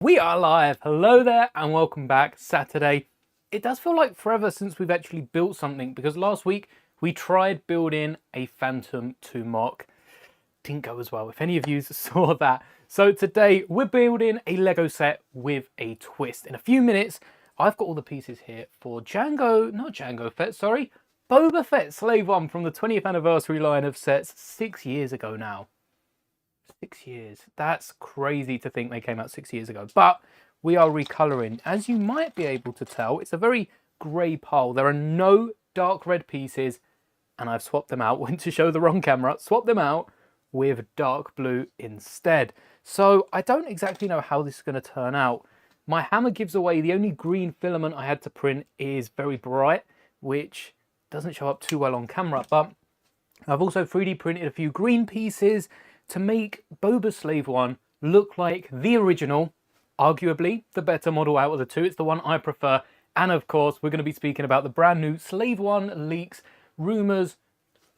We are live. Hello there and welcome back. Saturday. It does feel like forever since we've actually built something because last week we tried building a Phantom 2 mock. Didn't go as well, if any of you saw that. So today we're building a Lego set with a twist. In a few minutes, I've got all the pieces here for Fett, sorry. Boba Fett Slave 1 from the 20th anniversary line of sets 6 years ago now. 6 years. That's crazy to think they came out 6 years ago. But we are recoloring. As you might be able to tell, it's a very grey pile. There are no dark red pieces, and I've swapped them out. Went to show the wrong camera. Swapped them out with dark blue instead. So I don't exactly know how this is going to turn out. My hammer gives away the only green filament I had to print is very bright, which doesn't show up too well on camera. But I've also 3D printed a few green pieces to make Boba Slave 1 look like the original, arguably the better model out of the two. It's the one I prefer. And of course, we're going to be speaking about the brand new Slave 1 leaks, rumours,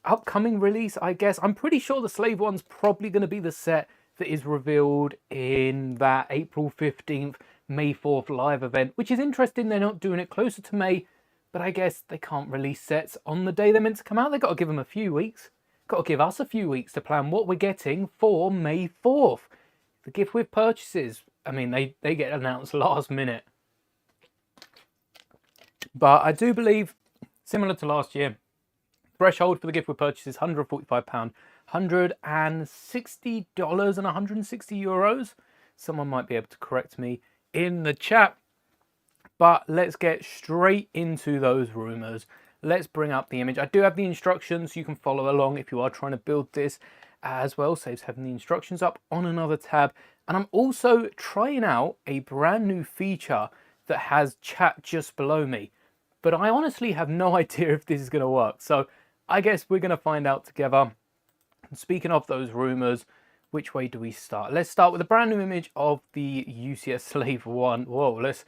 upcoming release, I guess. I'm pretty sure the Slave 1's probably going to be the set that is revealed in that April 15th, May 4th live event, which is interesting. They're not doing it closer to May, but I guess they can't release sets on the day they're meant to come out. They've got to give them a few weeks. Got to give us a few weeks to plan what we're getting for May 4th. The gift with purchases, I mean, they get announced last minute. But I do believe, similar to last year, threshold for the gift with purchases, £145, $160 and €160. Someone might be able to correct me in the chat. But let's get straight into those rumours. Let's bring up the image. I do have the instructions. You can follow along if you are trying to build this as well. Saves having the instructions up on another tab. And I'm also trying out a brand new feature that has chat just below me. But I honestly have no idea if this is going to work. So I guess we're going to find out together. And speaking of those rumours, which way do we start? Let's start with a brand new image of the UCS Slave 1. Whoa, let's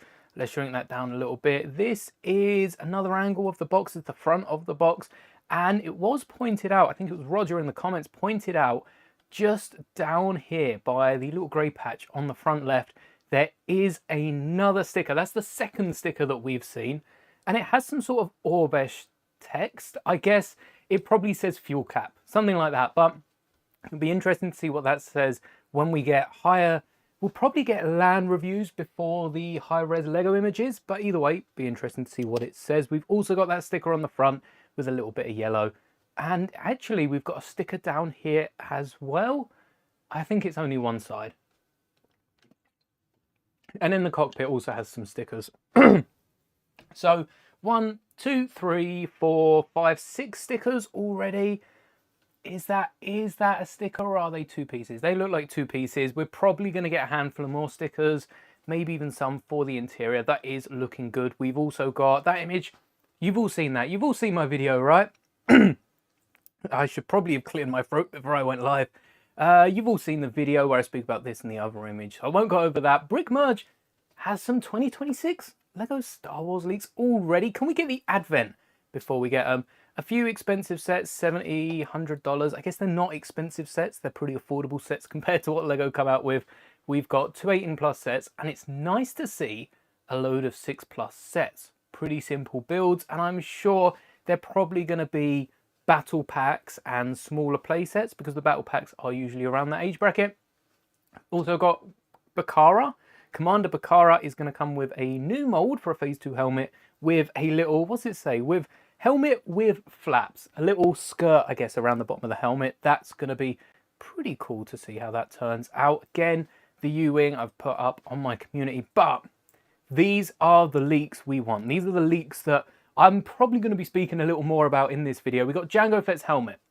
shrink that down a little bit. This is another angle of the box. It's the front of the box. And it was pointed out, I think it was Roger in the comments, pointed out just down here by the little grey patch on the front left, there is another sticker. That's the second sticker that we've seen. And it has some sort of Orbesh text. I guess it probably says fuel cap, something like that. But it'll be interesting to see what that says when we get higher. We'll probably get LAN reviews before the high-res Lego images, but either way, be interesting to see what it says. We've also got that sticker on the front with a little bit of yellow. And actually, we've got a sticker down here as well. I think it's only one side. And then the cockpit also has some stickers. So 1, 2, 3, 4, 5, 6 stickers already. Is that a sticker or are they two pieces? They look like two pieces. We're probably going to get a handful of more stickers, maybe even some for the interior. That is looking good. We've also got that image. You've all seen that. You've all seen my video, right? I should probably have cleared my throat before I went live. You've all seen the video where I speak about this and the other image. I won't go over that. Brick Merge has some 2026 Lego Star Wars leaks already. Can we get the Advent before we get them? A few expensive sets, $70, $100. I guess they're not expensive sets. They're pretty affordable sets compared to what Lego come out with. We've got 2 18+ sets, and it's nice to see a load of 6+ sets. Pretty simple builds, and I'm sure they're probably going to be battle packs and smaller play sets because the battle packs are usually around that age bracket. Also got Bakara. Commander Bakara is going to come with a new mold for a Phase 2 helmet with a little, what's it say, with helmet with flaps, a little skirt, I guess, around the bottom of the helmet. That's going to be pretty cool to see how that turns out. Again, the U-Wing I've put up on my community, but these are the leaks we want. These are the leaks that I'm probably going to be speaking a little more about in this video. We've got Jango Fett's helmet.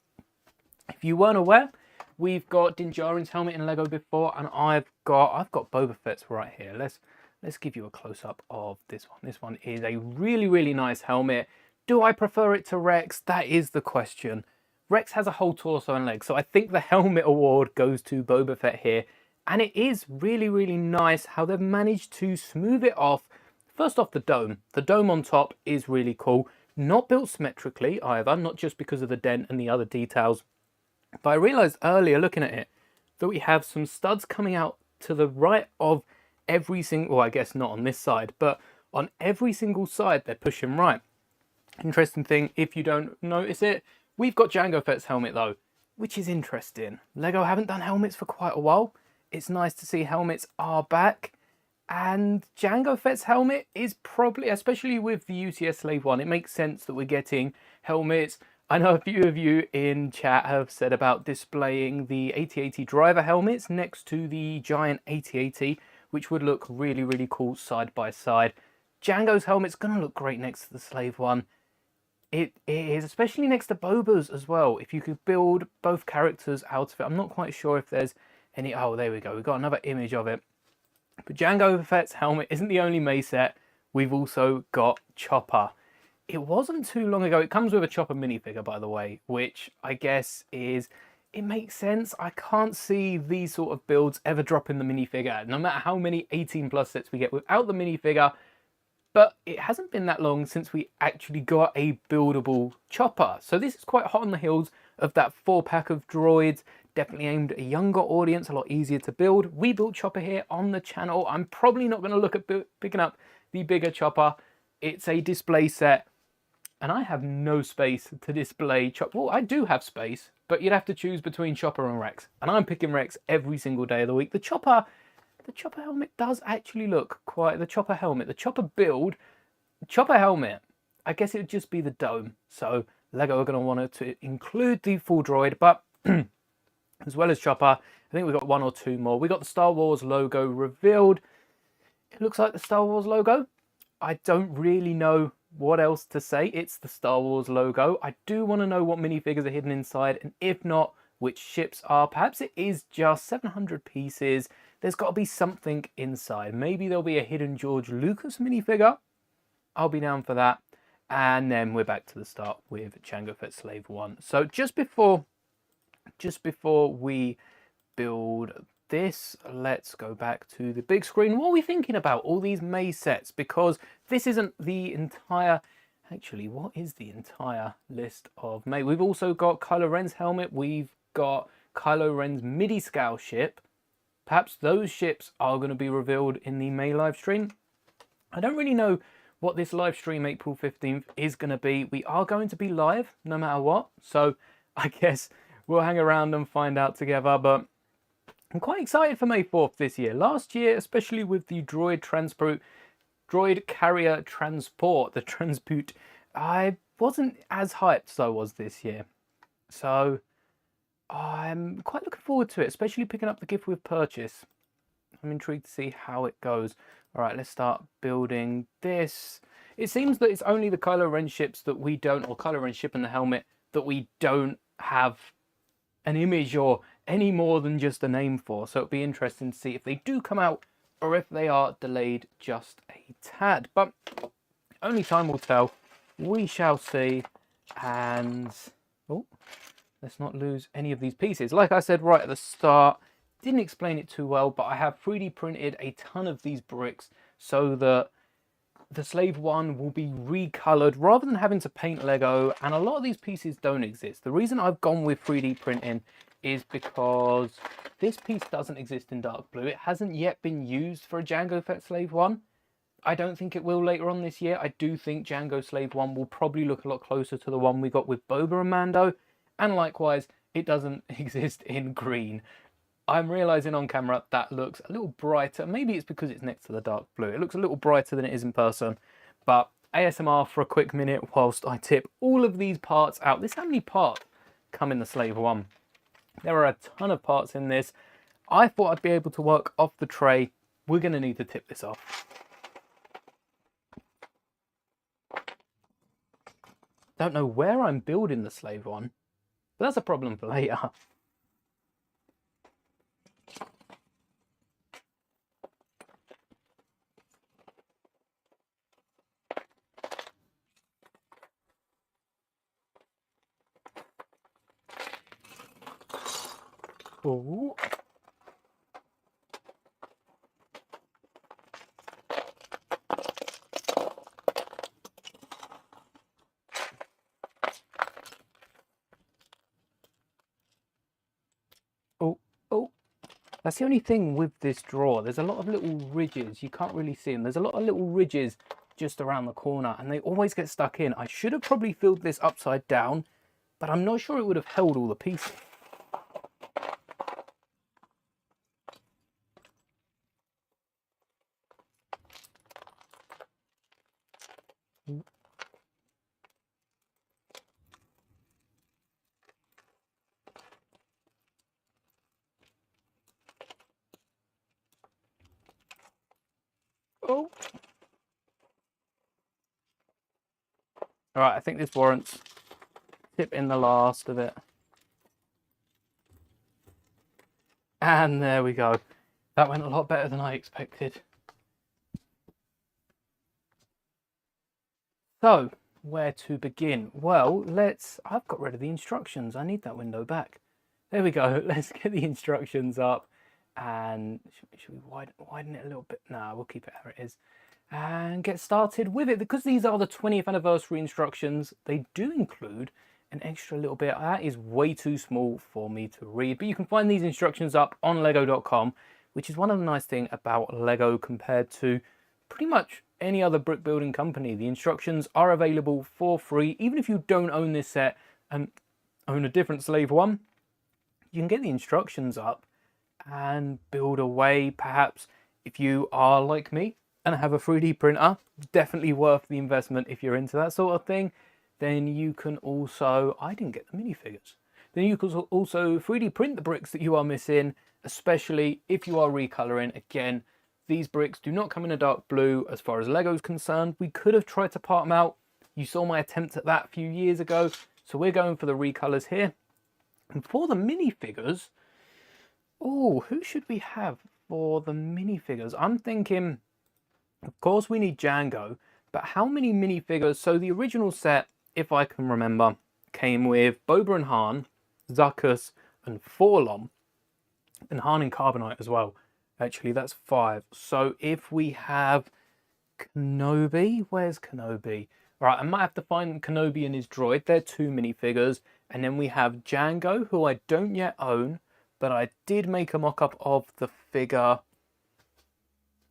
If you weren't aware, we've got Din Djarin's helmet in Lego before, and I've got Boba Fett's right here. Let's give you a close-up of this one. This one is a really, really nice helmet. Do I prefer it to Rex? That is the question. Rex has a whole torso and legs, so I think the helmet award goes to Boba Fett here. And it is really, really nice how they've managed to smooth it off. First off, the dome. The dome on top is really cool. Not built symmetrically either, not just because of the dent and the other details. But I realised earlier looking at it that we have some studs coming out to the right of every single, well, I guess not on this side, but on every single side, they're pushing right. Interesting thing, if you don't notice it, we've got Jango Fett's helmet though, which is interesting. Lego haven't done helmets for quite a while. It's nice to see helmets are back. And Jango Fett's helmet is probably, especially with the UTS Slave 1, it makes sense that we're getting helmets. I know a few of you in chat have said about displaying the AT-AT driver helmets next to the giant AT-AT, which would look really, really cool side by side. Jango's helmet's going to look great next to the Slave 1. It is, especially next to Boba's as well. If you could build both characters out of it. I'm not quite sure if there's any... Oh, there we go. We've got another image of it. But Jango Fett's helmet isn't the only May set. We've also got Chopper. It wasn't too long ago. It comes with a Chopper minifigure, by the way, which I guess is... It makes sense. I can't see these sort of builds ever dropping the minifigure, no matter how many 18+ sets we get without the minifigure. But it hasn't been that long since we actually got a buildable Chopper. So this is quite hot on the heels of that 4-pack of droids, definitely aimed at a younger audience, a lot easier to build. We built Chopper here on the channel. I'm probably not going to look at picking up the bigger Chopper. It's a display set, and I have no space to display Chopper. Well, I do have space, but you'd have to choose between Chopper and Rex. And I'm picking Rex every single day of the week. The Chopper helmet does actually look quite... The Chopper helmet, the Chopper build, Chopper helmet, I guess it would just be the dome. So Lego are going to want to include the full droid, but as well as Chopper, I think we've got one or two more. We got the Star Wars logo revealed. It looks like the Star Wars logo. I don't really know what else to say. It's the Star Wars logo. I do want to know what minifigures are hidden inside, and if not, which ships are. Perhaps it is just 700 pieces. There's got to be something inside. Maybe there'll be a hidden George Lucas minifigure. I'll be down for that. And then we're back to the start with Jango Fett Slave 1. So just before we build this, let's go back to the big screen. What are we thinking about all these May sets? Because this isn't the entire... Actually, what is the entire list of May? We've also got Kylo Ren's helmet. We've got Kylo Ren's midi-scale ship. Perhaps those ships are going to be revealed in the May live stream. I don't really know what this live stream April 15th is going to be. We are going to be live no matter what. So I guess we'll hang around and find out together. But I'm quite excited for May 4th this year. Last year, especially with the droid carrier transport, the transport, I wasn't as hyped as I was this year. So I'm quite looking forward to it, especially picking up the gift with purchase. I'm intrigued to see how it goes. All right, let's start building this. It seems that it's only the Kylo Ren ships that we don't, or Kylo Ren ship and the helmet, that we don't have an image or any more than just a name for. So it'll be interesting to see if they do come out or if they are delayed just a tad. But only time will tell. We shall see. And... oh, let's not lose any of these pieces. Like I said right at the start, didn't explain it too well, but I have 3D printed a ton of these bricks so that the Slave 1 will be recolored rather than having to paint Lego, and a lot of these pieces don't exist. The reason I've gone with 3D printing is because this piece doesn't exist in dark blue. It hasn't yet been used for a Jango Fett Slave 1. I don't think it will later on this year. I do think Jango Slave 1 will probably look a lot closer to the one we got with Boba and Mando, and likewise, it doesn't exist in green. I'm realising on camera that looks a little brighter. Maybe it's because it's next to the dark blue. It looks a little brighter than it is in person. But ASMR for a quick minute whilst I tip all of these parts out. This how many parts come in the Slave 1? There are a ton of parts in this. I thought I'd be able to work off the tray. We're going to need to tip this off. Don't know where I'm building the Slave 1, but that's a problem for later. Ooh. Oh, oh. That's the only thing with this drawer. There's a lot of little ridges. You can't really see them. There's a lot of little ridges just around the corner, and they always get stuck in. I should have probably filled this upside down, but I'm not sure it would have held all the pieces. Oh. All right, I think this warrants tipping the last of it. And there we go. That went a lot better than I expected. So, where to begin? Well, I've got rid of the instructions. I need that window back. There we go. Let's get the instructions up. And should we widen it a little bit? No, we'll keep it how it is. And get started with it. Because these are the 20th anniversary instructions, they do include an extra little bit. That is way too small for me to read. But you can find these instructions up on lego.com, which is one of the nice things about Lego compared to pretty much any other brick building company. The instructions are available for free. Even if you don't own this set and own a different Slave One, you can get the instructions up and build away. Perhaps if you are like me and have a 3D printer, definitely worth the investment if you're into that sort of thing. Then you can also, I didn't get the minifigures. Then you can also 3D print the bricks that you are missing, especially if you are recoloring. Again, these bricks do not come in a dark blue as far as Lego's concerned. We could have tried to part them out. You saw my attempt at that a few years ago. So we're going for the recolors here. And for the minifigures, oh, who should we have for the minifigures? I'm thinking, of course we need Jango, but how many minifigures? So the original set, if I can remember, came with Boba and Han, Zuckuss and Forlom, and Han in Carbonite as well. Actually, that's 5. So if we have Kenobi, where's Kenobi? All right, I might have to find Kenobi and his droid. They're 2 minifigures. And then we have Jango, who I don't yet own, but I did make a mock-up of the figure.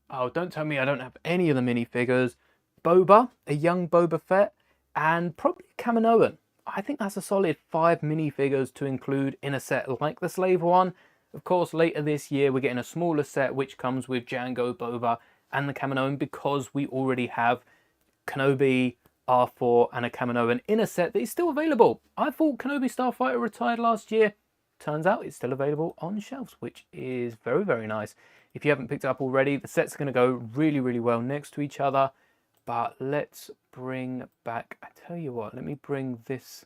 Oh, don't tell me I don't have any of the minifigures. Boba, a young Boba Fett, and probably Kaminoan. I think that's a solid 5 minifigures to include in a set like the Slave One. Of course, later this year, we're getting a smaller set, which comes with Jango, Boba, and the Kaminoan, because we already have Kenobi, R4, and a Kaminoan in a set that is still available. I thought Kenobi Starfighter retired last year. Turns out it's still available on shelves, which is very, very nice. If you haven't picked it up already, the sets are going to go really, really well next to each other. But let's bring back, I tell you what, let me bring this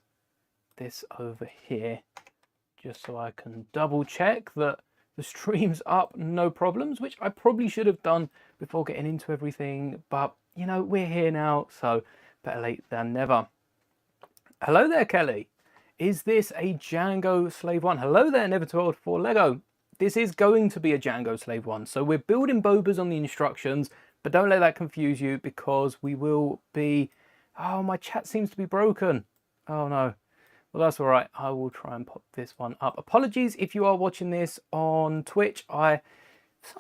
over here, just so I can double check that the stream's up, no problems, which I probably should have done before getting into everything. But, you know, we're here now, so better late than never. Hello there, Kelly. Is this a Jango Slave One? Hello there, Never Too Old for Lego. This is going to be a Jango Slave One. So we're building Bobas on the instructions, but don't let that confuse you, because we will be... Oh, my chat seems to be broken. Oh, no. Well, that's all right. I will try and pop this one up. Apologies if you are watching this on Twitch. For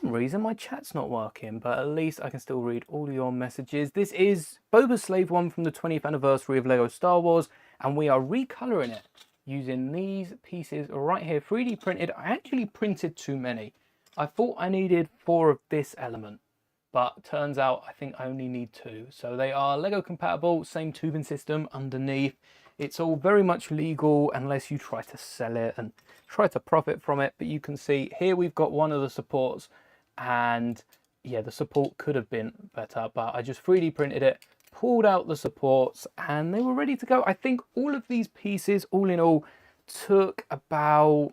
some reason, my chat's not working, but at least I can still read all your messages. This is Boba Slave One from the 20th anniversary of LEGO Star Wars, and we are recoloring it using these pieces right here, 3D printed. I actually printed too many. I thought I needed 4 of this element, but turns out I think I only need 2. So they are LEGO compatible, same tubing system underneath. It's all very much legal unless you try to sell it and try to profit from it. But you can see here we've got one of the supports, and yeah, the support could have been better, but I just 3D printed it, pulled out the supports, and they were ready to go. I think all of these pieces, all in all, took about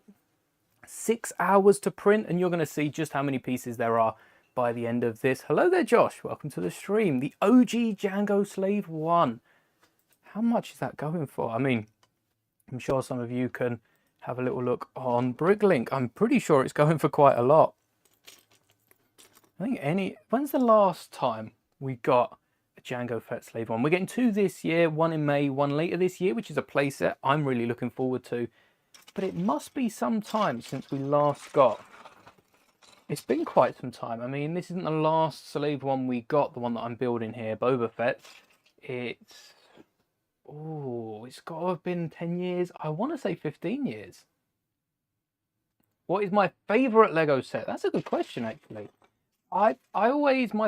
6 hours to print, and you're going to see just how many pieces there are by the end of this. Hello there, Josh. Welcome to the stream. The OG Jango Slave One. How much is that going for? I mean, I'm sure some of you can have a little look on Bricklink. I'm pretty sure it's going for quite a lot. I think when's the last time we got a Jango Fett Slave One? We're getting 2 this year, 1 in May, 1 later this year, which is a playset I'm really looking forward to. But it must be some time since we last got It's been quite some time. I mean, this isn't the last Slave one we got, the one that I'm building here, Boba Fett. It's... Oh, it's got to have been 10 years. I want to say 15 years. What is my favourite Lego set? That's a good question, actually. My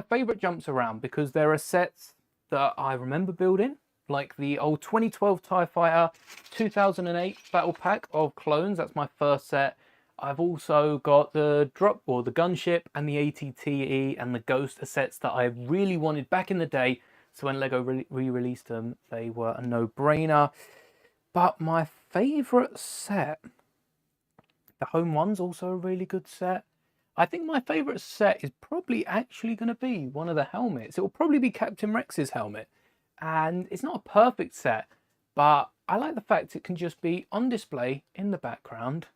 favourite jumps around because there are sets that I remember building, like the old 2012 TIE Fighter, 2008 Battle Pack of Clones. That's my first set. I've also got the the Gunship and the ATTE and the Ghost sets that I really wanted back in the day. So when Lego re-released them, they were a no-brainer. But my favourite set, the Home One's also a really good set. I think my favourite set is probably actually going to be one of the helmets. It will probably be Captain Rex's helmet. And it's not a perfect set, but I like the fact it can just be on display in the background.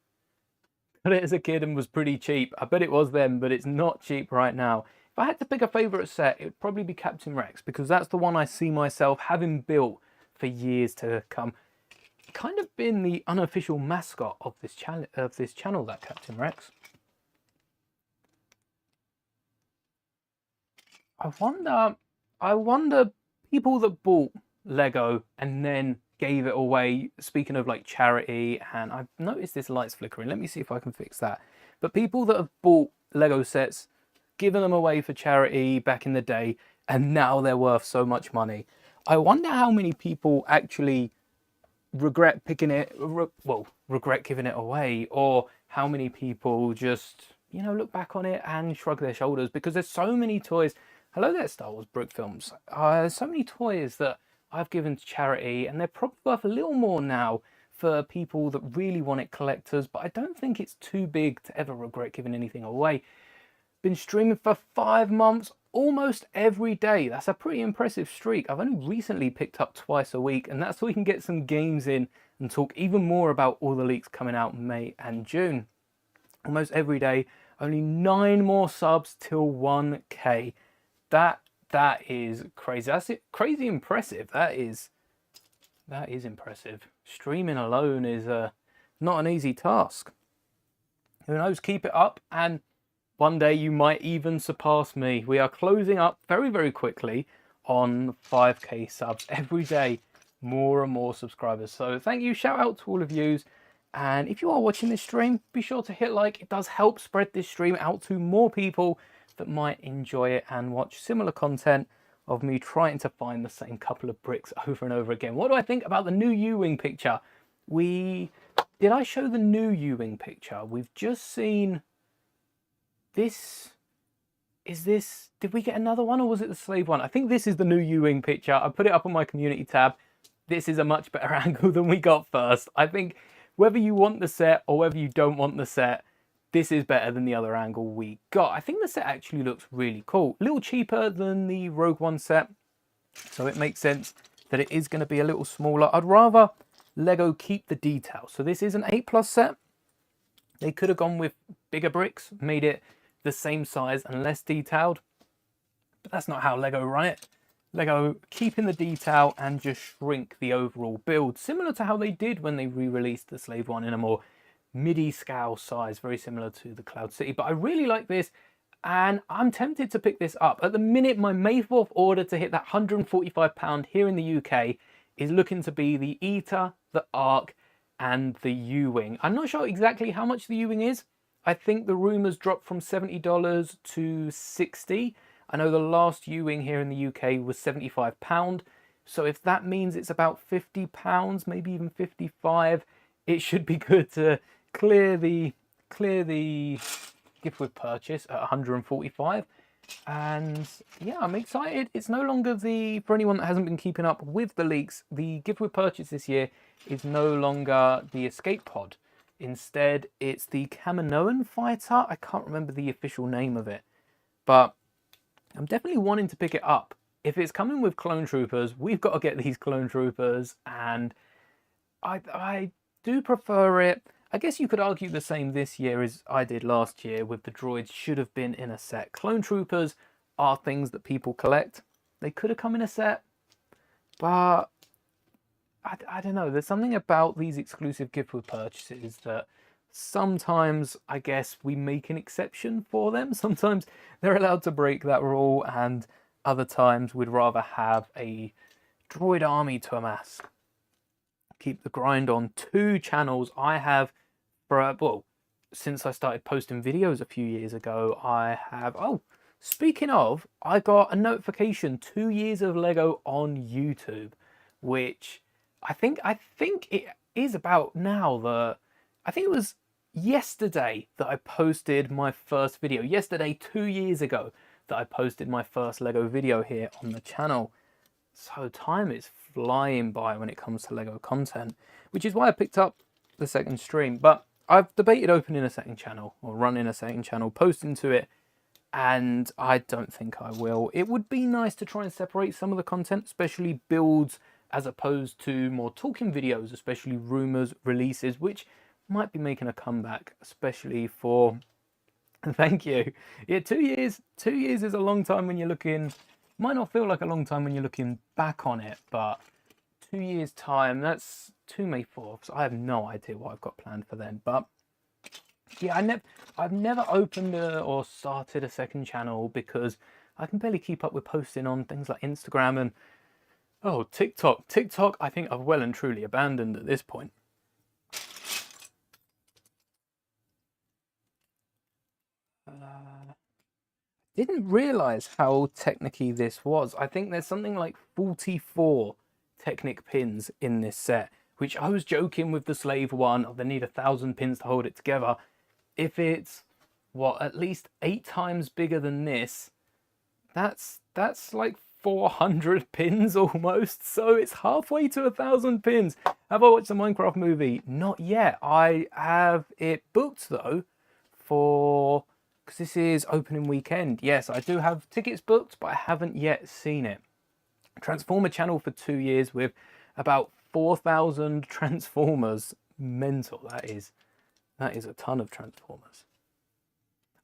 Got it as a kid and was pretty cheap. I bet it was then, but it's not cheap right now. If I had to pick a favourite set, it would probably be Captain Rex, because that's the one I see myself having built for years to come. Kind of been the unofficial mascot of this channel, that Captain Rex. I wonder people that bought Lego and then gave it away, speaking of like charity, and I've noticed this light's flickering. Let me see if I can fix that. But people that have bought Lego sets, given them away for charity back in the day, and now they're worth so much money. I wonder how many people actually regret picking it, regret giving it away, or how many people just, you know, look back on it and shrug their shoulders, because there's so many toys. Hello there, Star Wars Brick Films. There's so many toys that I've given to charity, and they're probably worth a little more now for people that really want it, collectors, but I don't think it's too big to ever regret giving anything away. Been streaming for 5 months, almost every day. That's a pretty impressive streak. I've only recently picked up twice a week, and that's so we can get some games in and talk even more about all the leaks coming out in May and June. Almost every day, only 9 more subs till 1K. That is crazy. That's it. Crazy impressive. That is impressive. Streaming alone is not an easy task. Who knows? Keep it up, and one day you might even surpass me. We are closing up very, very quickly on 5K subs every day. More and more subscribers. So thank you. Shout out to all of yous. And if you are watching this stream, be sure to hit like. It does help spread this stream out to more people that might enjoy it and watch similar content of me trying to find the same couple of bricks over and over again. What do I think about the new U-Wing picture? Did I show the new U-Wing picture? We've just seen this. Did we get another one, or was it the Slave one? I think this is the new U-Wing picture. I put it up on my community tab. This is a much better angle than we got first. I think whether you want the set or whether you don't want the set, this is better than the other angle we got. I think the set actually looks really cool. A little cheaper than the Rogue One set, so it makes sense that it is going to be a little smaller. I'd rather Lego keep the detail. So this is an 8+ set. They could have gone with bigger bricks, made it the same size and less detailed, but that's not how Lego run it. Lego keeping the detail and just shrink the overall build, similar to how they did when they re-released the Slave one in a more midi scale size, very similar to the Cloud City. But I really like this, and I'm tempted to pick this up. At the minute, my May 4th order to hit that £145 here in the UK is looking to be the Eater, the Ark, and the U-Wing. I'm not sure exactly how much the U-Wing is. I think the rumours dropped from $70 to $60. I know the last U-Wing here in the UK was £75. So if that means it's about £50, maybe even 55, it should be good to clear the gift with purchase at 145. And yeah, I'm excited. It's no longer for anyone that hasn't been keeping up with the leaks, the gift with purchase this year is no longer the escape pod. Instead, it's the Kaminoan fighter. I can't remember the official name of it, but I'm definitely wanting to pick it up. If it's coming with clone troopers, we've got to get these clone troopers, and I do prefer it. I guess you could argue the same this year as I did last year with the droids should have been in a set. Clone troopers are things that people collect. They could have come in a set, but I don't know. There's something about these exclusive gift with purchases that Sometimes I guess we make an exception for them. Sometimes they're allowed to break that rule, and other times we'd rather have a droid army to amass. Keep the grind on. 2 channels I have for, well, since I started posting videos a few years ago, I have, oh, speaking of, I got a notification, 2 years of Lego on YouTube, which I think it is about now. I think it was yesterday that I posted my first video. Yesterday, 2 years ago, that I posted my first Lego video here on the channel. So time is flying by when it comes to Lego content, which is why I picked up the second stream. But I've debated opening a second channel or running a second channel, posting to it, and I don't think I will. It would be nice to try and separate some of the content, especially builds, as opposed to more talking videos, especially rumors, releases, which might be making a comeback, especially for, thank you. Yeah, 2 years. 2 years is a long time when you're looking, might not feel like a long time when you're looking back on it, but 2 years time, that's 2 May 4th. I have no idea what I've got planned for then, but yeah, I've never opened or started a second channel because I can barely keep up with posting on things like Instagram and, oh, TikTok. TikTok, I think I've well and truly abandoned at this point. Didn't realize how technicky this was. I think there's something like 44 Technic pins in this set, which I was joking with the slave one, they need 1,000 pins to hold it together. If it's, what, at least 8 times bigger than this, that's like 400 pins almost. So it's halfway to 1,000 pins. Have I watched the Minecraft movie? Not yet. I have it booked though for, because this is opening weekend. Yes, I do have tickets booked, but I haven't yet seen it. Transformer channel for 2 years with about 4,000 Transformers. Mental, that is a ton of Transformers.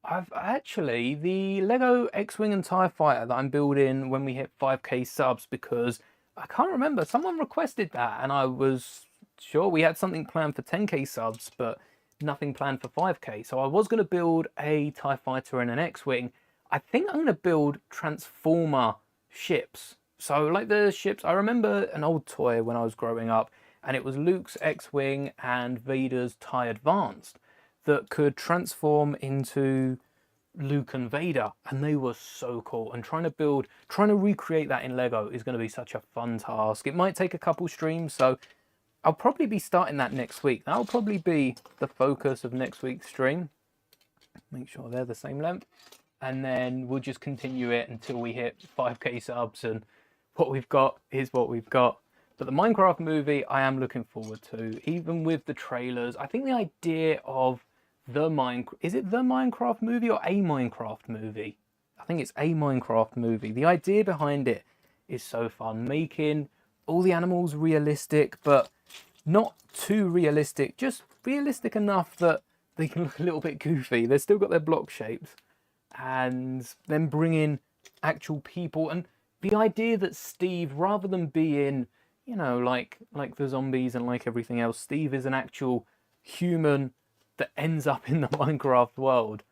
I've actually, the Lego X-Wing and TIE Fighter that I'm building when we hit 5k subs, because I can't remember, someone requested that and I was sure we had something planned for 10k subs, but nothing planned for 5k. So I was going to build a TIE Fighter and an X-Wing. I think I'm going to build Transformer ships. So like the ships, I remember an old toy when I was growing up, and it was Luke's X-Wing and Vader's TIE Advanced that could transform into Luke and Vader, and they were so cool. And trying to recreate that in Lego is going to be such a fun task. It might take a couple streams, so I'll probably be starting that next week. That'll probably be the focus of next week's stream. Make sure they're the same length, and then we'll just continue it until we hit 5k subs, and what we've got is what we've got. But the Minecraft movie, I am looking forward to, even with the trailers. I think the idea of is it the Minecraft movie or a Minecraft movie? I think it's a Minecraft movie. The idea behind it is so fun, making all the animals realistic, but not too realistic, just realistic enough that they can look a little bit goofy. They've still got their block shapes, and then bring in actual people. And the idea that Steve, rather than being, you know, like the zombies and like everything else, Steve is an actual human that ends up in the Minecraft world.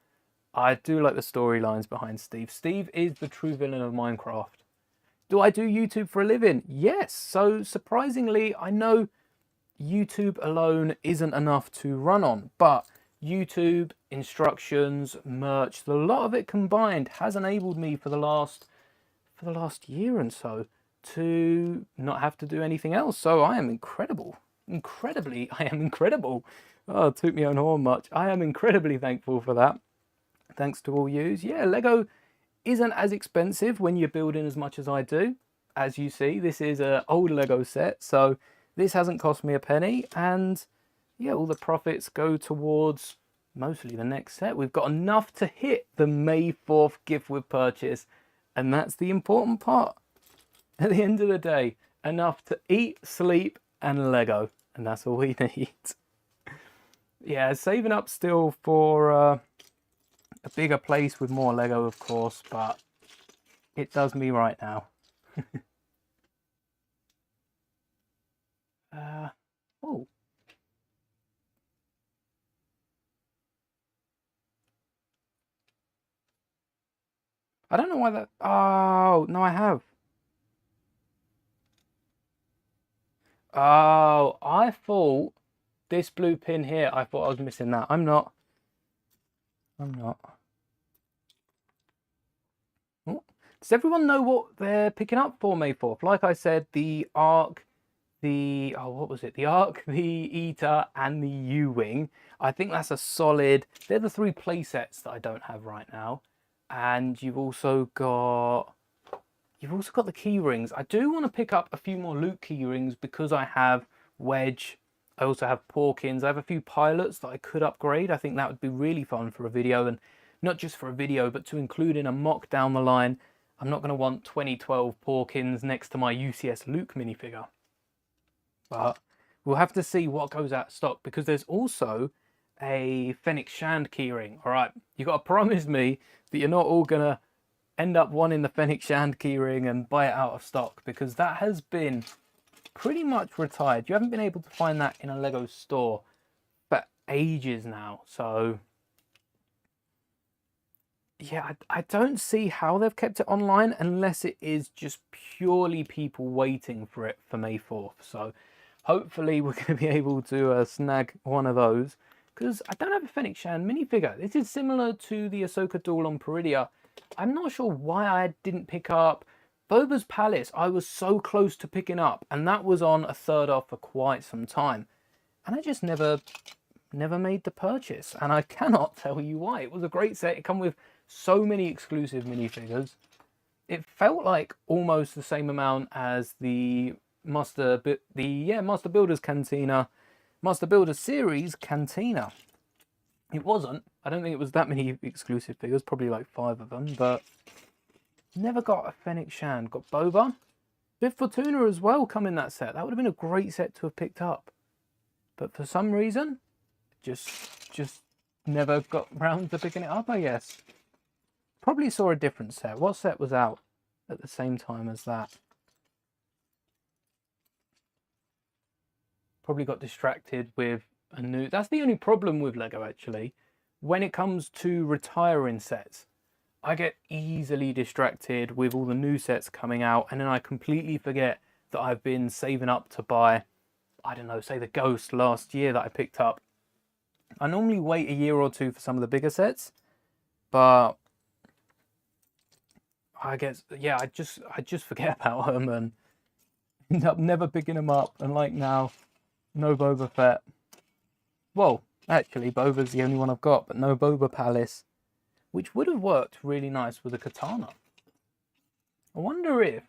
I do like the storylines behind Steve. Steve is the true villain of Minecraft. Do I do YouTube for a living? Yes. So surprisingly, I know YouTube alone isn't enough to run on, but YouTube, instructions, merch, a lot of it combined has enabled me for the last year and so to not have to do anything else. So I am incredible. I am incredible. Oh, toot me own horn much. I am incredibly thankful for that. Thanks to all yous. Yeah, Lego isn't as expensive when you're building as much as I do. As you see, this is an old Lego set, so this hasn't cost me a penny. And yeah, all the profits go towards mostly the next set. We've got enough to hit the May 4th gift with purchase, and that's the important part. At the end of the day, enough to eat, sleep, and Lego, and that's all we need. Yeah, saving up still for a bigger place with more Lego, of course, but it does me right now. Oh. I don't know why that... Oh, no, I have. Oh, I thought this blue pin here, I thought I was missing that. I'm not. I'm not. Oh. Does everyone know what they're picking up for May 4th? Like I said, the Ark, the... Oh, what was it? The Ark, the Eater, and the U-Wing. I think that's a solid... They're the 3 play sets that I don't have right now. And you've also got... You've also got the key rings. I do want to pick up a few more Luke key rings because I have Wedge. I also have Porkins. I have a few pilots that I could upgrade. I think that would be really fun for a video, and not just for a video, but to include in a mock down the line. I'm not going to want 2012 Porkins next to my UCS Luke minifigure. But we'll have to see what goes out of stock, because there's also a Fennec Shand keyring. All right, you got to promise me that you're not all going to end up wanting the Fennec Shand keyring and buy it out of stock, because that has been pretty much retired. You haven't been able to find that in a Lego store for ages now. So yeah, I don't see how they've kept it online unless it is just purely people waiting for it for May 4th. So hopefully we're going to be able to snag one of those, because I don't have a Fennec Shand minifigure. This is similar to the Ahsoka duel on Peridia. I'm not sure why I didn't pick up Boba's Palace. I was so close to picking up, and that was on a 3rd off for quite some time, and I just never made the purchase, and I cannot tell you why. It was a great set. It came with so many exclusive minifigures. It felt like almost the same amount as the Master Builders Cantina, Master Builders Series Cantina. It wasn't. I don't think it was that many exclusive figures, probably like 5 of them, but never got a Fennec Shand. Got Boba. Bib Fortuna as well come in that set. That would have been a great set to have picked up. But for some reason, just never got round to picking it up, I guess. Probably saw a different set. What set was out at the same time as that? Probably got distracted with a new... That's the only problem with Lego, actually. When it comes to retiring sets, I get easily distracted with all the new sets coming out, and then I completely forget that I've been saving up to buy, I don't know, say the Ghost last year that I picked up. I normally wait a year or two for some of the bigger sets, but I guess, yeah, I just forget about them and end up never picking them up. And like now, no Boba Fett. Well, actually, Boba's the only one I've got, but no Boba Palace, which would have worked really nice with a katana. I wonder if,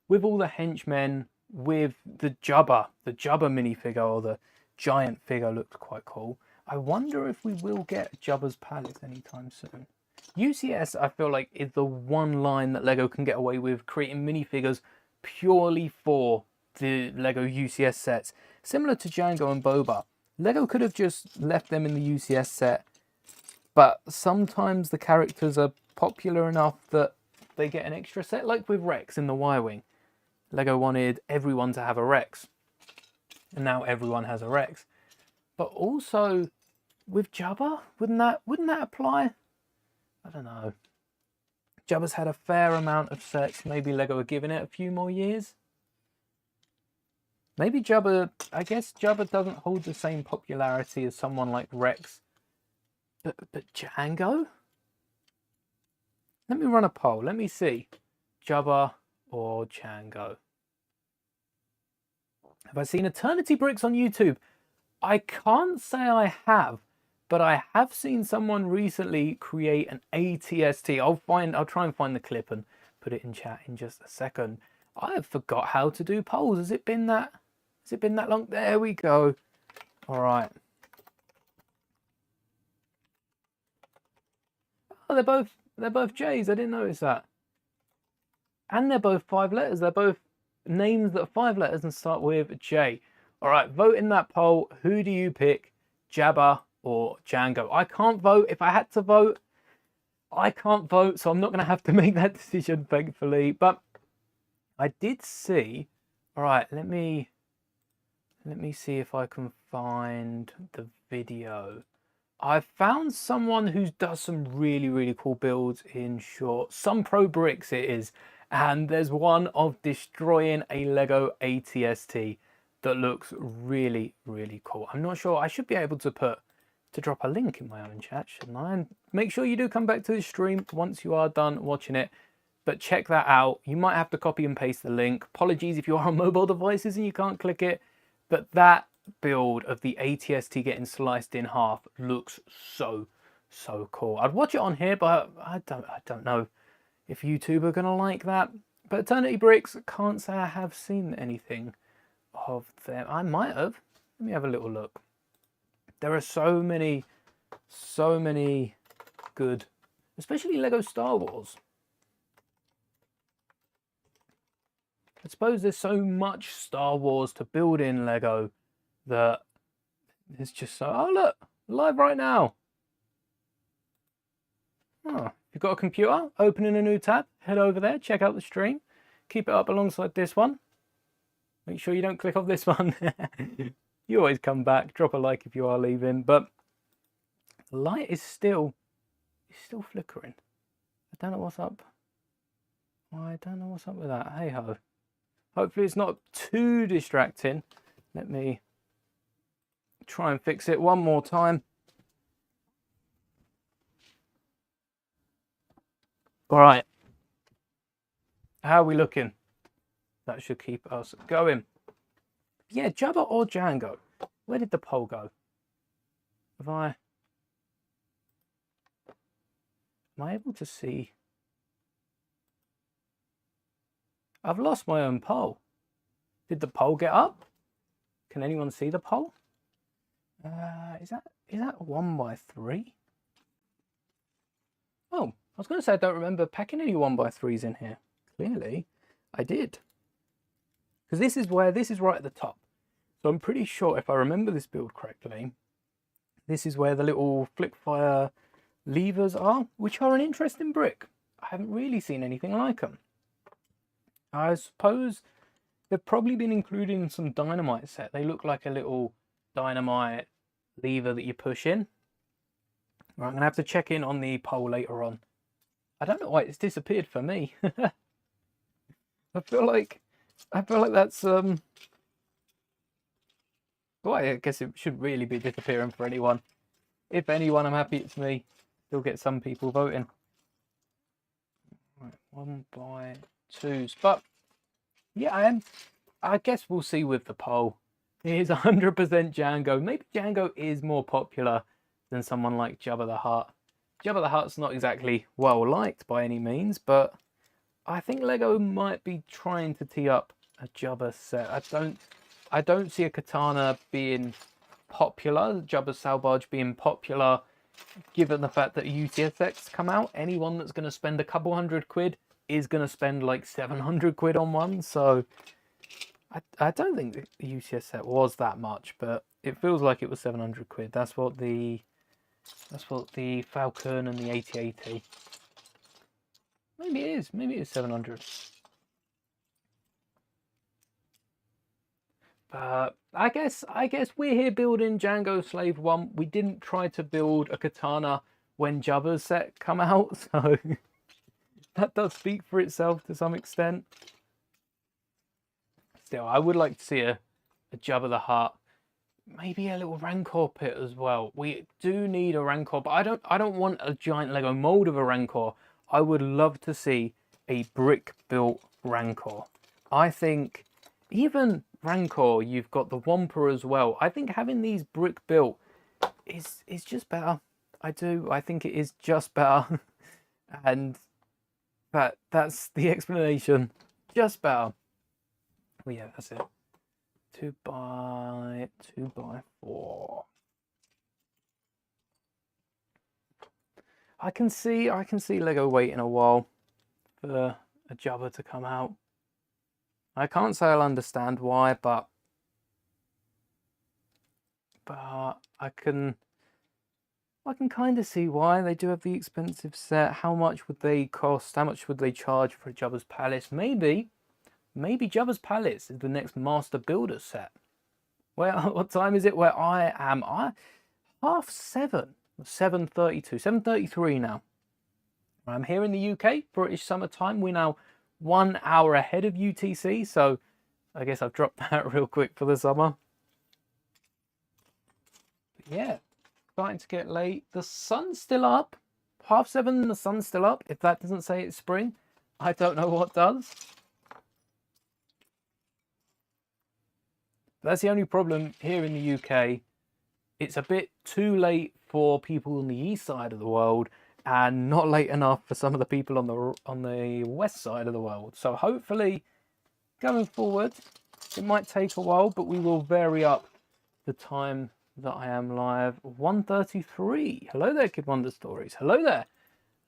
with all the henchmen, with the Jabba minifigure, or the giant figure looked quite cool. I wonder if we will get Jabba's Palace anytime soon. UCS, I feel like, is the one line that Lego can get away with creating minifigures purely for the Lego UCS sets. Similar to Jango and Boba. Lego could have just left them in the UCS set, but sometimes the characters are popular enough that they get an extra set, like with Rex in the Y-Wing. Lego wanted everyone to have a Rex, and now everyone has a Rex. But also with Jabba, wouldn't that apply? I don't know. Jabba's had a fair amount of sets. Maybe Lego are giving it a few more years. Maybe Jabba, I guess Jabba doesn't hold the same popularity as someone like Rex. But Jango? Let me run a poll. Let me see. Jabba or Jango? Have I seen Eternity Bricks on YouTube? I can't say I have, but I have seen someone recently create an ATST. I'll try and find the clip and put it in chat in just a second. I forgot how to do polls. Has it been that long? There we go. All right. Oh, they're both J's. I didn't notice that. And they're both 5 letters. They're both names that are 5 letters and start with J. All right, vote in that poll. Who do you pick, Jabba or Jango? I can't vote. If I had to vote, I can't vote, so I'm not going to have to make that decision, thankfully. But I did see... All right, let me see if I can find the video. I've found someone who does some really, really cool builds in short. Some Pro Bricks it is. And there's one of destroying a Lego ATST that looks really, really cool. I'm not sure. I should be able to drop a link in my own chat, shouldn't I? And make sure you do come back to the stream once you are done watching it. But check that out. You might have to copy and paste the link. Apologies if you are on mobile devices and you can't click it. But that build of the ATST getting sliced in half looks so, so cool. I'd watch it on here, but I don't know if YouTube are going to like that. But Eternity Bricks, can't say I have seen anything of them. I might have. Let me have a little look. There are so many good, especially Lego Star Wars. I suppose there's so much Star Wars to build in Lego that it's just so, oh look, live right now. Oh, you've got a computer, opening a new tab, head over there, check out the stream, keep it up alongside this one. Make sure you don't click off this one. You always come back, drop a like if you are leaving, but the light is still flickering. I don't know what's up. I don't know what's up with that. Hey ho. Hopefully it's not too distracting. Let me try and fix it one more time. All right. How are we looking? That should keep us going. Yeah, Jabba or Jango? Where did the poll go? Am I able to see? I've lost my own poll. Did the poll get up? Can anyone see the poll? Is that 1x3? Oh, I was going to say I don't remember packing any 1x3s in here. Clearly, I did. Because this is right at the top. So I'm pretty sure if I remember this build correctly, this is where the little flick fire levers are, which are an interesting brick. I haven't really seen anything like them. I suppose they've probably been included in some dynamite set. They look like a little dynamite lever that you push in. Right, I'm going to have to check in on the poll later on. I don't know why it's disappeared for me. I feel like that's well, I guess it should really be disappearing for anyone. If anyone, I'm happy it's me. Still get some people voting. Right, 1x2s. But yeah, I guess we'll see with the poll. It is 100% Jango. Maybe Jango is more popular than someone like Jabba the Hutt. Jabba the Hutt's not exactly well liked by any means, but I think Lego might be trying to tee up a Jabba set. I don't see a katana being popular, Jabba's salvage being popular, given the fact that UTSX come out. Anyone that's going to spend a couple £100 is going to spend like 700 quid on one. So I don't think the UTS set was that much, but it feels like it was 700 quid. That's what the Falcon and the AT-AT. Maybe it is. Maybe it is 700. But I guess we're here building Jango Slave 1. We didn't try to build a katana when Jabba's set come out, so that does speak for itself to some extent. Still, I would like to see a Jabba the Hutt. Maybe a little Rancor pit as well. We do need a Rancor, but I don't want a giant Lego mold of a Rancor. I would love to see a brick-built Rancor. I think even Rancor, you've got the Wampa as well. I think having these brick-built is just better. I think it is just better. And that's the explanation. Just better. Well, yeah, that's it. 2x4. I can see Lego waiting a while for a Jabba to come out. I can't say I'll understand why, but I can kind of see why. They do have the expensive set. How much would they cost? How much would they charge for a Jabba's Palace? Maybe Jabba's Palace is the next Master Builder set. Well, what time is it where I am? 7:30. 7:32, 7:33 now. I'm here in the UK, British summertime. We're now 1 hour ahead of UTC, so I guess I've dropped that real quick for the summer. But yeah, starting to get late. The sun's still up. 7:30, the sun's still up. If that doesn't say it's spring, I don't know what does. But that's the only problem here in the UK. It's a bit too late for people on the east side of the world, and not late enough for some of the people on the west side of the world. So hopefully, going forward, it might take a while, but we will vary up the time that I am live. 1:33. Hello there, Kid Wonder Stories. Hello there,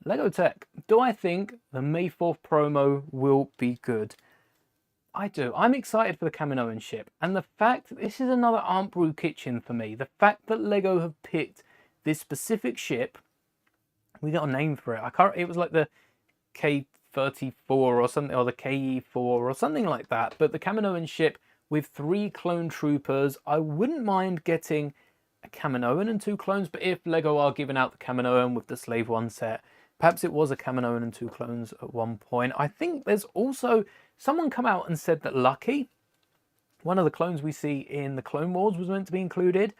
Lego Tech. Do I think the May 4th promo will be good? I do. I'm excited for the Kaminoan ship, and the fact that this is another Aunt Brew kitchen for me. The fact that Lego have picked this specific ship, we got a name for it. I can't. It was like the K34 or something, or the KE4 or something like that. But the Kaminoan ship with 3 clone troopers. I wouldn't mind getting a Kaminoan and 2 clones, but if Lego are giving out the Kaminoan with the Slave 1 set, perhaps it was a Kaminoan and 2 clones at one point. I think there's also someone come out and said that Lucky, one of the clones we see in the Clone Wars, was meant to be included.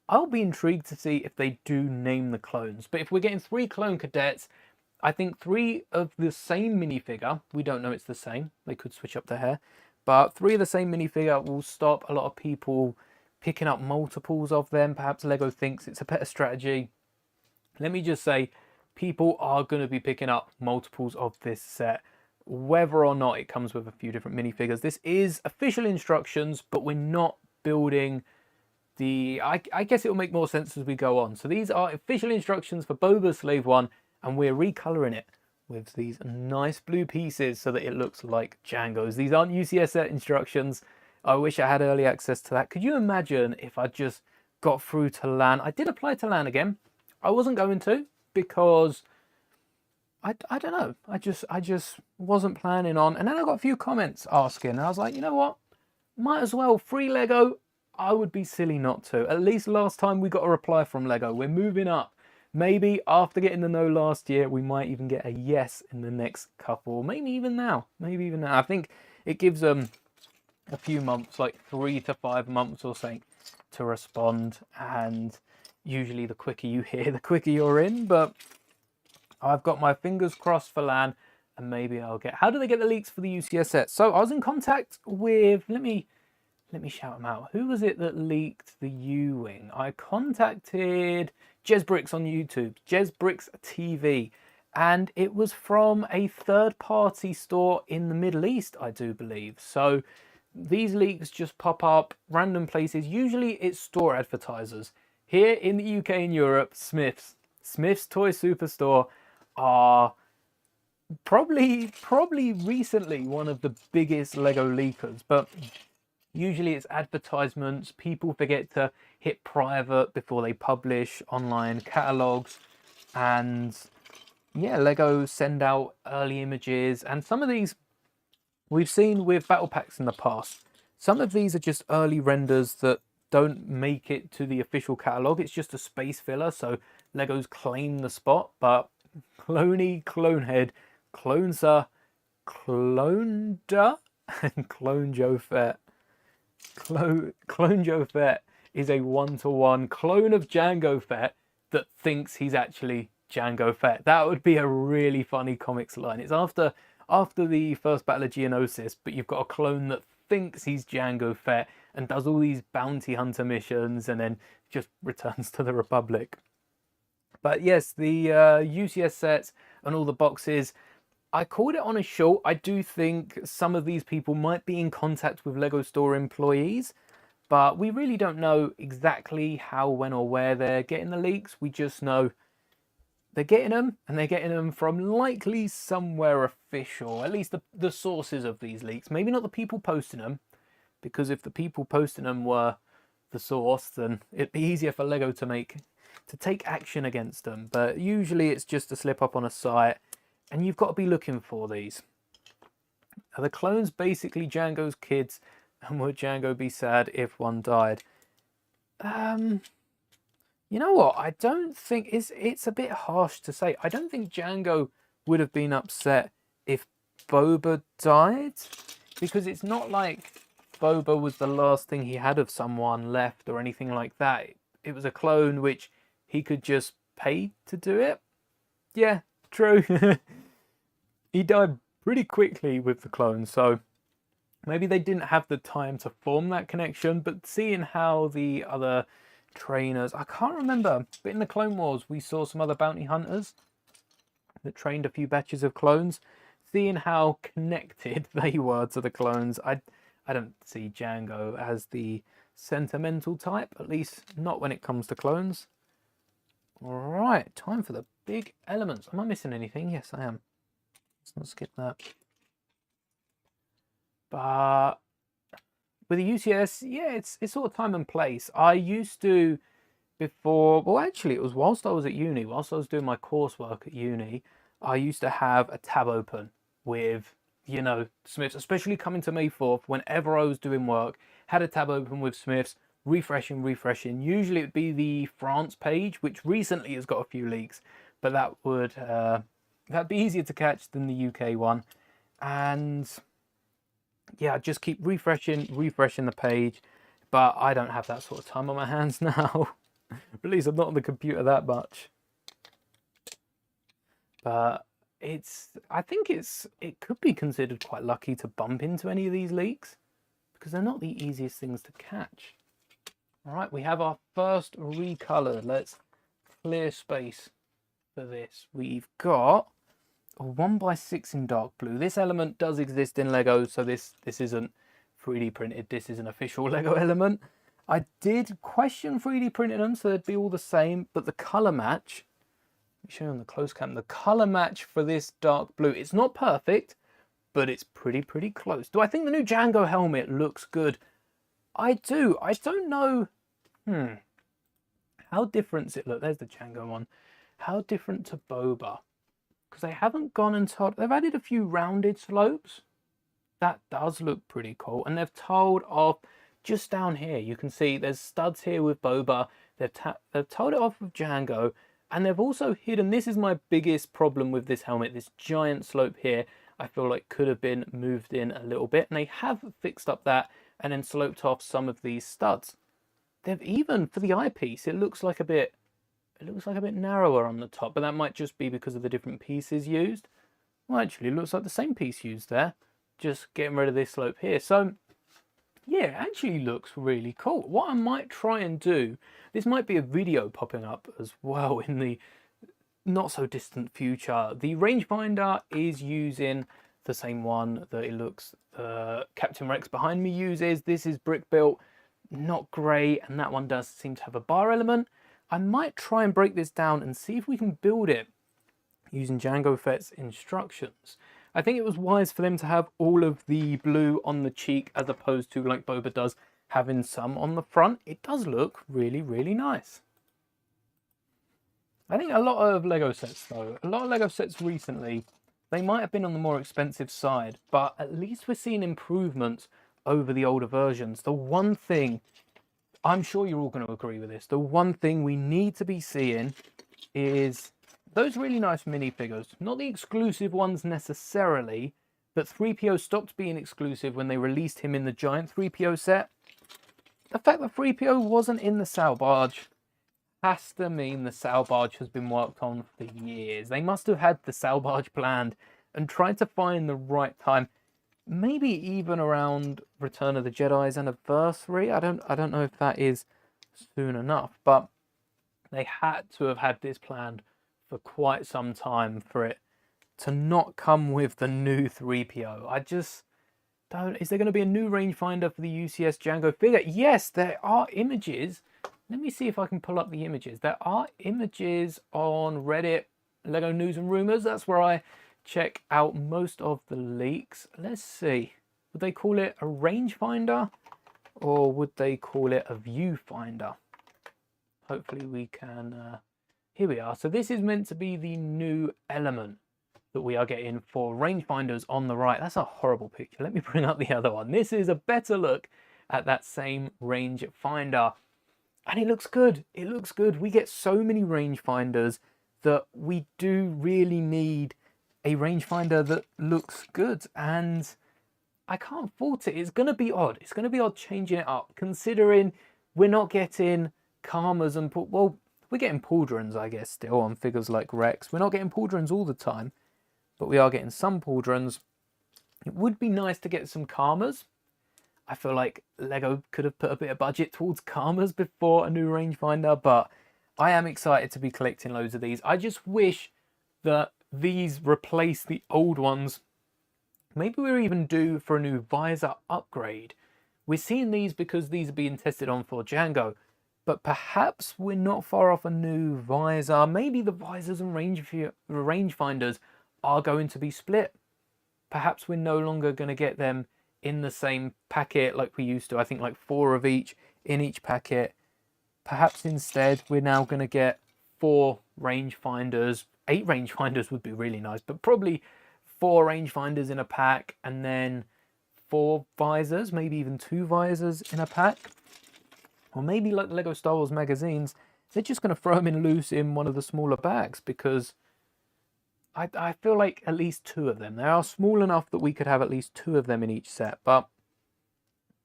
I'll be intrigued to see if they do name the clones. But if we're getting 3 clone cadets, I think 3 of the same minifigure, we don't know it's the same, they could switch up their hair, but 3 of the same minifigure will stop a lot of people picking up multiples of them. Perhaps Lego thinks it's a better strategy. Let me just say, people are going to be picking up multiples of this set, whether or not it comes with a few different minifigures. This is official instructions, but we're not building the... I guess it will make more sense as we go on. So these are official instructions for Boba Slave 1, and we're recoloring it with these nice blue pieces so that it looks like Jango's. These aren't UCS set instructions. I wish I had early access to that. Could you imagine if I just got through to LAN? I did apply to LAN again. I wasn't going to, because I don't know. I just wasn't planning on. And then I got a few comments asking, and I was like, you know what? Might as well. Free Lego. I would be silly not to. At least last time we got a reply from Lego. We're moving up. Maybe after getting the no last year, we might even get a yes in the next couple. Maybe even now. Maybe even now. I think it gives them a few months, like 3 to 5 months or something, to respond. And usually the quicker you hear, the quicker you're in. But I've got my fingers crossed for LAN, and maybe I'll get... How do they get the leaks for the UCS set? So I was in contact with... Let me shout them out. Who was it that leaked the U-Wing? I contacted Jezbricks on YouTube, Jezbricks TV, and it was from a third-party store in the Middle East, I do believe. So these leaks just pop up random places. Usually it's store advertisers. Here in the UK and Europe, Smith's Toy Superstore are probably recently one of the biggest Lego leakers, but usually it's advertisements. People forget to hit private before they publish online catalogs, and yeah, Lego send out early images, and some of these we've seen with battle packs in the past. Some of these are just early renders that don't make it to the official catalogue. It's just a space filler, so Lego's claim the spot. But Cloney, Clonehead, Clonesa, Cloneda, and Clone Joe Fett. Clone Joe Fett is a 1-to-1 clone of Jango Fett that thinks he's actually Jango Fett. That would be a really funny comics line. It's after the first Battle of Geonosis, but you've got a clone that thinks he's Jango Fett and does all these bounty hunter missions and then just returns to the Republic. But yes, the UCS sets and all the boxes, I called it on a short. I do think some of these people might be in contact with Lego Store employees, but we really don't know exactly how, when, or where they're getting the leaks. We just know they're getting them, and they're getting them from likely somewhere official, at least the sources of these leaks. Maybe not the people posting them, because if the people posting them were the source, then it'd be easier for Lego to take action against them. But usually it's just a slip up on a site, and you've got to be looking for these. Are the clones basically Jango's kids, and would Jango be sad if one died? You know what? I don't think it's a bit harsh to say. I don't think Jango would have been upset if Boba died, because it's not like Boba was the last thing he had of someone left or anything like that. It was a clone which he could just pay to do it. Yeah, true. He died pretty quickly with the clones, so maybe they didn't have the time to form that connection, but seeing how the other trainers, I can't remember, but in the Clone Wars we saw some other bounty hunters that trained a few batches of clones. Seeing how connected they were to the clones, I don't see Jango as the sentimental type, at least not when it comes to clones. All right, time for the big elements. Am I missing anything? Yes, I am. Let's not skip that. But with the UCS, yeah, it's sort of time and place. I used to, before, well, actually, it was whilst I was at uni, whilst I was doing my coursework at uni, I used to have a tab open with, you know, Smiths, especially coming to May 4th, whenever I was doing work, had a tab open with Smiths, refreshing. Usually it'd be the France page, which recently has got a few leaks, but that would, that'd be easier to catch than the UK one. And yeah, just keep refreshing the page, but I don't have that sort of time on my hands now. At least I'm not on the computer that much. But I think it could be considered quite lucky to bump into any of these leaks, because they're not the easiest things to catch. All right, we have our first recolor. Let's clear space for this. We've got a 1x6 in dark blue. This element does exist in Lego, so this isn't 3D printed. This is an official Lego element. I did question 3D printing them so they'd be all the same, but the color match, let me show you on the close cam, the color match for this dark blue, it's not perfect, but it's pretty close. Do I think the new Jango helmet looks good? I do. I don't know. How different does it look? There's the Jango one. How different to Boba? Because they haven't gone and told. They've added a few rounded slopes. That does look pretty cool. And they've told off just down here. You can see there's studs here with Boba. They've told it off with Jango. And they've also hidden. This is my biggest problem with this helmet. This giant slope here, I feel like could have been moved in a little bit. And they have fixed up that and then sloped off some of these studs. They've even, for the eyepiece, it looks like a bit narrower on the top, but that might just be because of the different pieces used. Well, actually, it looks like the same piece used there, just getting rid of this slope here. So, yeah, it actually looks really cool. What I might try and do, this might be a video popping up as well in the not so distant future. The rangefinder is using the same one that it looks Captain Rex behind me uses. This is brick built, not great, and that one does seem to have a bar element. I might try and break this down and see if we can build it using Jango Fett's instructions. I think it was wise for them to have all of the blue on the cheek as opposed to, like Boba does, having some on the front. It does look really nice. I think a lot of Lego sets recently, they might have been on the more expensive side, but at least we're seeing improvements over the older versions. The one thing, I'm sure you're all going to agree with this, the one thing we need to be seeing is those really nice minifigures. Not the exclusive ones necessarily, but 3PO stopped being exclusive when they released him in the giant 3PO set. The fact that 3PO wasn't in the Sail Barge has to mean the Sail Barge has been worked on for years. They must have had the Sail Barge planned and tried to find the right time. Maybe even around Return of the Jedi's anniversary. I don't know if that is soon enough, but they had to have had this planned for quite some time for it to not come with the new 3PO. I just don't. Is there going to be a new rangefinder for the UCS Jango figure? Yes, there are images. Let me see if I can pull up the images. There are images on Reddit, Lego News and Rumors. That's where I check out most of the leaks. Let's see. Would they call it a rangefinder or would they call it a viewfinder? Hopefully we can... here we are. So this is meant to be the new element that we are getting for rangefinders on the right. That's a horrible picture. Let me bring up the other one. This is a better look at that same rangefinder. And it looks good. It looks good. We get so many rangefinders that we do really need a rangefinder that looks good. And I can't fault it. It's going to be odd. It's going to be odd changing it up, considering we're not getting Karmas and... Well, we're getting Pauldrons, I guess, still on figures like Rex. We're not getting Pauldrons all the time, but we are getting some Pauldrons. It would be nice to get some Karmas. I feel like Lego could have put a bit of budget towards Karmas before a new rangefinder, but I am excited to be collecting loads of these. I just wish that these replace the old ones. Maybe we're even due for a new visor upgrade. We're seeing these because these are being tested on for Jango, but perhaps we're not far off a new visor. Maybe the visors and rangefinders are going to be split. Perhaps we're no longer going to get them in the same packet like we used to. I think like 4 of each in each packet. Perhaps instead we're now going to get 4 rangefinders. 8 rangefinders would be really nice, but probably 4 rangefinders in a pack, and then 4 visors, maybe even 2 visors in a pack. Or maybe like the Lego Star Wars magazines, they're just going to throw them in loose in one of the smaller bags, because I feel like at least 2 of them. They are small enough that we could have at least 2 of them in each set, but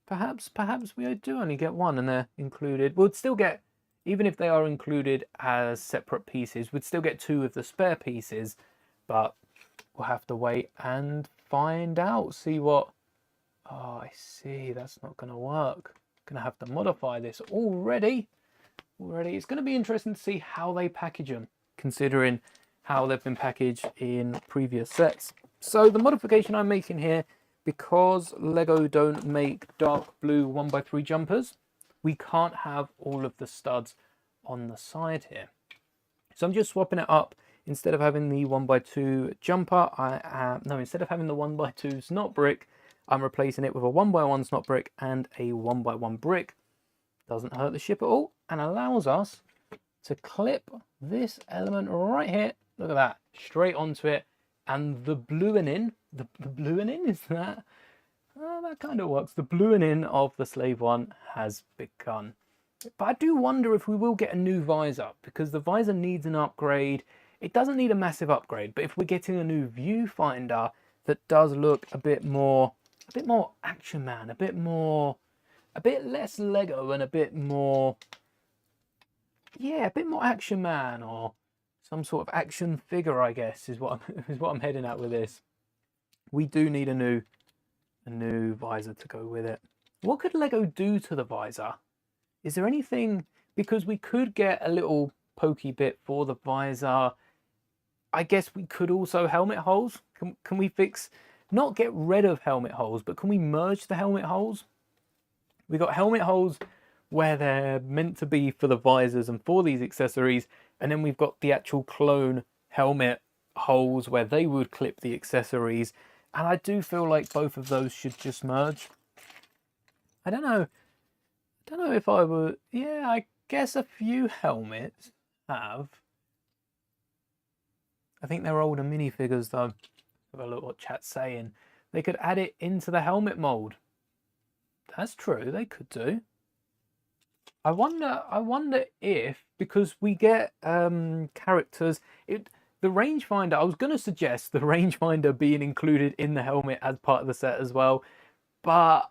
perhaps we do only get 1 and they're included. We'd still get, even if they are included as separate pieces, we'd still get 2 of the spare pieces, but we'll have to wait and find out. See what... Oh, I see. That's not going to work. Going to have to modify this already. It's going to be interesting to see how they package them, considering how they've been packaged in previous sets. So the modification I'm making here, because Lego don't make dark blue 1x3 jumpers, we can't have all of the studs on the side here. So I'm just swapping it up. Instead of having the 1x2 jumper, instead of having the 1x2 snot brick, I'm replacing it with a 1x1 snot brick and a 1x1 brick. Doesn't hurt the ship at all, and allows us to clip this element right here. Look at that, straight onto it. And the bluing in, the bluing in is that? Oh, that kind of works. The bluing in of the Slave One has begun. But I do wonder if we will get a new visor, because the visor needs an upgrade. It doesn't need a massive upgrade, but if we're getting a new viewfinder that does look a bit more Action Man, a bit less Lego and a bit more Action Man, or some sort of action figure, I guess, is what I'm heading at with this. We do need a new visor to go with it. What could Lego do to the visor? Is there anything, because we could get a little pokey bit for the visor. I guess we could also helmet holes. Can we fix, not get rid of helmet holes, but can we merge the helmet holes? We got helmet holes where they're meant to be for the visors and for these accessories, and then we've got the actual clone helmet holes where they would clip the accessories, and I do feel like both of those should just merge. I don't know if I would. Yeah, I guess a few helmets have. I think they're older minifigures though. Have a look what chat's saying. They could add it into the helmet mold. That's true, they could do. I wonder if, because we get characters, the rangefinder, I was going to suggest the rangefinder being included in the helmet as part of the set as well, but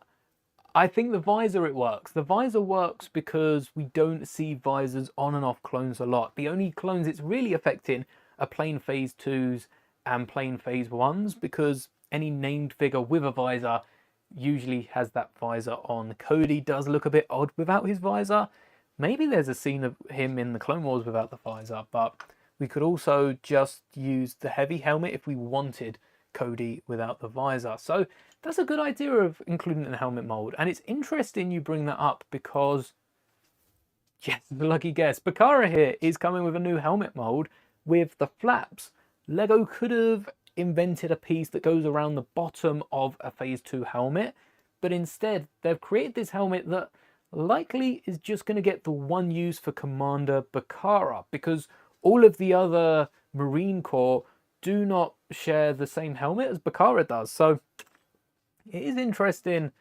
I think the visor, it works. The visor works because we don't see visors on and off clones a lot. The only clones it's really affecting are plain phase 2s and plain phase 1s, because any named figure with a visor usually has that visor on. Cody does look a bit odd without his visor. Maybe there's a scene of him in the Clone Wars without the visor, but we could also just use the heavy helmet if we wanted Cody without the visor. So that's a good idea of including it in the helmet mold. And it's interesting you bring that up because, yes, the lucky guess, Bakara here is coming with a new helmet mold with the flaps. Lego could have invented a piece that goes around the bottom of a phase 2 helmet, but instead they've created this helmet that likely is just going to get the one use for Commander Bakara, because all of the other Marine Corps do not share the same helmet as Bakara does. So it is interesting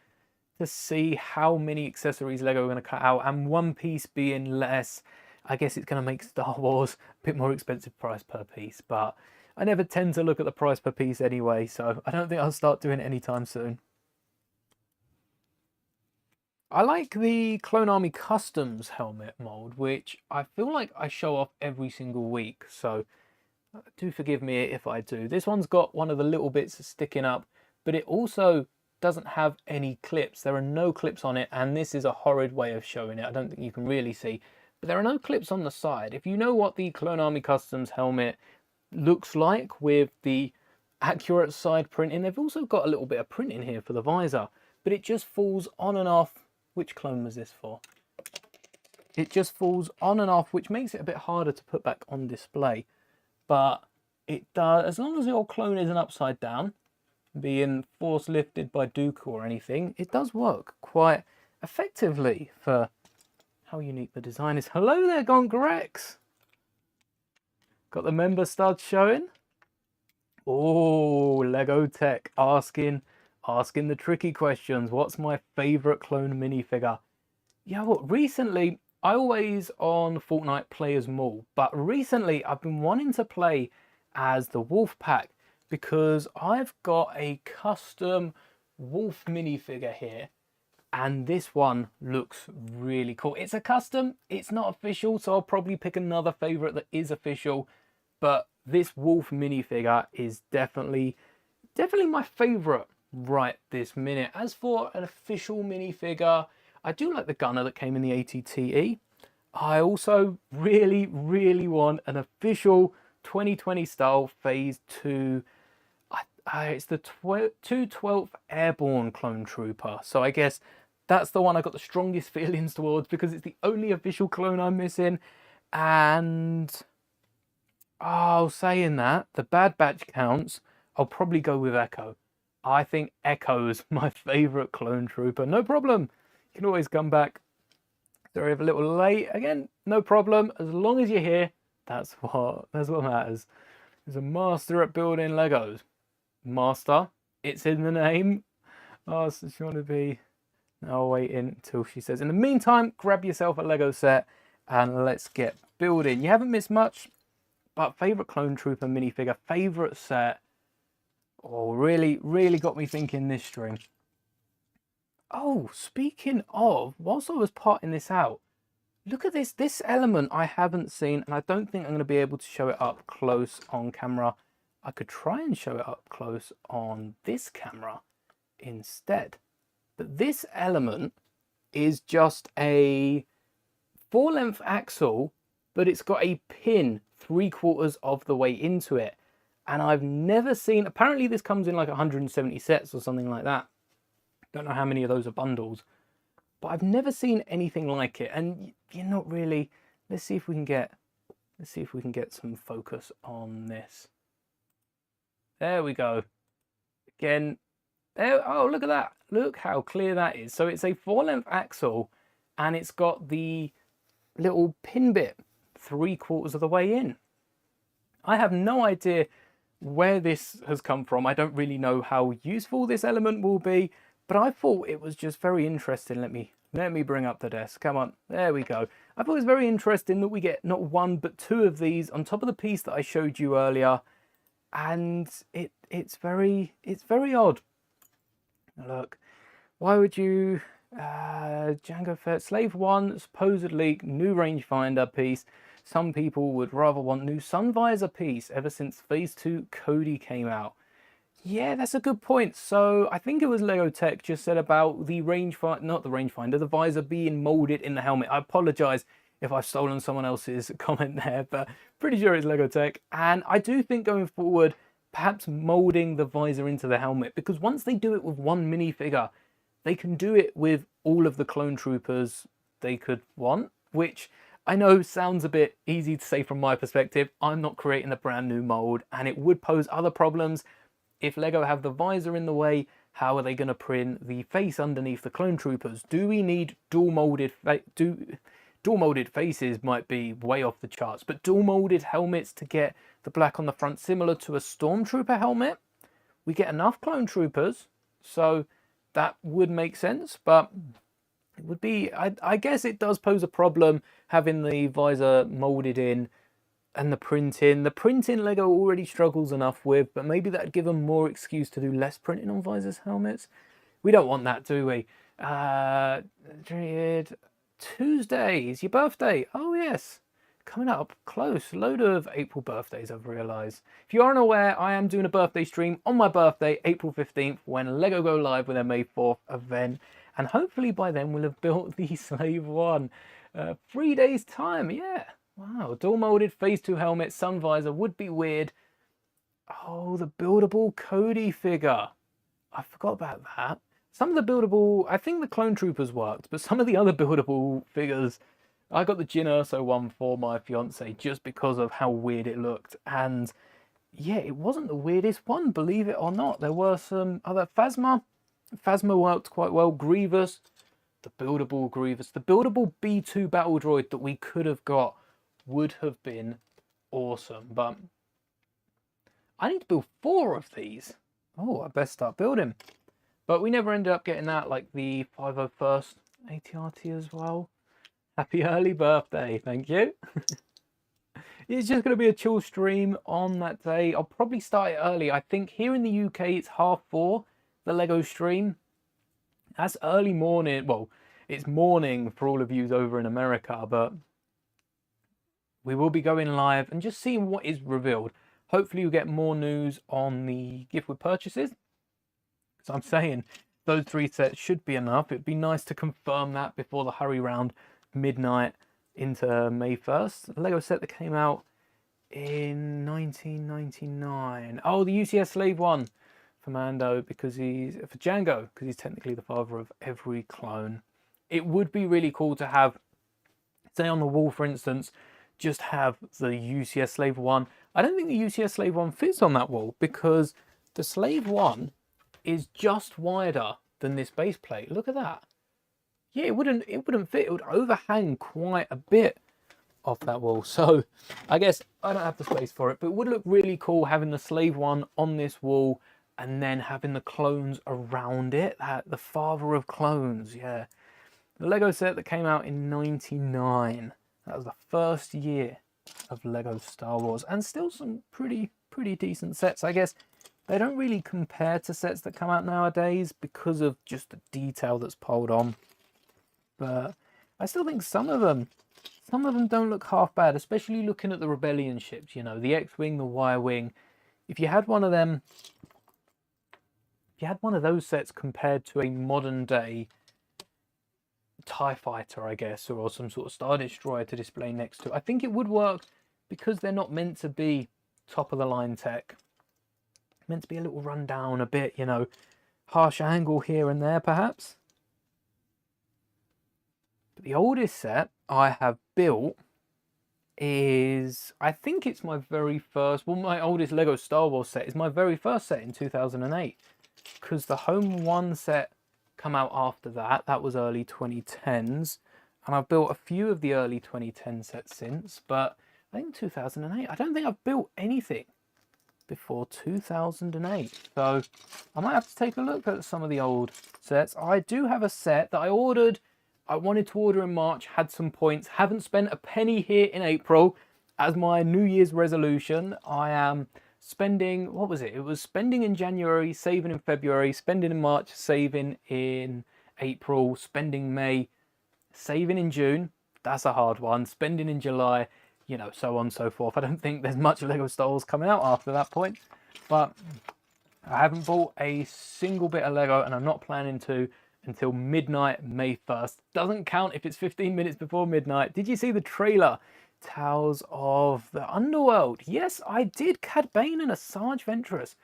to see how many accessories Lego are going to cut out, and one piece being less, I guess it's going to make Star Wars a bit more expensive price per piece, but I never tend to look at the price per piece anyway, so I don't think I'll start doing it anytime soon. I like the Clone Army Customs helmet mold, which I feel like I show off every single week, so do forgive me if I do. This one's got one of the little bits sticking up, but it also doesn't have any clips. There are no clips on it, and this is a horrid way of showing it. I don't think you can really see, but there are no clips on the side. If you know what the Clone Army Customs helmet looks like with the accurate side printing, they've also got a little bit of printing here for the visor, but it just falls on and off. Which clone was this for? It just falls on and off, which makes it a bit harder to put back on display. But it does, as long as your clone isn't upside down, being force lifted by Dooku or anything, it does work quite effectively for how unique the design is. Hello there, Gongarex! Got the member studs showing. Oh, Lego Tech asking the tricky questions. What's my favourite clone minifigure? Yeah, well, recently, I always on Fortnite play as Maul, but recently I've been wanting to play as the Wolf Pack because I've got a custom Wolf minifigure here, and this one looks really cool. It's a custom, it's not official, so I'll probably pick another favourite that is official, but this Wolf minifigure is definitely my favourite right this minute. As for an official minifigure, I do like the gunner that came in the ATTE. I also really want an official 2020 style Phase 2. It's the 212th Airborne Clone Trooper. So I guess that's the one I got the strongest feelings towards because it's the only official clone I'm missing. And saying that, the Bad Batch counts, I'll probably go with Echo. I think Echo's my favourite clone trooper. No problem. You can always come back. Sorry if a little late. Again, no problem. As long as you're here, that's what matters. There's a master at building Legos. Master. It's in the name. Oh, so she want to be... I'll wait until she says. In the meantime, grab yourself a Lego set and let's get building. You haven't missed much, but favourite clone trooper minifigure, favourite set. Oh, really got me thinking this string. Oh, speaking of, whilst I was parting this out, look at this. This element I haven't seen, and I don't think I'm going to be able to show it up close on camera. I could try and show it up close on this camera instead. But this element is just a 4-length axle, but it's got a pin 3/4 of the way into it. And I've never seen, apparently this comes in like 170 sets or something like that. Don't know how many of those are bundles, but I've never seen anything like it. And you're not really, let's see if we can get some focus on this. There we go. Again, there, oh, look at that. Look how clear that is. So it's a 4-length axle and it's got the little pin bit 3/4 of the way in. I have no idea where this has come from. I don't really know how useful this element will be, but I thought it was just very interesting. Let me bring up the desk. Come on, there we go. I thought it was very interesting that we get not one but two of these on top of the piece that I showed you earlier, and it's very odd. Look, why would you Jango Fett Slave 1 supposedly new rangefinder piece. Some people would rather want new sun visor piece ever since Phase 2 Cody came out. Yeah, that's a good point. So I think it was Lego Tech just said about the rangefinder, not the rangefinder, the visor being molded in the helmet. I apologize if I've stolen someone else's comment there, but pretty sure it's Lego Tech. And I do think going forward, perhaps molding the visor into the helmet, because once they do it with one minifigure, they can do it with all of the clone troopers they could want, which I know sounds a bit easy to say from my perspective. I'm not creating a brand new mold, and it would pose other problems. If Lego have the visor in the way, how are they going to print the face underneath the clone troopers? Do we need dual molded faces? Might be way off the charts, but dual molded helmets to get the black on the front, similar to a stormtrooper helmet. We get enough clone troopers, so that would make sense, but it would be, I guess it does pose a problem having the visor molded in and the printing. The printing Lego already struggles enough with, but maybe that'd give them more excuse to do less printing on visors helmets. We don't want that, do we? Tuesday is your birthday. Oh yes, coming up close. Load of April birthdays, I've realised. If you aren't aware, I am doing a birthday stream on my birthday, April 15th, when Lego go live with their May 4th event. And hopefully by then we'll have built the Slave 1. 3 days time, yeah. Wow, dual molded phase 2 helmet, sun visor would be weird. Oh, the buildable Cody figure. I forgot about that. Some of the buildable, I think the Clone Troopers worked, but some of the other buildable figures, I got the Jyn Erso one for my fiance just because of how weird it looked. And yeah, it wasn't the weirdest one, believe it or not. There were some other Phasma. Phasma worked quite well. Grievous, the buildable Grievous, the buildable B2 battle droid that we could have got would have been awesome. But I need to build 4 of these. Oh, I best start building. But we never ended up getting that, like the 501st ATRT as well. Happy early birthday, thank you. It's just going to be a chill stream on that day. I'll probably start it early. I think here in the UK it's 4:30, the Lego stream. That's early morning. Well, it's morning for all of you over in America, but we will be going live and just seeing what is revealed. Hopefully you'll get more news on the gift with purchases. So I'm saying those 3 sets should be enough. It'd be nice to confirm that before the hurry round midnight into May 1st. A Lego set that came out in 1999. Oh, the UCS Slave 1 for Mando, because for Jango, because he's technically the father of every clone. It would be really cool to have, say on the wall for instance, just have the UCS Slave 1. I don't think the UCS Slave 1 fits on that wall because the Slave 1 is just wider than this base plate. Look at that. Yeah, it wouldn't fit. It would overhang quite a bit off that wall. So I guess I don't have the space for it, but it would look really cool having the Slave 1 on this wall and then having the clones around it. The father of clones, yeah. The Lego set that came out in 99. That was the first year of Lego Star Wars, and still some pretty decent sets. I guess they don't really compare to sets that come out nowadays because of just the detail that's piled on. But I still think some of them don't look half bad, especially looking at the Rebellion ships, you know, the X-Wing, the Y-Wing. If you had one of them, if you had one of those sets compared to a modern day TIE Fighter, I guess, or some sort of Star Destroyer to display next to, I think it would work because they're not meant to be top of the line tech. Meant to be a little run down a bit, you know, harsh angle here and there perhaps. But the oldest set I have built is, I think it's my very first, well, my oldest Lego Star Wars set is my very first set in 2008, because the Home 1 set come out after that. That was early 2010s, and I've built a few of the early 2010 sets since, but I think 2008, I don't think I've built anything before 2008. So I might have to take a look at some of the old sets. I do have a set that I ordered. I wanted to order in March, had some points, haven't spent a penny here in April. As my New Year's resolution, I am spending, what was it? It was spending in January, saving in February, spending in March, saving in April, spending May, saving in June. That's a hard one. Spending in July, you know, so on and so forth. I don't think there's much Lego Star Wars coming out after that point, but I haven't bought a single bit of Lego, and I'm not planning to until midnight, May 1st. Doesn't count if it's 15 minutes before midnight. Did you see the trailer? Tales of the Underworld. Yes, I did. Cad Bane and Asajj Ventress.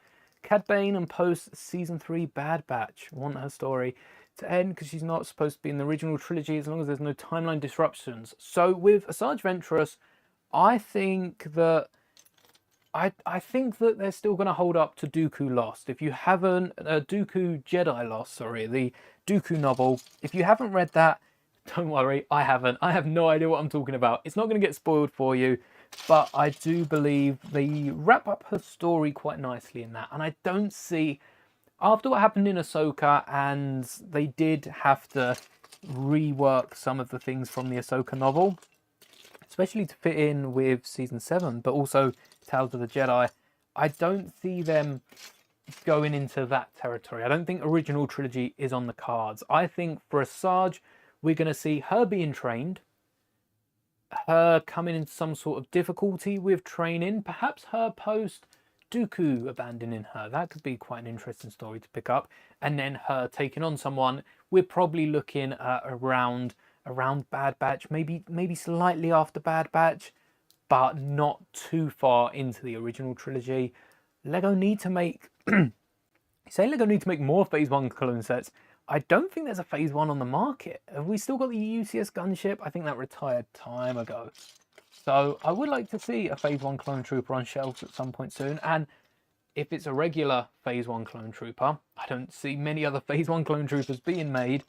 Cad Bane and post season 3 Bad Batch. I want her story to end because she's not supposed to be in the original trilogy as long as there's no timeline disruptions. So with Asajj Ventress, I think that they're still going to hold up to Dooku Lost. If you haven't, Dooku Jedi Lost, sorry, the Dooku novel. If you haven't read that, don't worry, I haven't. I have no idea what I'm talking about. It's not going to get spoiled for you, but I do believe they wrap up her story quite nicely in that. And I don't see after what happened in Ahsoka, and they did have to rework some of the things from the Ahsoka novel, especially to fit in with season 7, but also Tales of the Jedi. I don't see them going into that territory. I don't think original trilogy is on the cards. I think for Asajj, we're going to see her being trained, her coming into some sort of difficulty with training, perhaps her post Dooku abandoning her. That could be quite an interesting story to pick up. And then her taking on someone. We're probably looking at around Bad Batch, maybe slightly after Bad Batch, but not too far into the original trilogy. Lego need to make Lego need to make more Phase 1 clone sets. I don't think there's a Phase 1 on the market. Have we still got the UCS gunship? I think that retired time ago. So I would like to see a Phase 1 clone trooper on shelves at some point soon. And if it's a regular Phase 1 clone trooper, I don't see many other Phase 1 clone troopers being made.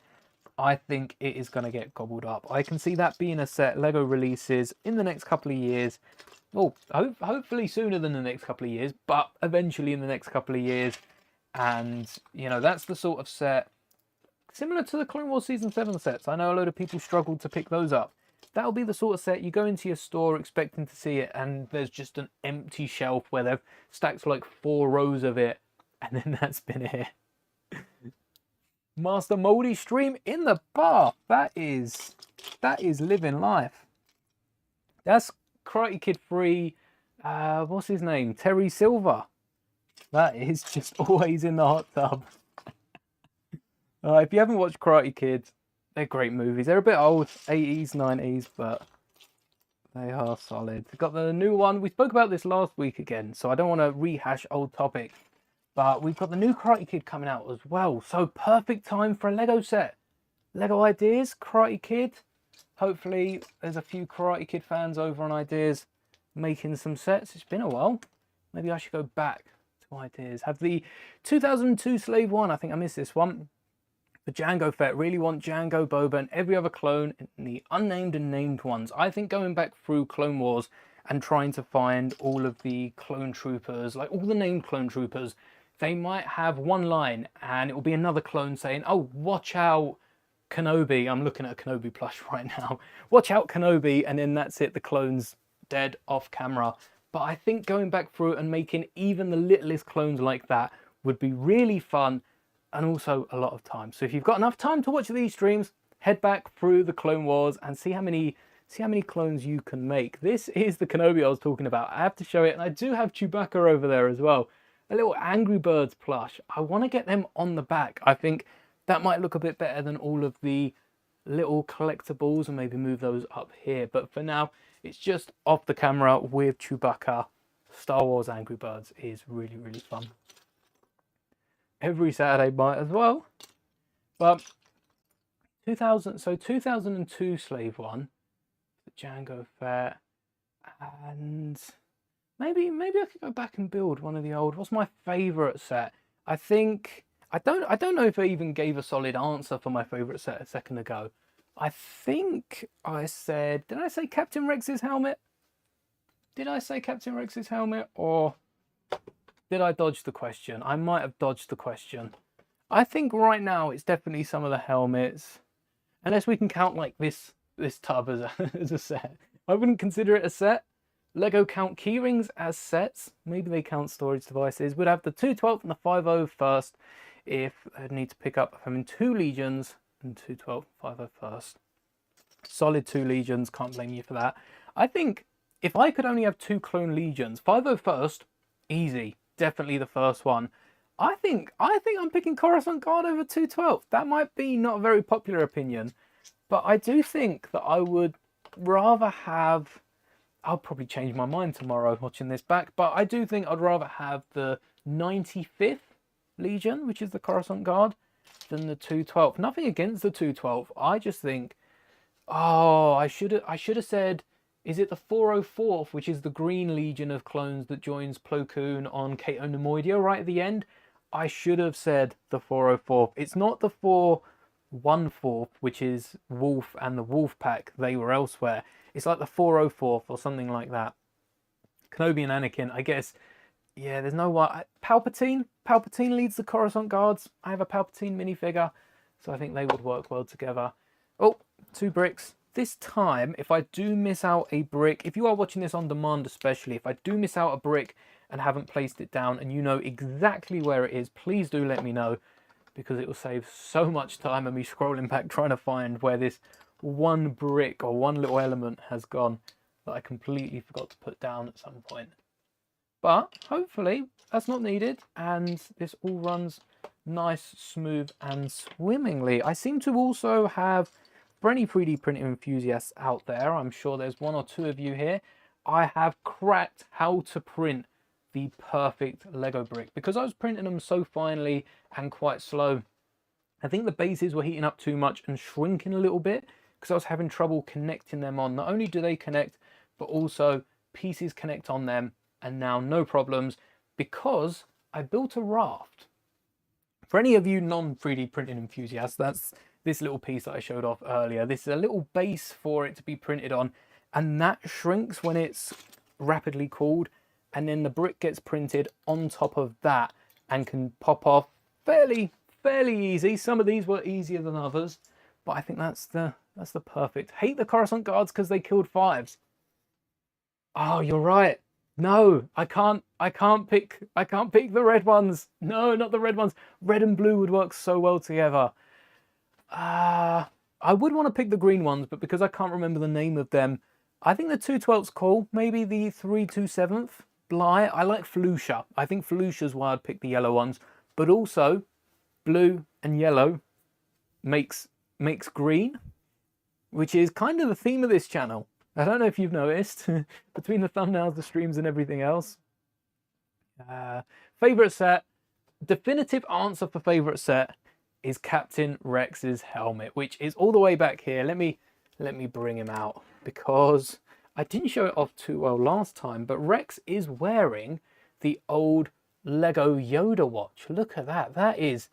I think it is going to get gobbled up. I can see that being a set Lego releases in the next couple of years. Well, hopefully sooner than the next couple of years, but eventually in the next couple of years. And, you know, that's the sort of set similar to the Clone Wars Season 7 sets. I know a lot of people struggled to pick those up. That'll be the sort of set you go into your store expecting to see it, and there's just an empty shelf where they've stacked like 4 rows of it, and then that's been it. Master Moldy stream in the bar. That is living life. That's Karate Kid 3. What's his name? Terry Silver. That is just always in the hot tub. If you haven't watched Karate Kid, they're great movies. They're a bit old, 80s, 90s, but they are solid. We've got the new one. We spoke about this last week again, so I don't want to rehash old topics. But we've got the new Karate Kid coming out as well. So perfect time for a Lego set. Lego Ideas, Karate Kid. Hopefully there's a few Karate Kid fans over on Ideas making some sets. It's been a while. Maybe I should go back to Ideas. Have the 2002 Slave One. I think I missed this one. The Jango Fett. Really want Jango, Boba, and every other clone in the unnamed and named ones. I think going back through Clone Wars and trying to find all of the clone troopers, like all the named clone troopers, they might have one line and it will be another clone saying, oh, watch out Kenobi. I'm looking at a Kenobi plush right now. Watch out Kenobi, and then that's it. The clone's dead off camera. But I think going back through and making even the littlest clones like that would be really fun and also a lot of time. So if you've got enough time to watch these streams, head back through the Clone Wars and see how many clones you can make. This is the Kenobi I was talking about. I have to show it, and I do have Chewbacca over there as well. A little Angry Birds plush. I want to get them on the back. I think that might look a bit better than all of the little collectibles, and maybe move those up here. But for now, it's just off the camera with Chewbacca. Star Wars Angry Birds is really, really fun. Every Saturday might as well. But 2002 Slave One, the Jango Fett, and maybe I could go back and build one of the old. What's my favourite set? I think I don't know if I even gave a solid answer for my favourite set a second ago. I think I said, did I say Captain Rex's helmet? Did I say Captain Rex's helmet, or did I dodge the question? I might have dodged the question. I think right now it's definitely some of the helmets, unless we can count like this tub as as a set. I wouldn't consider it a set. Lego count keyrings as sets. Maybe they count storage devices. We'd have the 212 and the 50 first if I'd need to pick up from 2 Legions and 212 50 first. Solid 2 Legions, can't blame you for that. I think if I could only have 2 clone Legions, 50 first, easy. Definitely the first one. I think I'm picking Coruscant Guard over 212. That might be not a very popular opinion, but I do think that I would rather have... I'll probably change my mind tomorrow watching this back, but I do think I'd rather have the 95th Legion, which is the Coruscant Guard, than the 212. Nothing against the 212. I just think, oh, I should have said, is it the 404th, which is the Green Legion of clones that joins Plo Koon on Cato Nemoidia right at the end? I should have said the 404th. It's not the 414th, which is Wolf and the Wolf Pack. They were elsewhere. It's like the 404th or something like that. Kenobi and Anakin, I guess, Yeah, there's no one. Palpatine. Palpatine leads the Coruscant Guards. I have a Palpatine minifigure, so I think they would work well together. Oh, 2 bricks. This time, if I do miss out a brick, if you are watching this on demand especially, if I do miss out a brick and haven't placed it down and you know exactly where it is, please do let me know, because it will save so much time of me scrolling back trying to find where this one brick or one little element has gone that I completely forgot to put down at some point. But hopefully that's not needed and this all runs nice, smooth and swimmingly. I seem to also have, for any 3D printing enthusiasts out there, I'm sure there's 1 or 2 of you here, I have cracked how to print the perfect Lego brick. Because I was printing them so finely and quite slow, I think the bases were heating up too much and shrinking a little bit because I was having trouble connecting them on. Not only do they connect, but also pieces connect on them, and now no problems because I built a raft. For any of you non-3D printing enthusiasts, that's this little piece that I showed off earlier. This is a little base for it to be printed on, and that shrinks when it's rapidly cooled, and then the brick gets printed on top of that and can pop off fairly easy. Some of these were easier than others, but I think that's the perfect. Hate the Coruscant Guards because they killed 5s. Oh, you're right. No, I can't pick the red ones. No, not the red ones. Red and blue would work so well together. I would want to pick the green ones, but because I can't remember the name of them, I think the 2/12's cool. Maybe the 3/2/7 Bly. I like Felucia. I think Felucia's why I'd pick the yellow ones. But also, blue and yellow makes green, which is kind of the theme of this channel. I don't know if you've noticed, between the thumbnails, the streams and everything else. Favourite set, definitive answer for favourite set is Captain Rex's helmet, which is all the way back here. Let me bring him out because I didn't show it off too well last time, but Rex is wearing the old Lego Yoda watch. Look at that. That is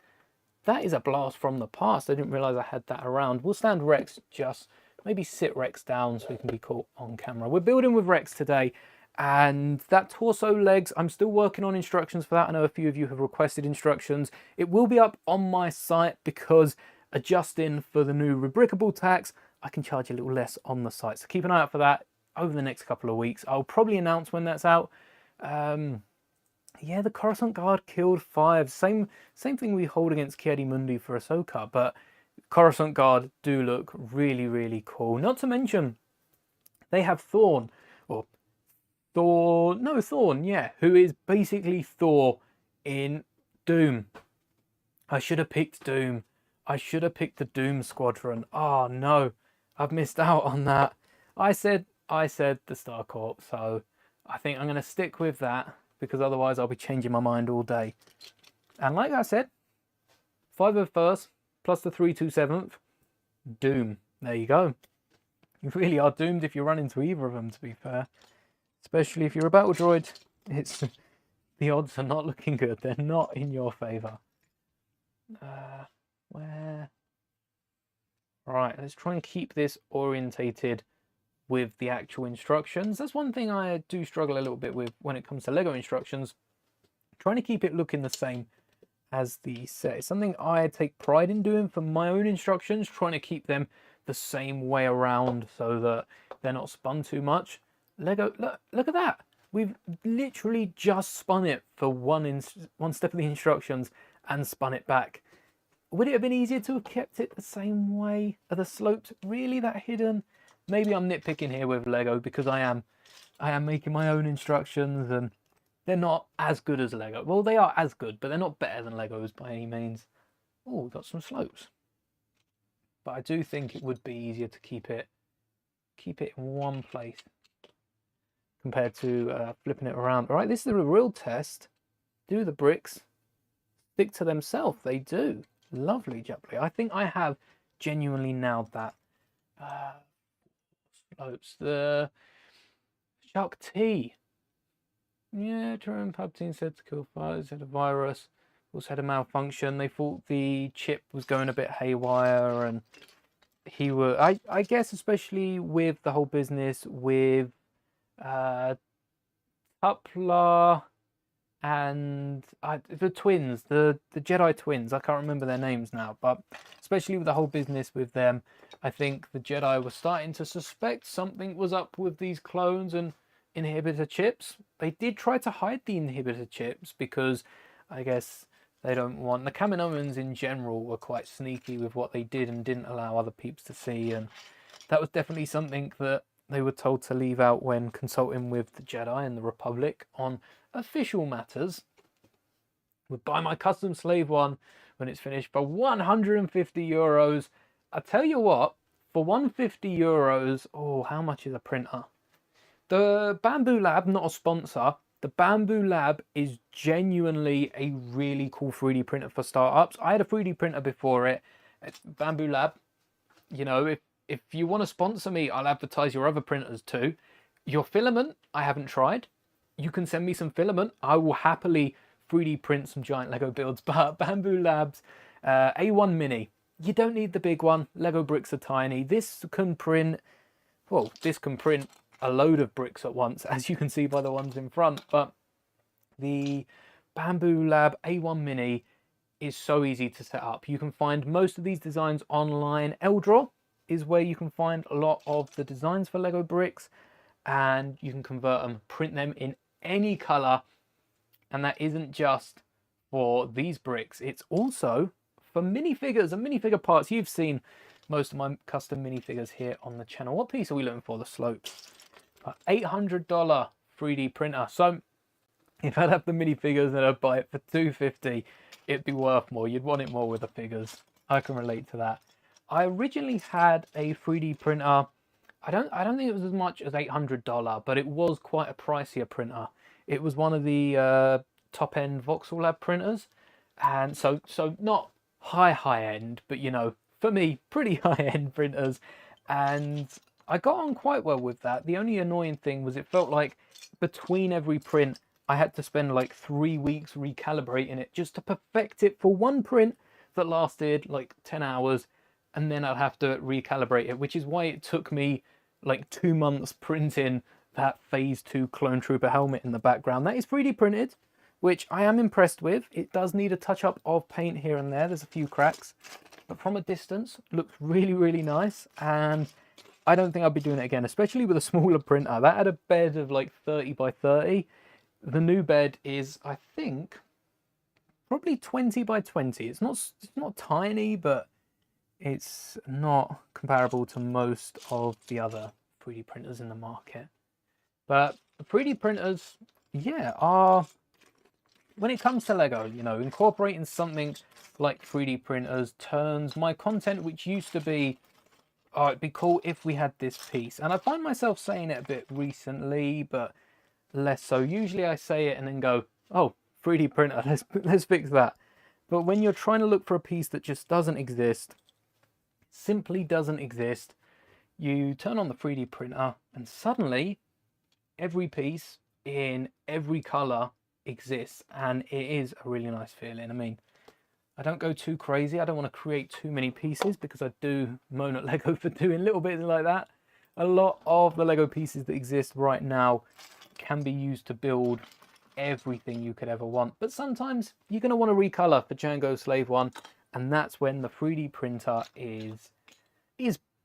a blast from the past. I didn't realise I had that around. We'll stand Rex just... maybe sit Rex down so he can be caught on camera. We're building with Rex today, and that torso legs, I'm still working on instructions for that. I know a few of you have requested instructions. It will be up on my site because adjusting for the new rebrickable tax, I can charge a little less on the site. So keep an eye out for that over the next couple of weeks. I'll probably announce when that's out. Yeah, the Coruscant Guard killed 5. Same thing we hold against Ki-Adi-Mundi for Ahsoka, but Coruscant Guard do look really cool. Not to mention, they have Thorn, yeah, who is basically Thor in Doom. I should have picked Doom. I should have picked the Doom Squadron. Oh no, I've missed out on that. I said the Star Corps, so I think I'm going to stick with that because otherwise I'll be changing my mind all day. And like I said, 501st plus the 3/2/7, Doom. There you go. You really are doomed if you run into either of them, to be fair. Especially if you're a battle droid. The odds are not looking good. They're not in your favour. Where? Right, let's try and keep this orientated with the actual instructions. That's one thing I do struggle a little bit with when it comes to Lego instructions. Trying to keep it looking the same as the set. It's something I take pride in doing for my own instructions, trying to keep them the same way around so that they're not spun too much. Lego, look at that. We've literally just spun it for one step of the instructions and spun it back. Would it have been easier to have kept it the same way? Are the slopes really that hidden? Maybe I'm nitpicking here with Lego because I am making my own instructions and they're not as good as Lego. Well, they are as good, but they're not better than Legos by any means. Oh, we've got some slopes. But I do think it would be easier to keep it in one place compared to flipping it around. All right, this is a real test. Do the bricks stick to themselves? They do. Lovely, jubbly. I think I have genuinely nailed that. Slopes. The Shark T. Yeah, Turin Palpatine said to kill fires, had a virus, also had a malfunction. They thought the chip was going a bit haywire, and he were, I guess, especially with the whole business with Tupla and the twins, the Jedi twins. I can't remember their names now, but especially with the whole business with them, I think the Jedi were starting to suspect something was up with these clones and inhibitor chips. They did try to hide the inhibitor chips because I guess they don't want... The Kaminoans in general were quite sneaky with what they did and didn't allow other peeps to see, and that was definitely something that they were told to leave out when consulting with the Jedi and the Republic on official matters. Would buy my custom slave one when it's finished for 150 euros. I tell you what, for 150 euros, oh, how much is a printer? The Bamboo Lab, not a sponsor, the Bamboo Lab is genuinely a really cool 3D printer for startups. I had a 3D printer before it. It's Bamboo Lab. You know, if you want to sponsor me, I'll advertise your other printers too. Your filament, I haven't tried. You can send me some filament. I will happily 3D print some giant Lego builds. But Bamboo Labs A1 Mini, you don't need the big one. Lego bricks are tiny. This can print, well, this can print a load of bricks at once, as you can see by the ones in front. But the Bamboo Lab A1 Mini is so easy to set up. You can find most of these designs online. Eldra is where you can find a lot of the designs for Lego bricks, and you can convert them, print them in any color. And that isn't just for these bricks, it's also for minifigures and minifigure parts. You've seen most of my custom minifigures here on the channel. What piece are we looking for? The slopes. $800 3D printer. So if I'd have the minifigures and I'd buy it for $250, it'd be worth more. You'd want it more with the figures. I can relate to that. I originally had a 3D printer. I don't think it was as much as $800, but it was quite a pricier printer. It was one of the top-end Voxel Lab printers, and so not high end, but you know, for me, pretty high-end printers, and I got on quite well with that. The only annoying thing was it felt like between every print, I had to spend like 3 weeks recalibrating it just to perfect it for one print that lasted like 10 hours, and then I'd have to recalibrate it, which is why it took me like 2 months printing that Phase 2 Clone Trooper helmet in the background. That is 3D printed, which I am impressed with. It does need a touch-up of paint here and there. There's a few cracks, but from a distance, looks really, really nice, and I don't think I'll be doing it again, especially with a smaller printer. That had a bed of like 30 by 30. The new bed is, I think, probably 20 by 20. It's not tiny, but it's not comparable to most of the other 3D printers in the market. But the 3D printers, yeah, are, when it comes to Lego, you know, incorporating something like 3D printers turns my content, which used to be, oh, it'd be cool if we had this piece. And I find myself saying it a bit recently, but less so. Usually I say it and then go, oh, 3D printer, let's fix that. But when you're trying to look for a piece that just doesn't exist, simply doesn't exist, you turn on the 3D printer and suddenly every piece in every color exists, and it is a really nice feeling. I mean, I don't go too crazy. I don't want to create too many pieces because I do moan at Lego for doing little bits like that. A lot of the Lego pieces that exist right now can be used to build everything you could ever want, but sometimes you're going to want to recolor for Jango Slave 1, and that's when the 3D printer is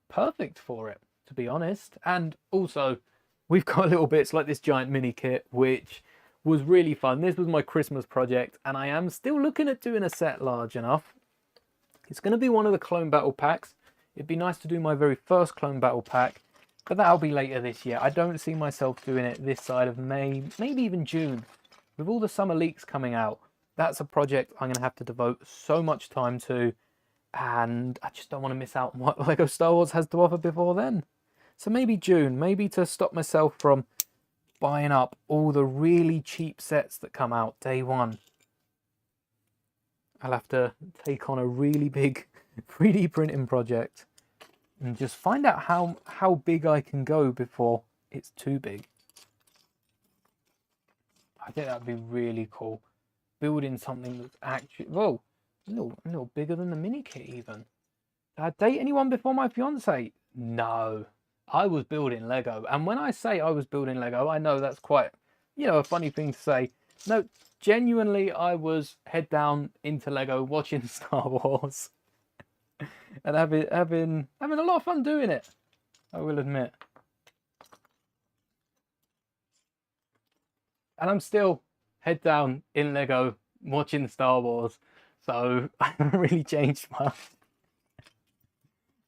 perfect for it, to be honest. And also, we've got little bits like this giant mini kit, which was really fun. This was my Christmas project, and I am still looking at doing a set large enough. It's going to be one of the clone battle packs. It'd be nice to do my very first clone battle pack, but that'll be later this year. I don't see myself doing it this side of May, maybe even June. With all the summer leaks coming out, that's a project I'm going to have to devote so much time to, and I just don't want to miss out on what Lego Star Wars has to offer before then. So maybe June, maybe to stop myself from buying up all the really cheap sets that come out day one, I'll have to take on a really big 3D printing project and just find out how big I can go before it's too big. I think that'd be really cool. Building something that's actually, whoa, a little bigger than the mini kit even. Did I date anyone before my fiance? No. I was building Lego, and when I say I was building Lego, I know that's quite, you know, a funny thing to say, No, genuinely, I was head down into Lego watching Star Wars and having a lot of fun doing it, I will admit. And I'm still head down in Lego watching Star Wars, so I haven't really changed much.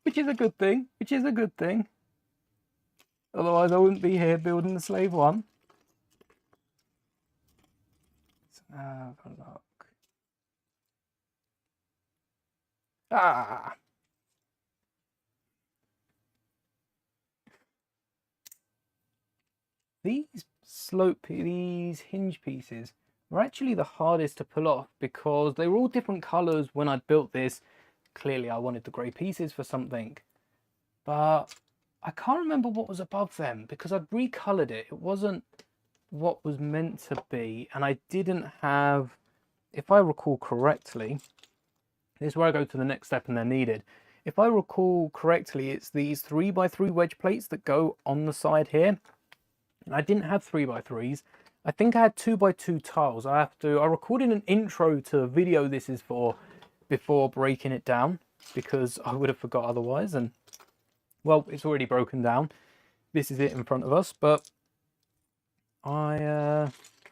Which is a good thing, Otherwise I wouldn't be here building the Slave One. Let's have a look. Ah! These hinge pieces were actually the hardest to pull off because they were all different colours when I built this. Clearly I wanted the grey pieces for something, but I can't remember what was above them because I'd recoloured it. It wasn't what was meant to be, and I didn't have, if I recall correctly, this is where I go to the next step and they're needed. If I recall correctly, it's these 3x3 wedge plates that go on the side here. And I didn't have 3x3s. I think I had 2x2 tiles. I recorded an intro to a video this is for before breaking it down because I would have forgot otherwise. And well, it's already broken down. This is it in front of us, but I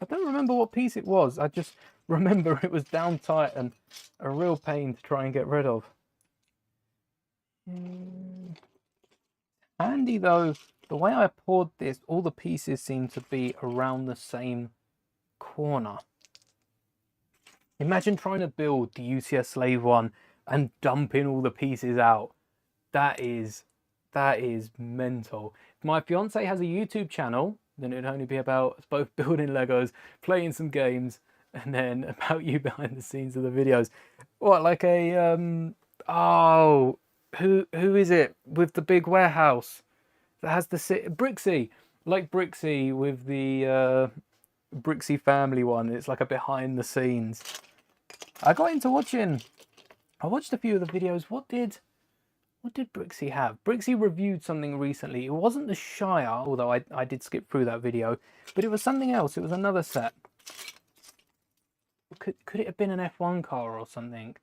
don't remember what piece it was. I just remember it was down tight and a real pain to try and get rid of. Handy though, the way I poured this, all the pieces seem to be around the same corner. Imagine trying to build the UCS Slave One and dumping all the pieces out. That is mental. If my fiance has a YouTube channel, then it'd only be about us both building Legos, playing some games, and then about you behind the scenes of the videos. What, like a oh, who is it with the big warehouse that has the Brixie, like Brixie with the Brixie family one. It's like a behind the scenes. I got into watching. I watched a few of the videos. What did Brixie have? Brixie reviewed something recently. It wasn't the Shire, although I did skip through that video, but it was something else. It was another set. Could it have been an F1 car or something?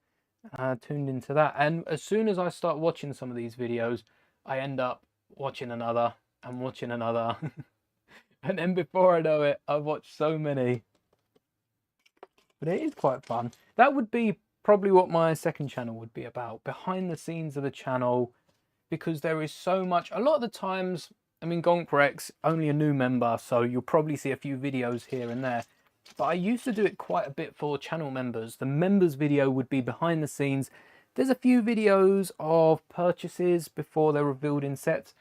Tuned into that, and as soon as I start watching some of these videos, I end up watching another and watching another, and then before I know it, I've watched so many. But it is quite fun. That would be probably what my second channel would be about, behind the scenes of the channel, because there is so much. A lot of the times, I mean, Gonk only a new member, so you'll probably see a few videos here and there. But I used to do it quite a bit for channel members. The members video would be behind the scenes. There's a few videos of purchases before they're revealed in sets.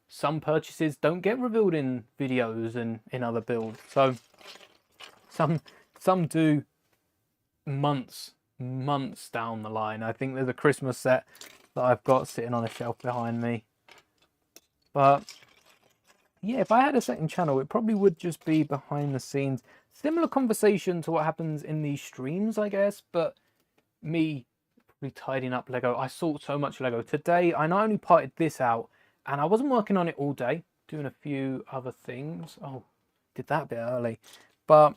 Some purchases don't get revealed in videos and in other builds. So some do months down the line. I think there's a Christmas set that I've got sitting on a shelf behind me. But yeah, if I had a second channel, it probably would just be behind the scenes. Similar conversation to what happens in these streams, I guess, but me probably tidying up Lego. I sort so much Lego. Today, I not only parted this out, and I wasn't working on it all day, doing a few other things. Oh, did that a bit early. But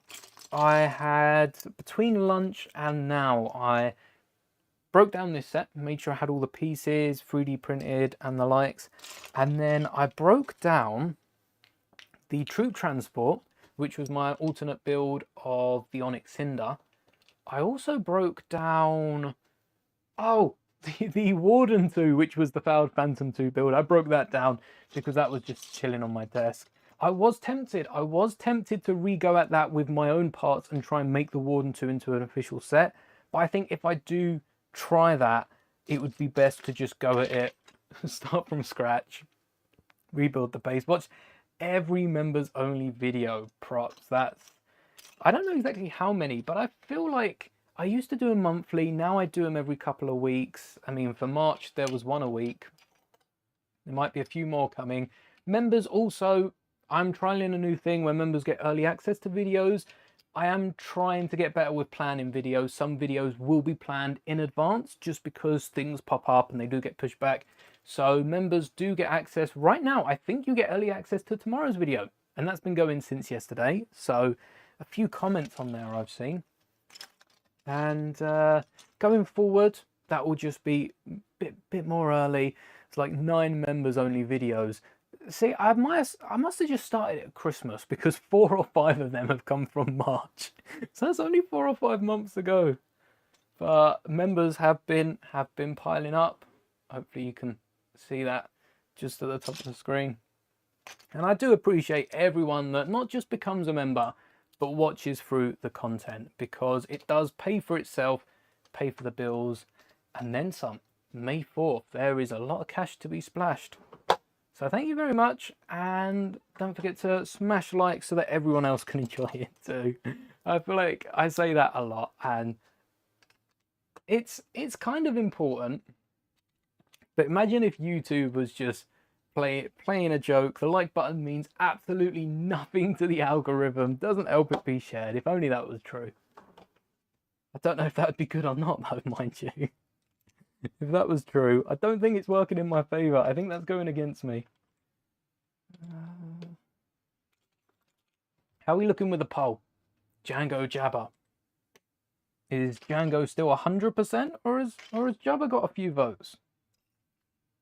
I had, between lunch and now, I broke down this set, made sure I had all the pieces, 3D printed and the likes. And then I broke down the troop transport, which was my alternate build of the Onyx Cinder. I also broke down, the Warden 2, which was the failed Phantom 2 build. I broke that down because that was just chilling on my desk. I was tempted to re-go at that with my own parts and try and make the Warden 2 into an official set. But I think if I do try that, it would be best to just go at it, start from scratch, rebuild the base. Watch every members only video props. I don't know exactly how many, but I feel like I used to do them monthly. Now I do them every couple of weeks. I mean, for March there was one a week. There might be a few more coming. Members also, I'm trialing a new thing where members get early access to videos. I am trying to get better with planning videos. Some videos will be planned in advance just because things pop up and they do get pushed back. So members do get access. Right now, I think you get early access to tomorrow's video. And that's been going since yesterday. So a few comments on there I've seen. And going forward, that will just be a bit more early. It's like 9 members only videos. See, I must have just started at Christmas because 4 or 5 of them have come from March. So that's only 4 or 5 months ago. But members have been piling up. Hopefully you can see that just at the top of the screen. And I do appreciate everyone that not just becomes a member, but watches through the content, because it does pay for itself, pay for the bills, and then some. May 4th, there is a lot of cash to be splashed. So thank you very much, and don't forget to smash like so that everyone else can enjoy it too. I feel like I say that a lot, and it's kind of important. But imagine if YouTube was just playing a joke. The like button means absolutely nothing to the algorithm. Doesn't help it be shared. If only that was true. I don't know if that would be good or not, though, mind you. If that was true, I don't think it's working in my favour. I think that's going against me. How are we looking with the poll? Jango Jabba. Is Jango still 100%, or has Jabba got a few votes?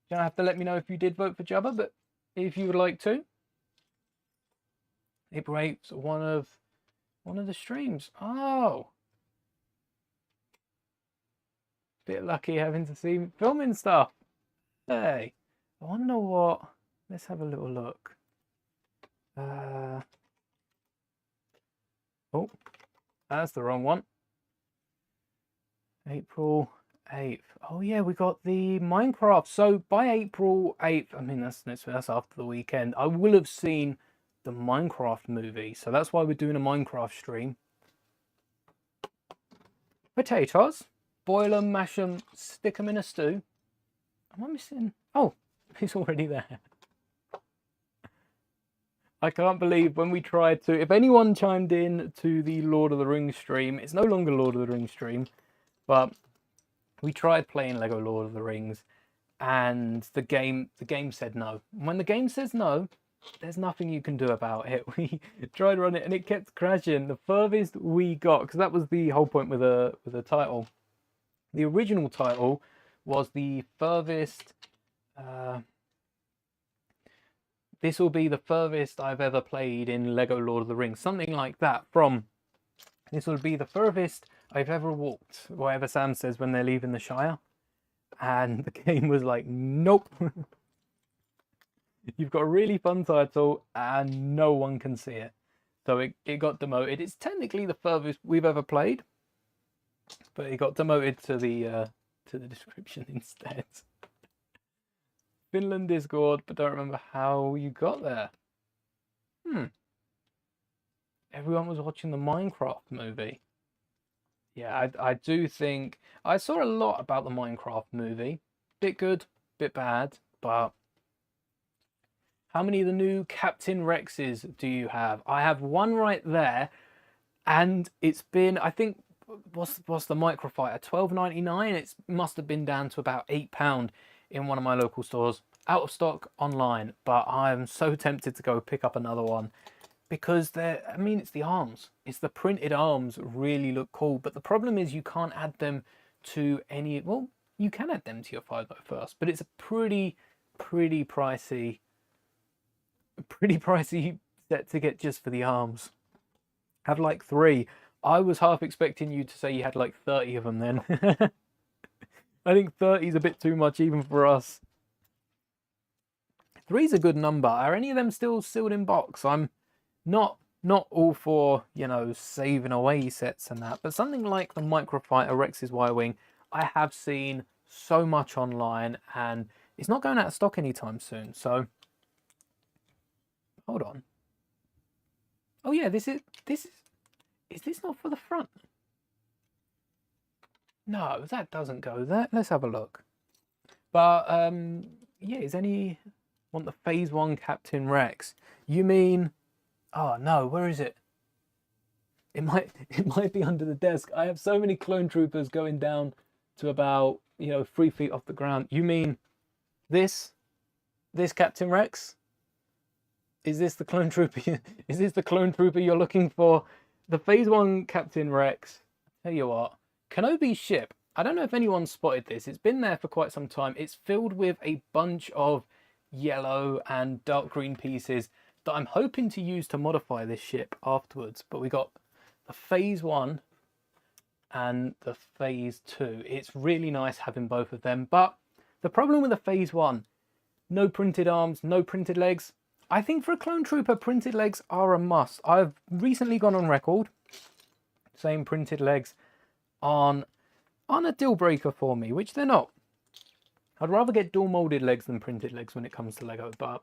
You don't have to let me know if you did vote for Jabba, but if you would like to. April 8th, one of the streams. Oh. Bit lucky having to see filming stuff. Hey, I wonder what. Let's have a little look. Oh, that's the wrong one. April 8th. Oh yeah, we got the Minecraft. So by April 8th, I mean that's after the weekend, I will have seen the Minecraft movie. So that's why we're doing a Minecraft stream. Potatoes. Boil them, mash them, stick them in a stew. Am I missing? Oh, he's already there. I can't believe when we tried to... If anyone chimed in to the Lord of the Rings stream, it's no longer Lord of the Rings stream, but we tried playing Lego Lord of the Rings, and the game said no. When the game says no, there's nothing you can do about it. We tried to run it, and it kept crashing. The furthest we got, because that was the whole point with the title. The original title was the furthest... this will be the furthest I've ever played in Lego Lord of the Rings. Something like that. This will be the furthest I've ever walked. Whatever Sam says when they're leaving the Shire. And the game was like, nope. You've got a really fun title and no one can see it. So it got demoted. It's technically the furthest we've ever played. But it got demoted to the description instead. Finland Discord, but don't remember how you got there. Everyone was watching the Minecraft movie. Yeah, I do think... I saw a lot about the Minecraft movie. Bit good, bit bad, but... How many of the new Captain Rexes do you have? I have one right there, and it's been, I think... What's the Microfighter? $12.99. It must have been down to about £8 in one of my local stores. Out of stock online, but I'm so tempted to go pick up another one because I mean, it's the arms. It's the printed arms really look cool, but the problem is you can't add them to any... Well, you can add them to your 501st, but it's a pretty pricey set to get just for the arms. Have like 3. I was half expecting you to say you had like 30 of them then. I think 30 is a bit too much even for us. 3's a good number. Are any of them still sealed in box? I'm not all for, you know, saving away sets and that, but something like the Microfighter Rex's Y-Wing, I have seen so much online, and it's not going out of stock anytime soon. So, hold on. Oh yeah, is this not for the front? No, that doesn't go there. Let's have a look. But yeah, want the Phase 1 Captain Rex? You mean... Oh no, where is it? It might be under the desk. I have so many clone troopers going down to about, you know, 3 feet off the ground. You mean this Captain Rex? Is this the clone trooper? Is this the clone trooper you're looking for? the Phase 1 Captain Rex, tell you what, Kenobi's ship, I don't know if anyone's spotted this, it's been there for quite some time. It's filled with a bunch of yellow and dark green pieces that I'm hoping to use to modify this ship afterwards. But we got the Phase 1 and the Phase 2. It's really nice having both of them. But the problem with the Phase 1, no printed arms, no printed legs. I think for a clone trooper, printed legs are a must. I've recently gone on record saying printed legs aren't a deal breaker for me, which they're not. I'd rather get dual molded legs than printed legs when it comes to Lego, but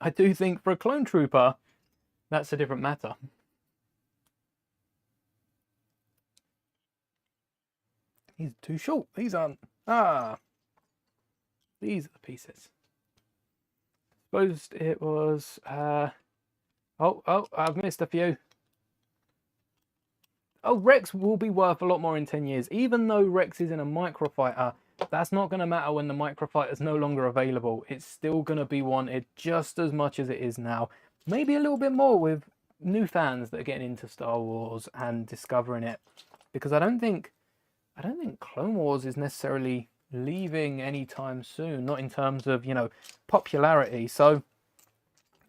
I do think for a clone trooper, that's a different matter. These are too short. These aren't. These are the pieces. Supposed it was. Oh, I've missed a few. Oh, Rex will be worth a lot more in 10 years. Even though Rex is in a microfighter, that's not going to matter when the microfighter is no longer available. It's still going to be wanted just as much as it is now. Maybe a little bit more with new fans that are getting into Star Wars and discovering it. Because I don't think Clone Wars is necessarily leaving anytime soon. Not in terms of, you know, popularity. So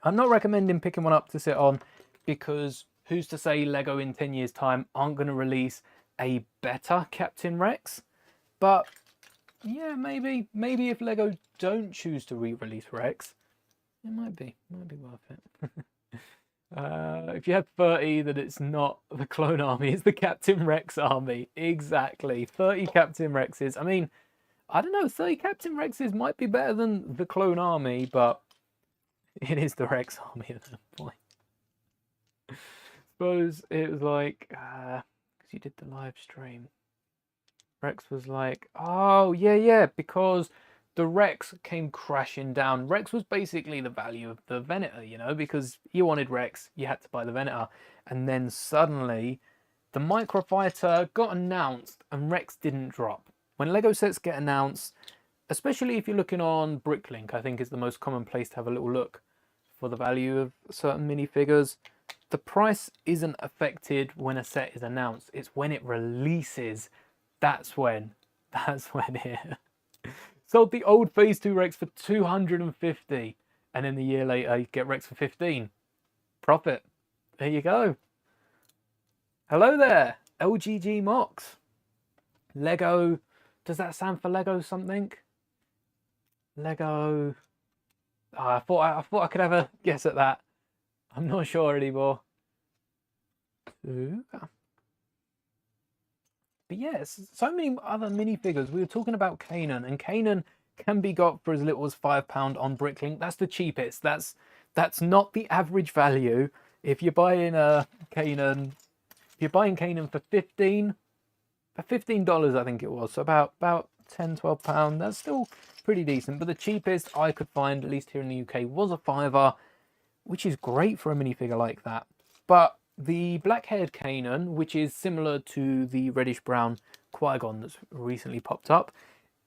I'm not recommending picking one up to sit on, because who's to say Lego in 10 years' time aren't going to release a better Captain Rex? But yeah, maybe if Lego don't choose to re-release Rex, it might be worth it. If you have 30, then it's not the clone army, it's the Captain Rex army. Exactly, 30 Captain Rexes. I mean, I don't know, 30 Captain Rexes might be better than the clone army, but it is the Rex army at that point. Suppose it was like, because you did the live stream, Rex was like, oh yeah, because the Rex came crashing down. Rex was basically the value of the Venator, you know, because you wanted Rex, you had to buy the Venator. And then suddenly the microfighter got announced and Rex didn't drop. When Lego sets get announced, especially if you're looking on Bricklink, I think is the most common place to have a little look for the value of certain minifigures. The price isn't affected when a set is announced. It's when it releases. That's when it sold the old Phase 2 Rex for 250, and then the year later you get Rex for 15. Profit. There you go. Hello there, LGG Mox. Lego. Does that stand for Lego something? Lego. Oh, I thought I could have a guess at that. I'm not sure anymore. But yes, so many other minifigures. We were talking about Kanan, and Kanan can be got for as little as £5 on Bricklink. That's the cheapest. That's not the average value. If you're buying a Kanan, for $15, I think it was, so about £10-12. That's still pretty decent. But the cheapest I could find, at least here in the UK, was a £5, which is great for a minifigure like that. But the black-haired Kanan, which is similar to the reddish-brown Qui-Gon that's recently popped up,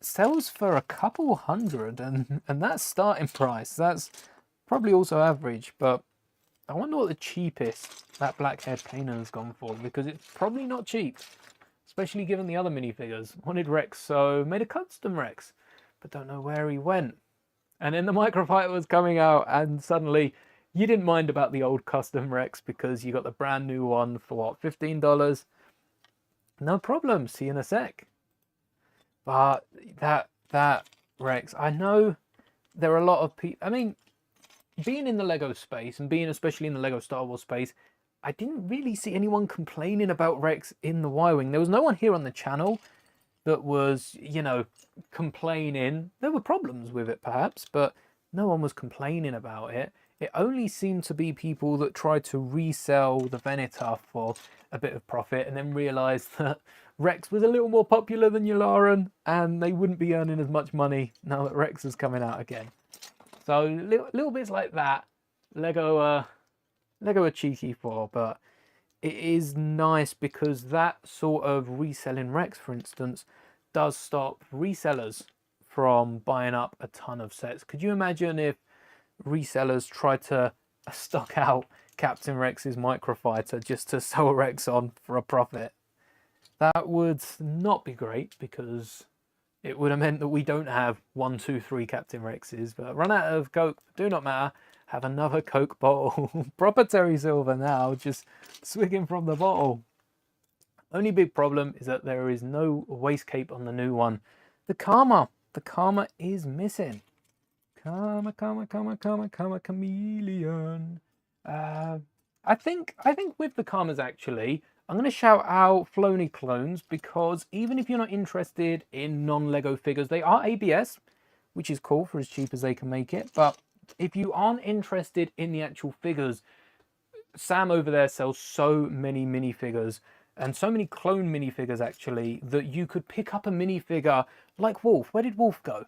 sells for a couple hundred, and that's starting price. That's probably also average, but I wonder what the cheapest that black-haired Kanan has gone for, because it's probably not cheap, especially given the other minifigures. Wanted Rex, so made a custom Rex, but don't know where he went. And then the microfighter was coming out, and suddenly you didn't mind about the old custom Rex because you got the brand new one for what, $15? No problem, see you in a sec. But that Rex, I know there are a lot of people. I mean, being in the Lego space and being especially in the Lego Star Wars space, I didn't really see anyone complaining about Rex in the Y-Wing. There was no one here on the channel that was, you know, complaining. There were problems with it perhaps, but no one was complaining about it. It only seemed to be people that tried to resell the Venator for a bit of profit and then realised that Rex was a little more popular than Yularen and they wouldn't be earning as much money now that Rex is coming out again. So little bits like that, Lego are cheeky for, but it is nice because that sort of reselling Rex, for instance, does stop resellers from buying up a ton of sets. Could you imagine if resellers try to stock out Captain Rex's microfighter just to sell Rex on for a profit. That would not be great because it would have meant that we don't have 1, 2, 3 Captain Rexes, but run out of Coke, do not matter. Have another Coke bottle. Proper Terry Silver now, just swigging from the bottle. Only big problem is that there is no waist cape on the new one. The Karma is missing. Karma, chameleon. I think with the Karmas actually, I'm going to shout out Floney clones because even if you're not interested in non-Lego figures, they are ABS, which is cool for as cheap as they can make it. But if you aren't interested in the actual figures, Sam over there sells so many minifigures and so many clone minifigures actually that you could pick up a minifigure like Wolf. Where did Wolf go?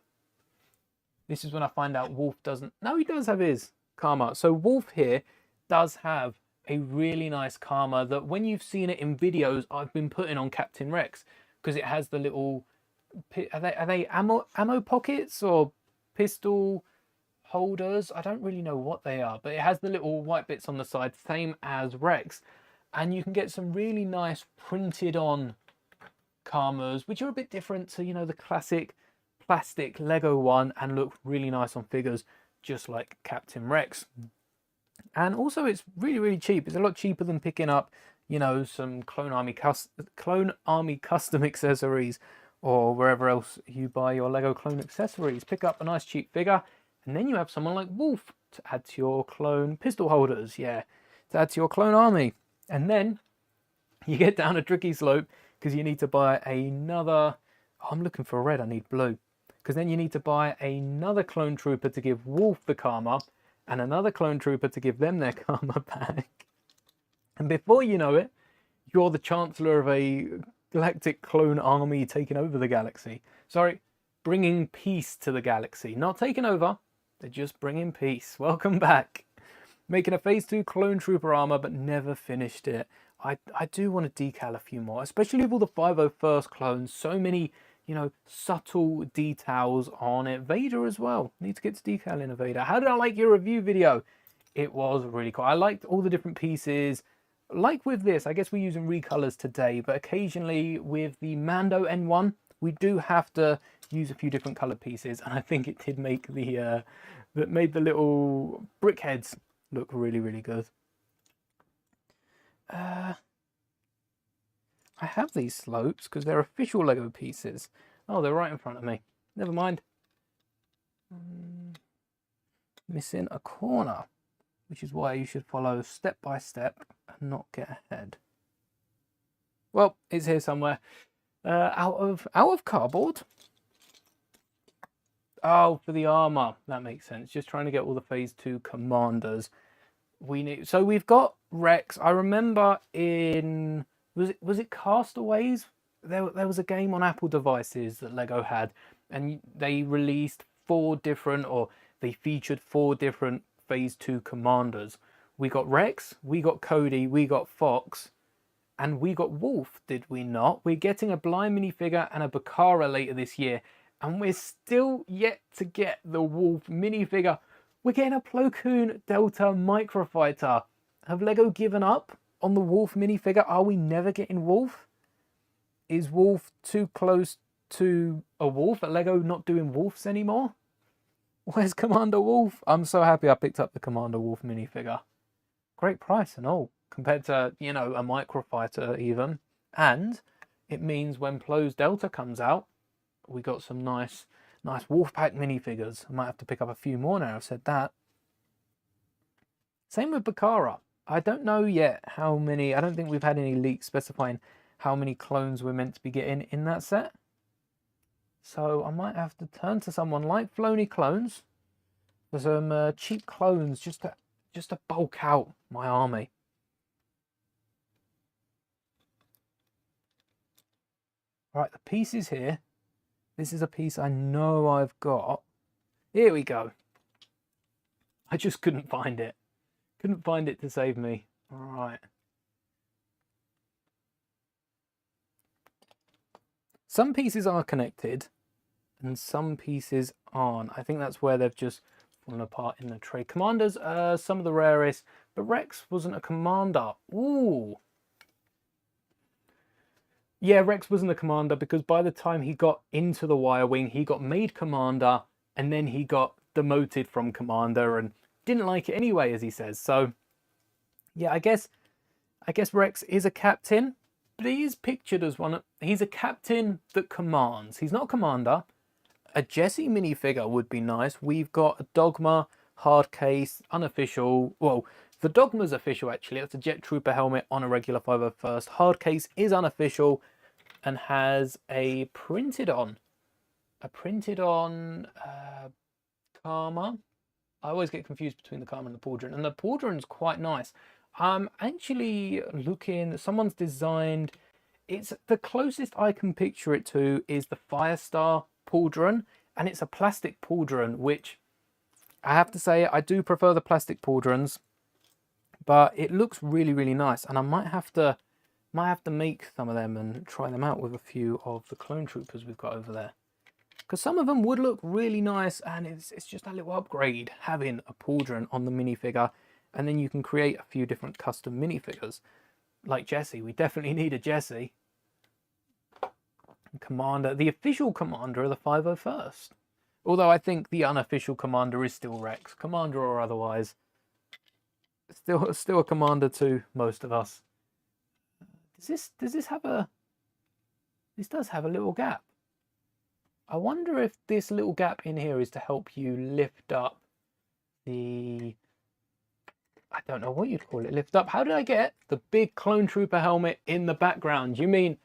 This is when I find out Wolf doesn't... No, he does have his Karma. So Wolf here does have a really nice Karma that when you've seen it in videos I've been putting on Captain Rex, because it has the little... Are they ammo pockets or pistol holders? I don't really know what they are, but it has the little white bits on the side, same as Rex. And you can get some really nice printed on Karmas, which are a bit different to, you know, the classic plastic Lego one and look really nice on figures, just like Captain Rex. And also it's really, really cheap. It's a lot cheaper than picking up, you know, some Clone Army custom accessories or wherever else you buy your Lego clone accessories. Pick up a nice cheap figure, and then you have someone like Wolf to add to your clone pistol holders, yeah, to add to your Clone Army. And then you get down a tricky slope because you need to buy another... Oh, I'm looking for red, I need blue. Because then you need to buy another clone trooper to give Wolf the Karma, and another clone trooper to give them their Karma back. And before you know it, you're the Chancellor of a galactic clone army taking over the galaxy. Sorry, bringing peace to the galaxy. Not taking over, they're just bringing peace. Welcome back. Making a Phase 2 clone trooper armor, but never finished it. I do want to decal a few more, especially with all the 501st clones. So many, you know, subtle details on it. Vader as well. Need to get to decaling a Vader. How did I like your review video? It was really cool. I liked all the different pieces. Like with this, I guess we're using recolors today, but occasionally with the Mando N1, we do have to use a few different color pieces, and I think it did make the that made the little brick heads look really, really good. I have these slopes because they're official Lego pieces. Oh, they're right in front of me. Never mind. Missing a corner, which is why you should follow step by step and not get ahead. Well, it's here somewhere. Out of cardboard. Oh, for the armor. That makes sense. Just trying to get all the Phase 2 commanders. So we've got Rex. I remember in... Was it Castaways? There was a game on Apple devices that Lego had, and they released 4 different, or they featured 4 different Phase 2 commanders. We got Rex, we got Cody, we got Fox, and we got Wolf, did we not? We're getting a blind minifigure and a Bakara later this year, and we're still yet to get the Wolf minifigure. We're getting a Plo Koon Delta microfighter. Have Lego given up on the Wolf minifigure? Are we never getting Wolf? Is Wolf too close to a Wolf? Are Lego not doing Wolves anymore? Where's Commander Wolf? I'm so happy I picked up the Commander Wolf minifigure. Great price and all, compared to, you know, a microfighter even. And it means when Plo's Delta comes out, we got some nice Wolfpack minifigures. I might have to pick up a few more now I've said that. Same with Bakara. I don't know yet how many... I don't think we've had any leaks specifying how many clones we're meant to be getting in that set. So I might have to turn to someone like Floney Clones for some cheap clones just to bulk out my army. Right, the piece is here. This is a piece I know I've got. Here we go. I just couldn't find it. Couldn't find it to save me. All right. Some pieces are connected and some pieces aren't. I think that's where they've just falling apart in the trade. Commanders, some of the rarest, but Rex wasn't a commander. Ooh. Yeah, Rex wasn't a commander because by the time he got into the Wire Wing, he got made commander and then he got demoted from commander and didn't like it anyway, as he says. So, yeah, I guess Rex is a captain, but he is pictured as one. He's a captain that commands. He's not a commander. A Jesse minifigure would be nice. We've got a Dogma hard case, unofficial. Well, the Dogma's official actually. It's a Jet Trooper helmet on a regular 501st. Hard case is unofficial and has a printed on Karma. I always get confused between the Karma and the Pauldron, and the Pauldron's quite nice. I'm actually looking. Someone's designed. It's the closest I can picture it to is the Firestar Pauldron, and it's a plastic Pauldron, which I have to say I do prefer the plastic Pauldrons, but it looks really, really nice, and I might have to make some of them and try them out with a few of the clone troopers we've got over there. Because some of them would look really nice, and it's just a little upgrade having a Pauldron on the minifigure, and then you can create a few different custom minifigures. Like Jesse, we definitely need a Jesse. Commander, the official commander of the 501st. Although I think the unofficial commander is still Rex, commander or otherwise. Still a commander to most of us. Does this have a... This does have a little gap. I wonder if this little gap in here is to help you lift up the... I don't know what you'd call it. Lift up. How did I get the big clone trooper helmet in the background? You mean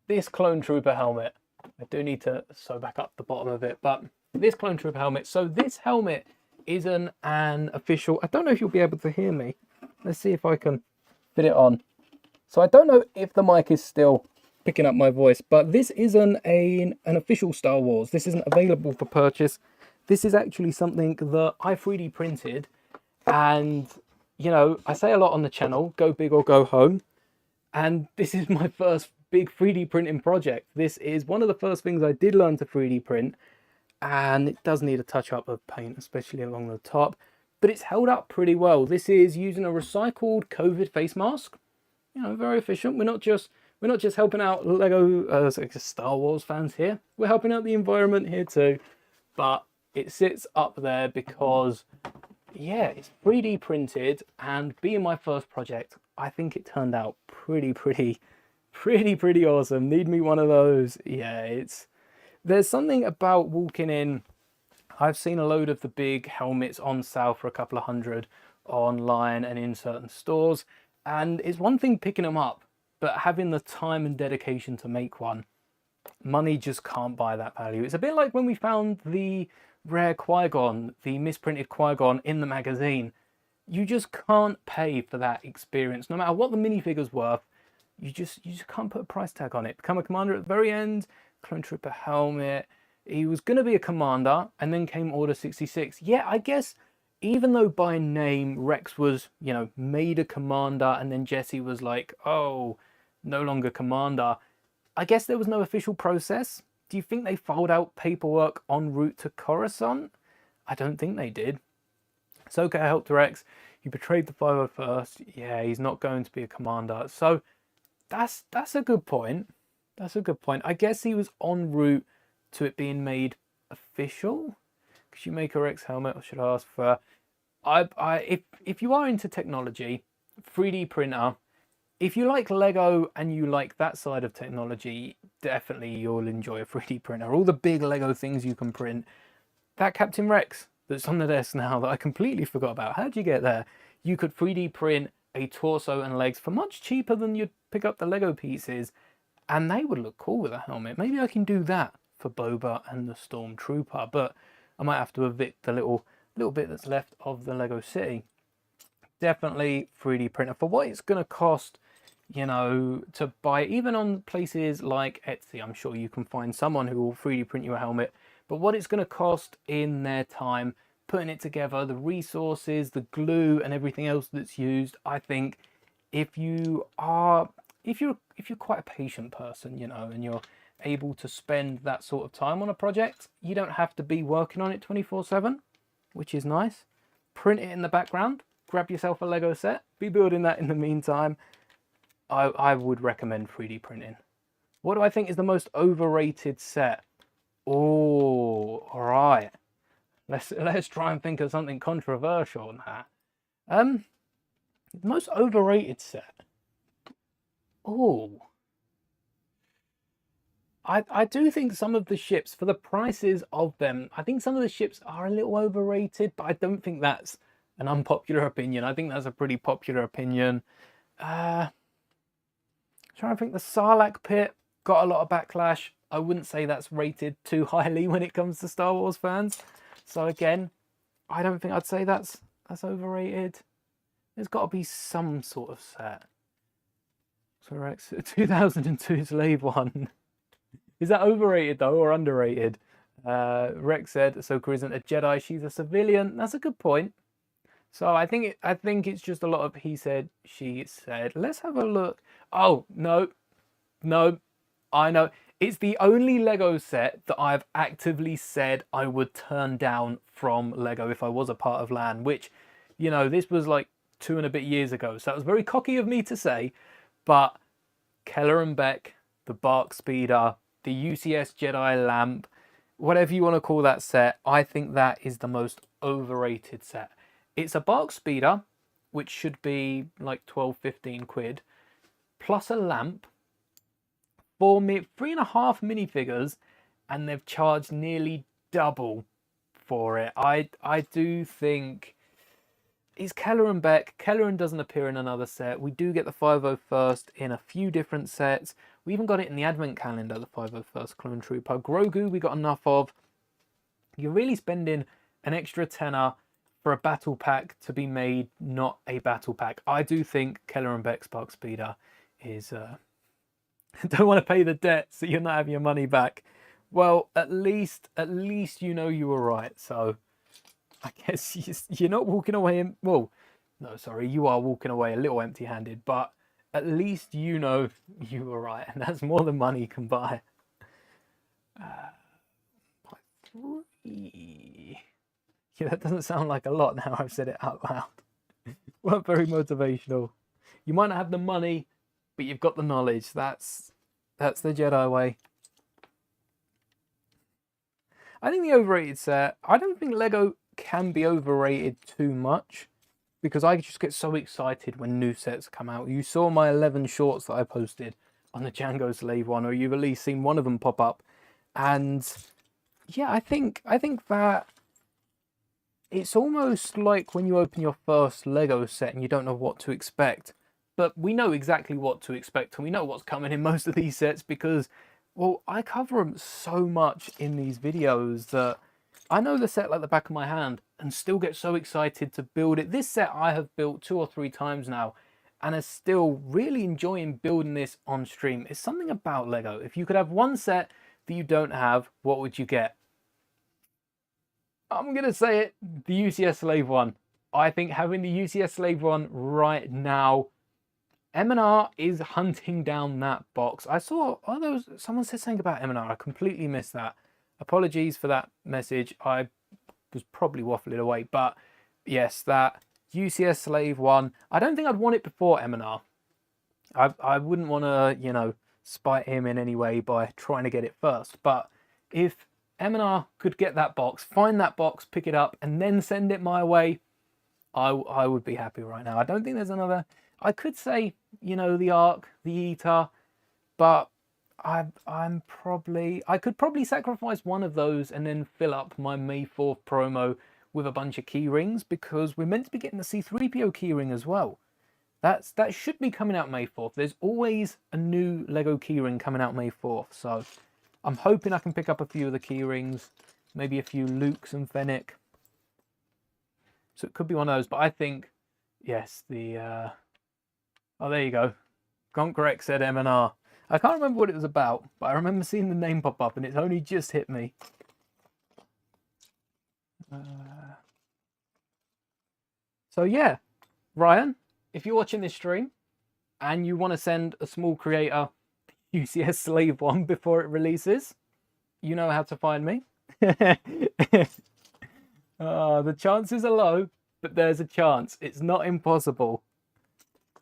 this clone trooper helmet? I do need to sew back up the bottom of it, but this clone trooper helmet. So this helmet isn't an official... I don't know if you'll be able to hear me. Let's see if I can fit it on. So I don't know if the mic is still picking up my voice, but this isn't an official Star Wars. This isn't available for purchase. This is actually something that I 3D printed, and you know, I say a lot on the channel, go big or go home, and this is my first big 3D printing project. This is one of the first things I did learn to 3D print, and it does need a touch up of paint, especially along the top, but it's held up pretty well. This is using a recycled COVID face mask. You know, very efficient. We're not just helping out Lego Star Wars fans here. We're helping out the environment here too. But it sits up there because, yeah, it's 3D printed, and being my first project, I think it turned out pretty awesome. Need me one of those. Yeah, there's something about walking in. I've seen a load of the big helmets on sale for a couple of $100 online and in certain stores, and it's one thing picking them up, but having the time and dedication to make one, money just can't buy that value. It's a bit like when we found the rare Qui-Gon, the misprinted Qui-Gon in the magazine. You just can't pay for that experience. No matter what the minifigure's worth, you just can't put a price tag on it. Become a commander at the very end, clone trooper helmet. He was going to be a commander, and then came Order 66. Yeah, I guess even though by name Rex was, you know, made a commander, and then Jesse was like, oh, no longer commander, I guess there was no official process. Do you think they filed out paperwork en route to Coruscant? I don't think they did. Ahsoka helped Rex. He betrayed the 501st. Yeah, he's not going to be a commander. So that's a good point. That's a good point. I guess he was en route to it being made official. Could you make a Rex helmet? I should ask for... If you are into technology, 3D printer, if you like Lego and you like that side of technology, definitely you'll enjoy a 3D printer. All the big Lego things you can print. That Captain Rex that's on the desk now that I completely forgot about. How'd you get there? You could 3D print a torso and legs for much cheaper than you'd pick up the Lego pieces, and they would look cool with a helmet. Maybe I can do that for Boba and the Stormtrooper, but I might have to evict the little bit that's left of the Lego city. Definitely 3D printer. For what it's going to cost, you know, to buy, even on places like Etsy, I'm sure you can find someone who will 3D print you a helmet, but what it's going to cost in their time, putting it together, the resources, the glue and everything else that's used, I think if you're quite a patient person, you know, and you're able to spend that sort of time on a project, you don't have to be working on it 24/7. which is nice. Print it in the background. Grab yourself a Lego set. Be building that in the meantime. I would recommend 3D printing. What do I think is the most overrated set? Oh, all right. Let's try and think of something controversial on that. The most overrated set. Oh. I do think some of the ships, for the prices of them, I think some of the ships are a little overrated, but I don't think that's an unpopular opinion. I think that's a pretty popular opinion. Trying to think, the Sarlacc pit got a lot of backlash. I wouldn't say that's rated too highly when it comes to Star Wars fans. So again, I don't think I'd say that's overrated. There's got to be some sort of set. So Rex, 2002 Slave One. Is that overrated though, or underrated? Rex said Ahsoka isn't a Jedi; she's a civilian. That's a good point. So I think it's just a lot of he said, she said. Let's have a look. Oh no, I know. It's the only Lego set that I've actively said I would turn down from Lego if I was a part of LAN. Which, you know, this was like 2 and a bit years ago, so that was very cocky of me to say. But Keller and Beck, the Bark Speeder, the UCS Jedi Lamp, whatever you want to call that set, I think that is the most overrated set. It's a Bark Speeder, which should be like 12-15 quid, plus a lamp, 3.5 minifigures, and they've charged nearly double for it. I do think... It's Keller and Beck. Kelleran doesn't appear in another set. We do get the 501st in a few different sets. We even got it in the advent calendar, the 501st Clone Trooper. Grogu we got enough of. You're really spending an extra tenner for a battle pack to be made not a battle pack. I do think Keller and Beck's Bark Speeder is... don't want to pay the debt so you're not having your money back. Well, at least you know you were right, so... I guess you're not walking away, well, no, sorry, you are walking away a little empty-handed, but at least you know you were right, and that's more than money can buy. 3. Yeah, that doesn't sound like a lot now I've said it out loud. Weren't very motivational. You might not have the money, but you've got the knowledge. That's the Jedi way. I think the overrated set, I don't think Lego can be overrated too much, because I just get so excited when new sets come out. You saw my 11 shorts that I posted on the Jango Slave one, or you've at least seen one of them pop up. And yeah, I think that it's almost like when you open your first Lego set and you don't know what to expect. But we know exactly what to expect, and we know what's coming in most of these sets because, well, I cover them so much in these videos that I know the set like the back of my hand and still get so excited to build it. This set I have built 2 or 3 times now and are still really enjoying building this on stream. It's something about Lego. If you could have one set that you don't have, what would you get? I'm going to say it, the UCS Slave one. I think having the UCS Slave one right now, M&R is hunting down that box. I saw, someone said something about M&R. I completely missed that. Apologies for that message. I was probably waffling away. But yes, that UCS Slave one. I don't think I'd want it before M&R. I wouldn't want to, you know, spite him in any way by trying to get it first. But if M&R could get that box, find that box, pick it up, and then send it my way, I would be happy right now. I don't think there's another... I could say, you know, the Ark, the Eater, but... I could probably sacrifice one of those and then fill up my May 4th promo with a bunch of key rings, because we're meant to be getting the C-3PO keyring as well. That should be coming out May 4th. There's always a new Lego keyring coming out May 4th, so I'm hoping I can pick up a few of the key rings, maybe a few Lukes and Fennec. So it could be one of those, but I think, yes, the... oh, there you go. Gonkrek said M&R. I can't remember what it was about, but I remember seeing the name pop up and it's only just hit me. So yeah, Ryan, if you're watching this stream and you want to send a small creator UCS Slave one before it releases, you know how to find me. Oh The chances are low, but there's a chance. It's not impossible.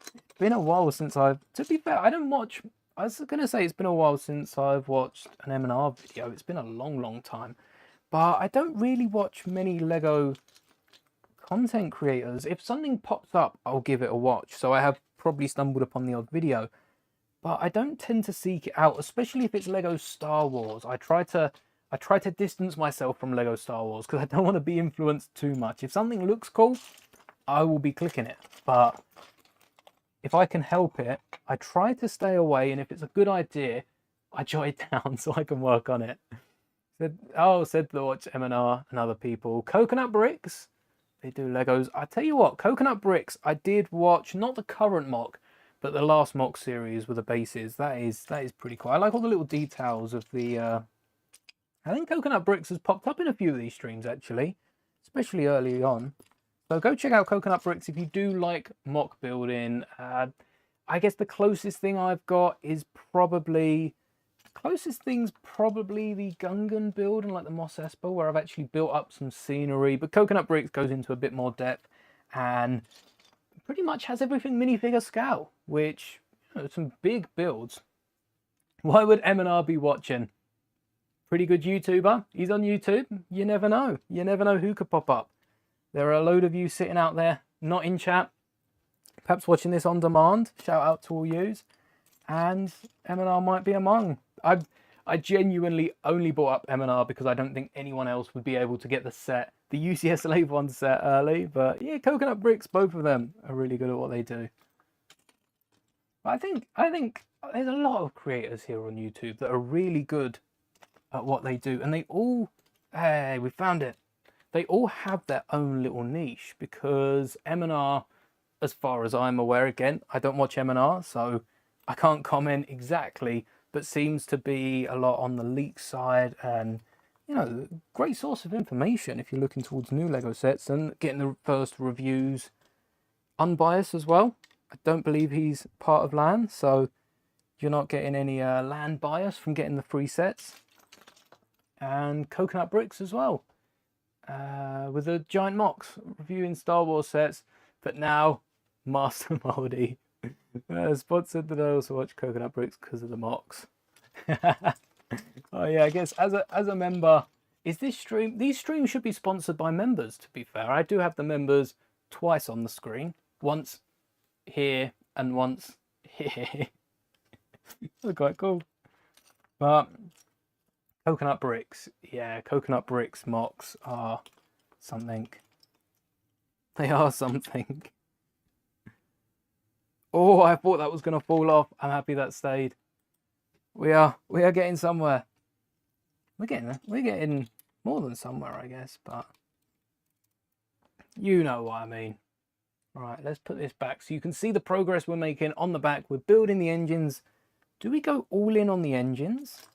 It's been a while since to be fair, I was going to say it's been a while since I've watched an M&R video. It's been a long, long time. But I don't really watch many Lego content creators. If something pops up, I'll give it a watch. So I have probably stumbled upon the odd video. But I don't tend to seek it out, especially if it's Lego Star Wars. I try to distance myself from Lego Star Wars because I don't want to be influenced too much. If something looks cool, I will be clicking it. But if I can help it, I try to stay away. And if it's a good idea, I jot it down so I can work on it. Said to watch M&R and other people. Coconut Bricks, they do Legos. I tell you what, Coconut Bricks, I did watch, not the current mock, but the last mock series with the bases. That is pretty cool. I like all the little details of the... I think Coconut Bricks has popped up in a few of these streams, actually, especially early on. So go check out Coconut Bricks if you do like mock building. I guess the closest thing I've got is probably... Closest thing's probably the Gungan build and like the Mos Espa, where I've actually built up some scenery. But Coconut Bricks goes into a bit more depth and pretty much has everything minifigure scale, which, you know, some big builds. Why would M&R be watching? Pretty good YouTuber. He's on YouTube. You never know. You never know who could pop up. There are a load of you sitting out there, not in chat, perhaps watching this on demand. Shout out to all yous. And M&R might be among. I genuinely only bought up M&R because I don't think anyone else would be able to get the UCS Slave 1 set early. But yeah, Coconut Bricks, both of them are really good at what they do. But I think there's a lot of creators here on YouTube that are really good at what they do. And they all, hey, we found it. They all have their own little niche because M&R, as far as I'm aware, again, I don't watch M&R, so I can't comment exactly, but seems to be a lot on the leak side and, you know, great source of information if you're looking towards new Lego sets and getting the first reviews unbiased as well. I don't believe he's part of LAN, so you're not getting any LAN bias from getting the free sets. And Coconut Bricks as well, with the giant mocks, reviewing Star Wars sets, but now Master Moldy. Spot said that I also watch Coconut Bricks because of the mocks. Oh yeah, I guess as a member, these streams should be sponsored by members, to be fair. I do have the members twice on the screen, once here and once here. That's quite cool. But Coconut Bricks, yeah, Coconut Bricks mocks are something. They are something. Oh, I thought that was going to fall off. I'm happy that stayed. We are getting somewhere. We're getting more than somewhere, I guess, but you know what I mean. Right, let's put this back so you can see the progress we're making on the back. We're building the engines. Do we go all in on the engines?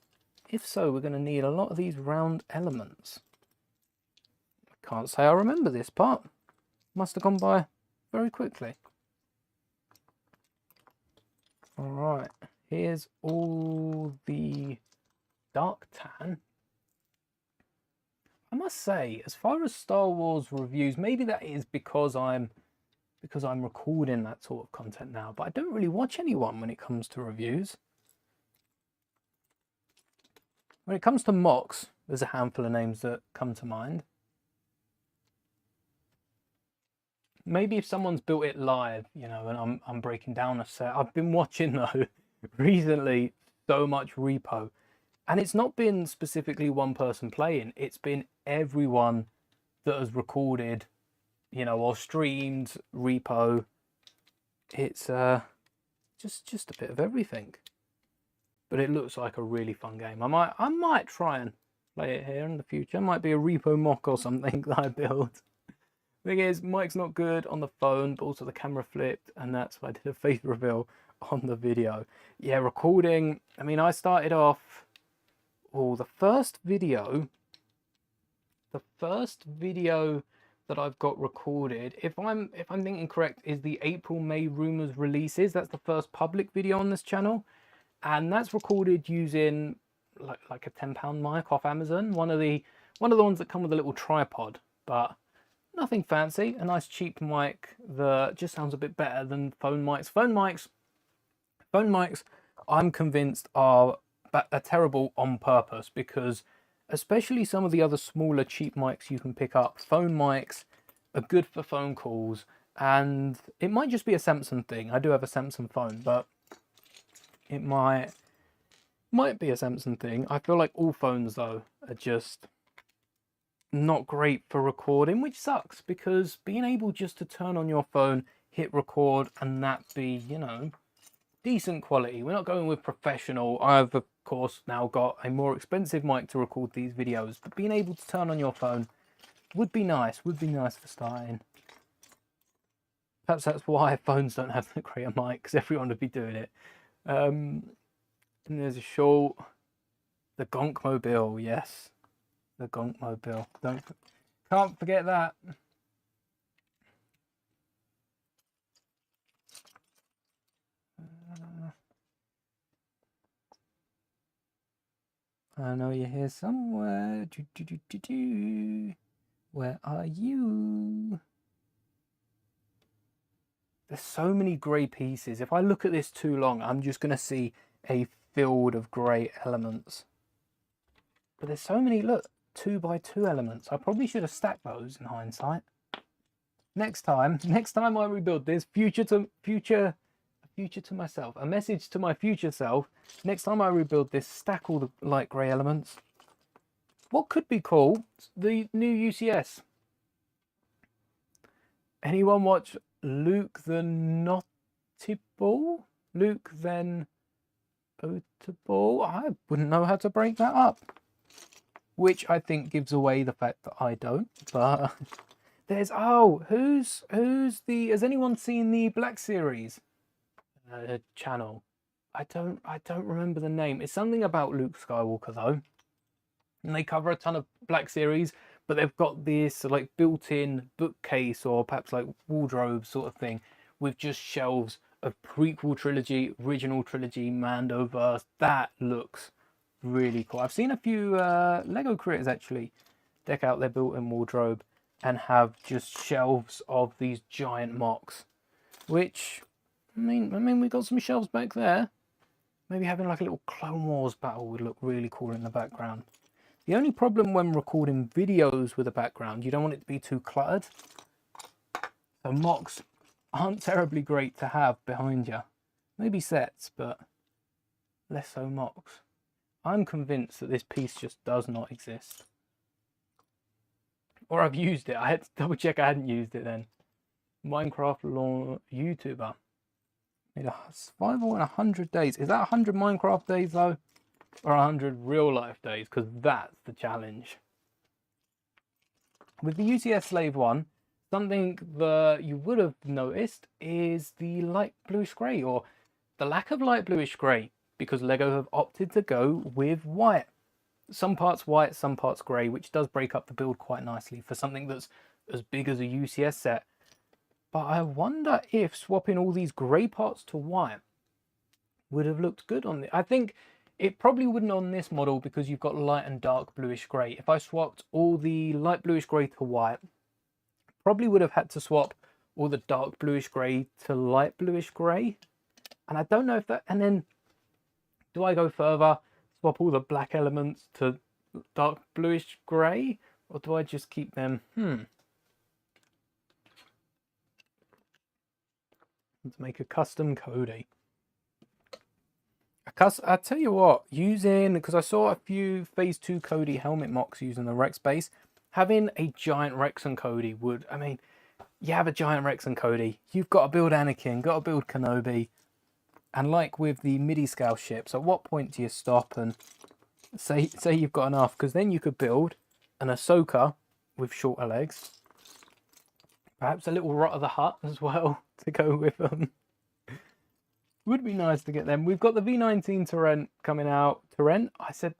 If so, we're going to need a lot of these round elements. I can't say I remember this part. Must have gone by very quickly. Alright, here's all the dark tan. I must say, as far as Star Wars reviews, maybe that is because I'm recording that sort of content now, but I don't really watch anyone when it comes to reviews. When it comes to mocks, there's a handful of names that come to mind. Maybe if someone's built it live, you know, and I'm breaking down a set. I've been watching, though, recently, so much repo. And it's not been specifically one person playing. It's been everyone that has recorded, you know, or streamed repo. It's just a bit of everything. But it looks like a really fun game. I might try and play it here in the future. It might be a repo mock or something that I build. Thing is, mic's not good on the phone, but also the camera flipped, and that's why I did a face reveal on the video. Yeah, recording. I mean, I started off. Oh, the first video that I've got recorded, if I'm thinking correct, is the April-May rumors releases. That's the first public video on this channel, and that's recorded using like a £10 mic off Amazon. One of the ones that come with a little tripod, but Nothing fancy, a nice cheap mic that just sounds a bit better than phone mics. Phone mics, I'm convinced are terrible on purpose, because especially some of the other smaller cheap mics you can pick up, phone mics are good for phone calls, and it might just be a Samsung thing. I do have a Samsung phone, but it might be a Samsung thing. I feel like all phones though are just not great for recording, which sucks, because being able just to turn on your phone, hit record, and that be, you know, decent quality. We're not going with professional. I've of course now got a more expensive mic to record these videos, but being able to turn on your phone would be nice for starting. Perhaps that's why phones don't have that great a mic, because everyone would be doing it. And there's a short, the Gonk Mobile, yes. The Gonk Mobile. Can't forget that. I know you're here somewhere. Where are you? There's so many grey pieces. If I look at this too long, I'm just going to see a field of grey elements. But there's so many, look, 2x2 elements. I probably should have stacked those in hindsight. Next time I rebuild this, future to myself, a message to my future self. Next time I rebuild this, stack all the light grey elements. What could be cool? The new UCS. Anyone watch Luke the Notable? Luke then Otable? I wouldn't know how to break that up. Which I think gives away the fact that I don't. But there's, oh, who's the, has anyone seen the Black Series channel? I don't remember the name. It's something about Luke Skywalker though. And they cover a ton of Black Series, but they've got this like built-in bookcase or perhaps like wardrobe sort of thing with just shelves of prequel trilogy, original trilogy, Mandoverse. That looks really cool. I've seen a few Lego creators actually deck out their built-in wardrobe and have just shelves of these giant mocks, which I mean we got some shelves back there. Maybe having like a little Clone Wars battle would look really cool in the background. The only problem when recording videos with a background, you don't want it to be too cluttered. So mocks aren't terribly great to have behind you. Maybe sets, but less so mocks. I'm convinced that this piece just does not exist. Or I've used it. I had to double check I hadn't used it then. Minecraft YouTuber. Made a survival in 100 days. Is that 100 Minecraft days though? Or 100 real life days? Because that's the challenge. With the UCS Slave 1, something that you would have noticed is the light bluish grey, or the lack of light bluish grey, because LEGO have opted to go with white. Some parts white, some parts grey, which does break up the build quite nicely for something that's as big as a UCS set. But I wonder if swapping all these grey parts to white would have looked good on the... I think it probably wouldn't on this model because you've got light and dark bluish grey. If I swapped all the light bluish grey to white, probably would have had to swap all the dark bluish grey to light bluish grey. And I don't know if that... And then do I go further, swap all the black elements to dark bluish grey? Or do I just keep them... Let's make a custom Cody. I tell you what, because I saw a few Phase 2 Cody helmet mocks using the Rex base, having a giant Rex and Cody would, I mean, you have a giant Rex and Cody, you've got to build Anakin, got to build Kenobi, and like with the midi scale ships, at what point do you stop and say you've got enough? Because then you could build an Ahsoka with shorter legs, perhaps a little Rot of the Hutt as well to go with them. Would be nice to get them. We've got the V19 Torrent coming out. Torrent?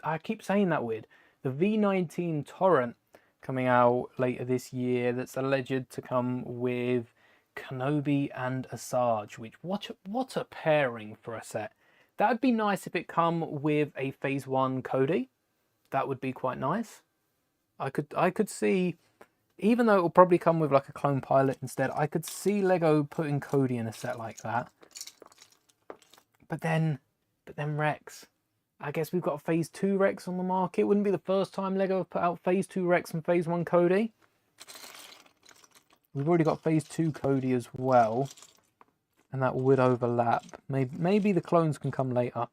I keep saying that weird. The V19 Torrent coming out later this year. That's alleged to come with Kenobi and Asajj. Which what a pairing for a set. That would be nice if it come with a Phase 1 Cody. That would be quite nice. I could see even though it will probably come with like a clone pilot instead, I could see Lego putting Cody in a set like that. But then Rex. I guess we've got Phase 2 Rex on the market. Wouldn't be the first time Lego have put out Phase 2 Rex and Phase 1 Cody. We've already got Phase 2 Cody as well. And that would overlap. Maybe the clones can come later.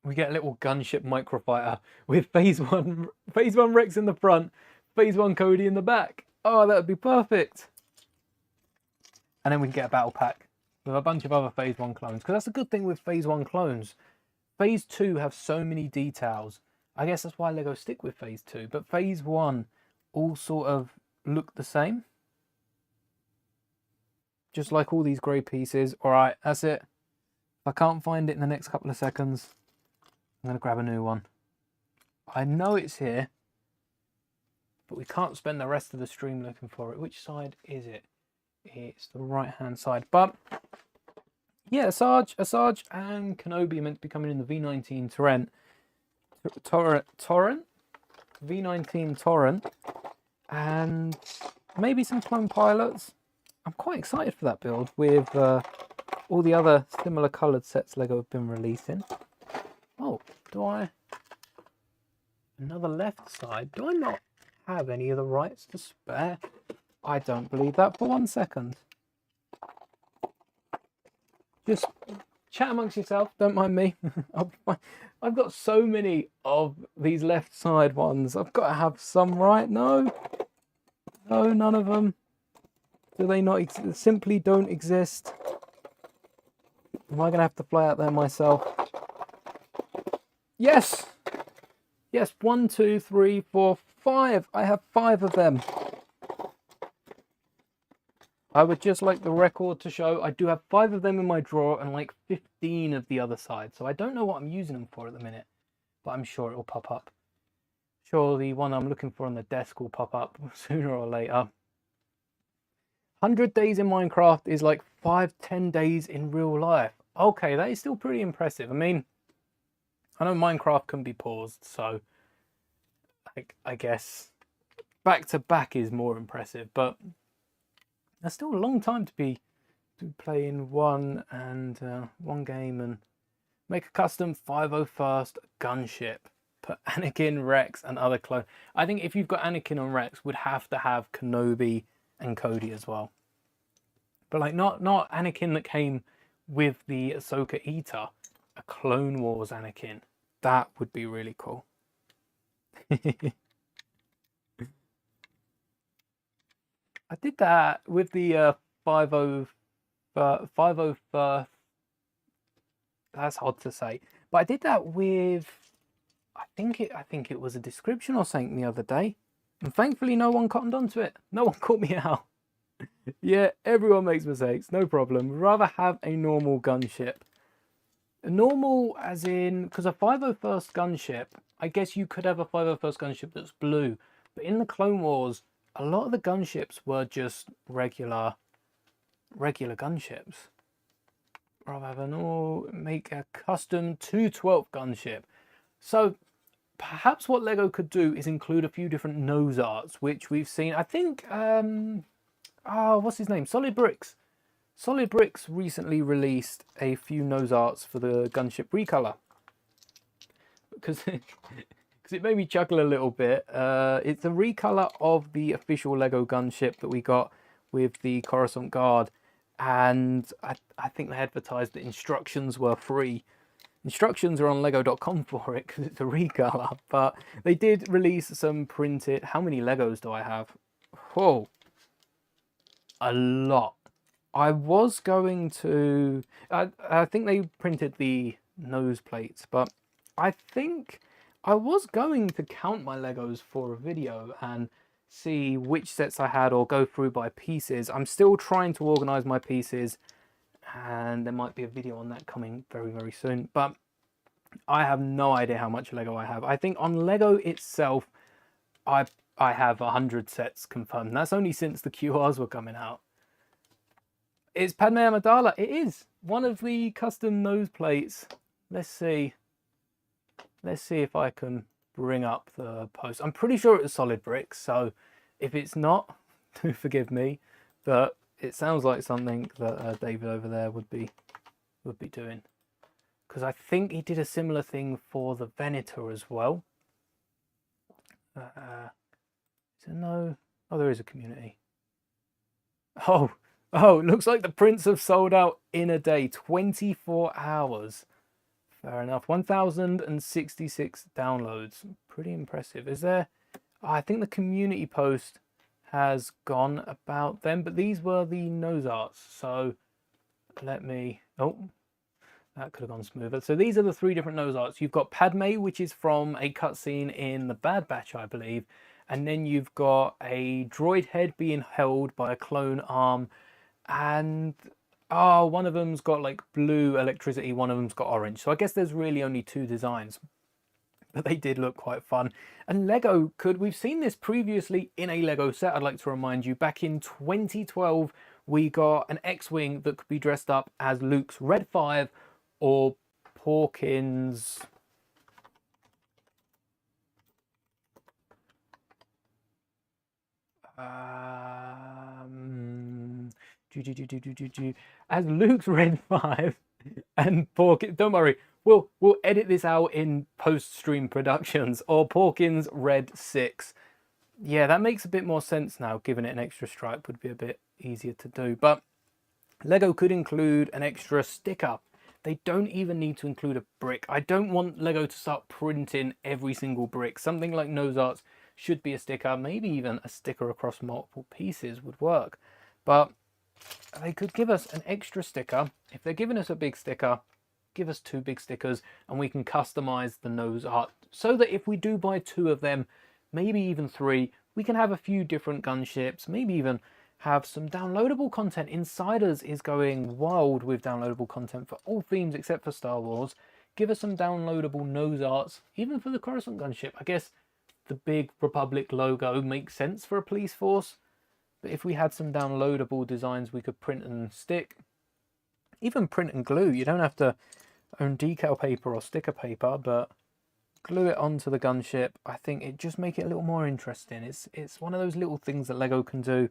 We get a little gunship microfighter with Phase 1 Rex in the front, Phase 1 Cody in the back. Oh, that would be perfect. And then we can get a battle pack with a bunch of other Phase 1 clones. Because that's a good thing with Phase 1 clones. Phase 2 have so many details. I guess that's why Lego stick with Phase 2. But Phase 1 all sort of look the same. Just like all these grey pieces. Alright, that's it. If I can't find it in the next couple of seconds, I'm going to grab a new one. I know it's here, but we can't spend the rest of the stream looking for it. Which side is it? It's the right-hand side. But, yeah, Asajj and Kenobi are meant to be coming in the V19 Torrent? V19 Torrent. And maybe some clone pilots. I'm quite excited for that build with all the other similar coloured sets Lego have been releasing. Oh, do I... Another left side. Do I not have any of the rights to spare? I don't believe that for 1 second. Just chat amongst yourself, don't mind me. I've got so many of these left side ones. I've got to have some right. No, none of them. Do they not simply don't exist? Am I going to have to fly out there myself? Yes! Yes, 1, 2, 3, 4, 5. I have 5 of them. I would just like the record to show I do have 5 of them in my drawer and like 15 of the other side. So I don't know what I'm using them for at the minute, but I'm sure it will pop up. Sure, the one I'm looking for on the desk will pop up sooner or later. 100 days in Minecraft is like 5-10 days in real life. Okay, that is still pretty impressive. I mean, I know Minecraft can be paused, so I guess back to back is more impressive, but that's still a long time to be playing one game and make a custom 501st gunship. Put Anakin, Rex, and other clones. I think if you've got Anakin and Rex, would have to have Kenobi and Cody as well. But like not Anakin that came with the Ahsoka Eater, a Clone Wars Anakin. That would be really cool. I did that with the 501st. That's hard to say, but I did that with. I think it was a description or something the other day, and thankfully no one cottoned onto it. No one caught me out. Yeah, everyone makes mistakes. No problem. We'd rather have a normal gunship. A normal, as in, because a 501st gunship, I guess you could have a 501st gunship that's blue, but in the Clone Wars, a lot of the gunships were just regular gunships. Rather have an make a custom 212 gunship. So perhaps what Lego could do is include a few different nose arts, which we've seen. I think, what's his name? Solid Bricks. Solid Bricks recently released a few nose arts for the gunship recolor. Because it made me chuckle a little bit. It's a recolor of the official Lego gunship that we got with the Coruscant Guard. And I think they advertised that instructions were free. Instructions are on lego.com for it because it's a recolor, but they did release some printed. How many Legos do I have? Whoa, a lot. I was going to. I think they printed the nose plates, but I think I was going to count my Legos for a video and see which sets I had or go through by pieces. I'm still trying to organize my pieces, and there might be a video on that coming very, very soon. But I have no idea how much Lego I have. I think on Lego itself, I have 100 sets confirmed. That's only since the QRs were coming out. Is Padme Amidala? It is. One of the custom nose plates. Let's see. Let's see if I can bring up the post. I'm pretty sure it was solid bricks, so if it's not, do forgive me, but it sounds like something that David over there would be doing, because I think he did a similar thing for the Venator as well. Is there no? Oh, there is a community. Oh, it looks like the prints have sold out in a day, 24 hours. Fair enough. 1,066 downloads. Pretty impressive. Is there? Oh, I think the community post has gone about them, but these were the nose arts. So let me. Oh, that could have gone smoother. So these are the 3 different nose arts. You've got Padme, which is from a cutscene in the Bad Batch, I believe. And then you've got a droid head being held by a clone arm. And one of them's got like blue electricity, one of them's got orange. So I guess there's really only 2 designs. But they did look quite fun. And Lego we've seen this previously in a Lego set, I'd like to remind you. Back in 2012, we got an X-Wing that could be dressed up as Luke's Red 5 or Porkins. As Luke's Red 5 and Porkins. Don't worry, we'll edit this out in post-stream productions. Or Porkins Red 6. Yeah, that makes a bit more sense now. Giving it an extra stripe would be a bit easier to do. But Lego could include an extra sticker. They don't even need to include a brick. I don't want Lego to start printing every single brick. Something like nose arts should be a sticker. Maybe even a sticker across multiple pieces would work. But they could give us an extra sticker. If they're giving us a big sticker, give us 2 big stickers and we can customize the nose art so that if we do buy 2 of them, maybe even 3, we can have a few different gunships, maybe even have some downloadable content. Insiders is going wild with downloadable content for all themes except for Star Wars. Give us some downloadable nose arts, even for the Coruscant gunship. I guess the big Republic logo makes sense for a police force, but if we had some downloadable designs we could print and stick, even print and glue. You don't have to own decal paper or sticker paper, but glue it onto the gunship. I think it just make it a little more interesting. It's one of those little things that Lego can do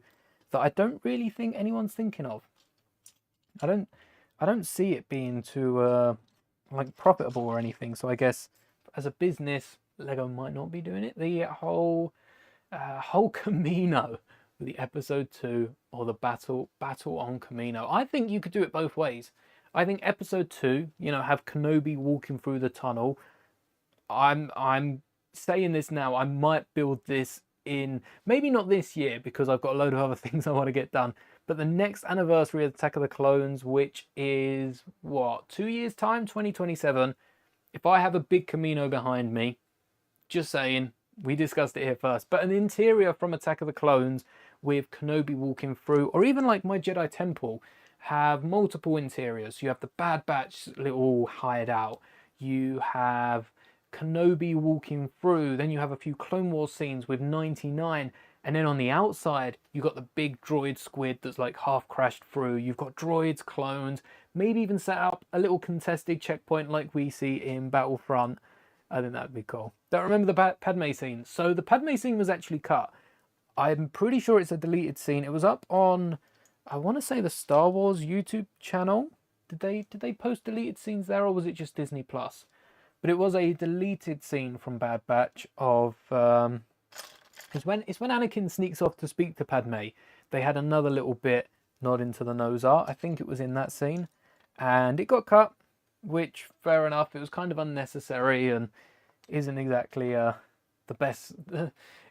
that I don't really think anyone's thinking of. I don't see it being too like profitable or anything. So I guess as a business, Lego might not be doing it. The whole Camino, the episode 2 or the battle on Camino. I think you could do it both ways. I think episode 2, have Kenobi walking through the tunnel. I'm saying this now. I might build this in, maybe not this year because I've got a load of other things I want to get done, but the next anniversary of Attack of the Clones, which is what, 2 years time, 2027. If I have a big Camino behind me, just saying, we discussed it here first, but an interior from Attack of the Clones with Kenobi walking through, or even like my Jedi Temple, have multiple interiors. You have the Bad Batch little hideout, you have Kenobi walking through, then you have a few Clone Wars scenes with 99, and then on the outside you got the big droid squid that's like half crashed through. You've got droids, clones, maybe even set up a little contested checkpoint like we see in Battlefront. I think that'd be cool. Don't remember the Padme scene. So the Padme scene was actually cut. I'm pretty sure it's a deleted scene. It was up on, I want to say, the Star Wars YouTube channel. Did they post deleted scenes there, or was it just Disney Plus? But it was a deleted scene from Bad Batch of it's when Anakin sneaks off to speak to Padme. They had another little bit nod into the nose art. I think it was in that scene, and it got cut, which fair enough. It was kind of unnecessary and isn't exactly the best.